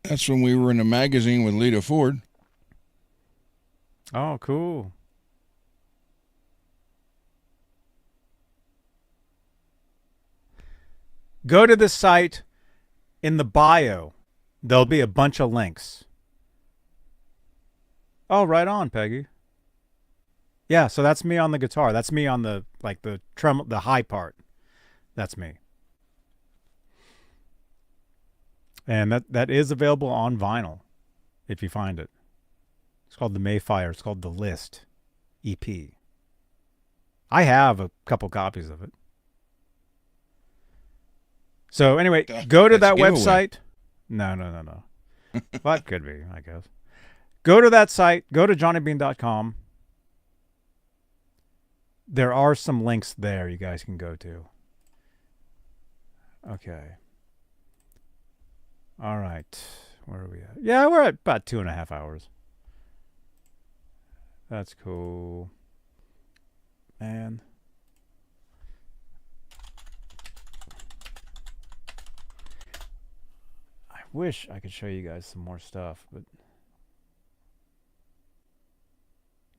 That's when we were in a magazine with Lita Ford. Oh, cool. Go to this site. In the bio, there'll be a bunch of links. Oh, right on, Peggy. Yeah, so that's me on the guitar. That's me on the the high part. That's me. And that is available on vinyl if you find it. It's called The Mayfire. It's called The List EP. I have a couple copies of it. So anyway, go to that website. No. Well, that could be, I guess. Go to that site. Go to johnnybean.com. There are some links there you guys can go to. Okay. All right. Where are we at? Yeah, we're at about 2.5 hours. That's cool. Man. I wish I could show you guys some more stuff, but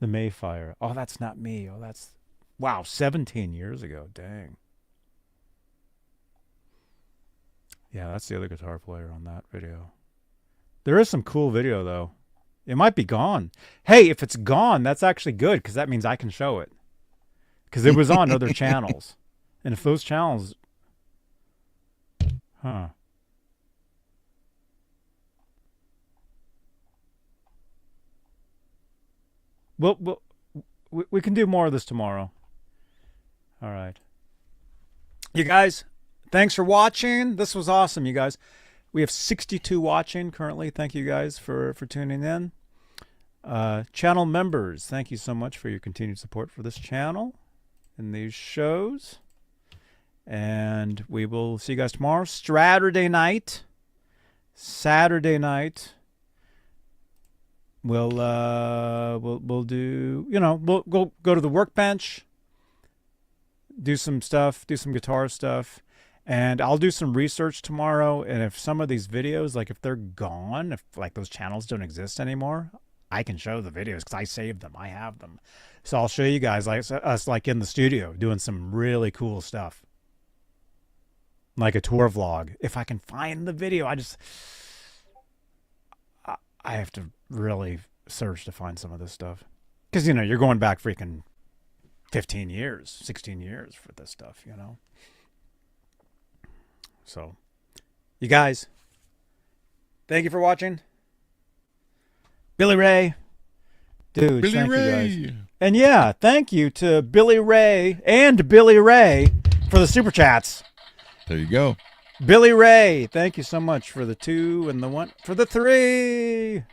the Mayfire. Oh, that's not me. Oh, that's wow, 17 years ago. Dang. Yeah, that's the other guitar player on that video. There is some cool video though. It might be gone. Hey, if it's gone, that's actually good because that means I can show it. Because it was on other channels. And if those channels... Huh. Well, we can do more of this tomorrow. All right. You guys, thanks for watching. This was awesome, you guys. We have 62 watching currently. Thank you guys for tuning in. Channel members, thank you so much for your continued support for this channel and these shows. And we will see you guys tomorrow, Saturday night. We'll do, you know, we'll go to the workbench, do some stuff, do some guitar stuff, and I'll do some research tomorrow. And if some of these videos, like if they're gone, if like those channels don't exist anymore, I can show the videos because I saved them. I have them. So I'll show you guys like us like in the studio doing some really cool stuff. Like a tour vlog. If I can find the video, I have to really search to find some of this stuff. Because, you know, you're going back freaking 15 years, 16 years for this stuff, you know. So, you guys, thank you for watching. Billy Ray. Dude, Billy thank Ray. you guys. And yeah, thank you to Billy Ray and Billy Ray for the super chats. There you go. Billy Ray, thank you so much for the 2 and the 1 for the 3.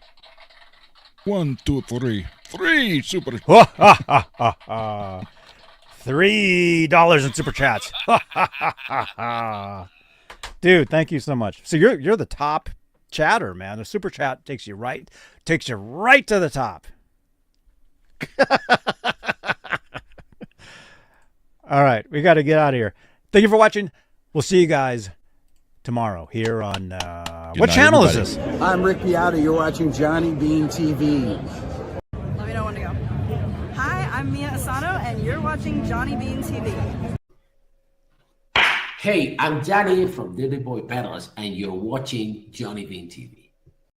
1, 2, 3. 3 super. $3 in super chats. Dude, thank you so much. So you're the top chatter, man. The super chat takes you right to the top. All right, we got to get out of here. Thank you for watching. We'll see you guys tomorrow here on what channel is this? I'm Rick Beata. You're watching Johnny Beane TV. Let me know when to go. Hi, I'm Mia Asano, and you're watching Johnny Beane TV. Hey, I'm Johnny from Daily Boy Pedals, and you're watching Johnny Beane TV.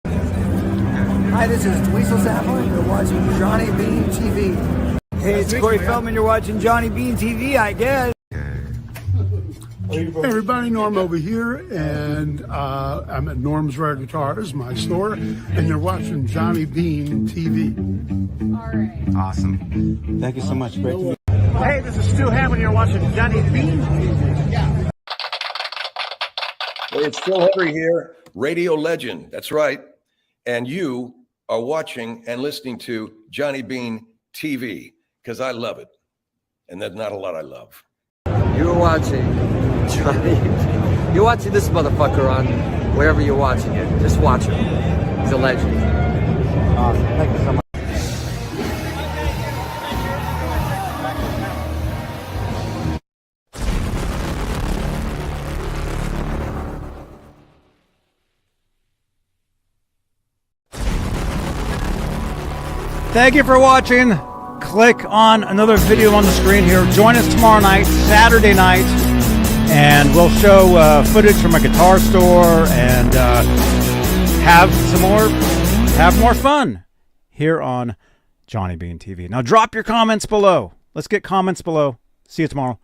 Hi, this is Dweezil Zappa. You're watching Johnny Beane TV. Hey, it's Corey Feldman. You're watching Johnny Beane TV, I guess. Hey everybody, Norm over here, and I'm at Norm's Rare Guitars, my store, and you're watching Johnny Beane TV. All right. Awesome. Thank you so much. Great to meet you. Hey, this is Stu Hammond. You're watching Johnny Beane TV. Hey, it's Phil Henry here, radio legend. That's right. And you are watching and listening to Johnny Beane TV because I love it. And there's not a lot I love. You're watching Johnny. You're watching this motherfucker on wherever you're watching it. Just watch him. He's a legend. Awesome. Thank you so much. Thank you for watching. Click on another video on the screen here. Join us tomorrow night, Saturday night, and we'll show footage from a guitar store and have more fun here on Johnny Beane TV. Now drop your comments below. Let's get comments below. See you tomorrow.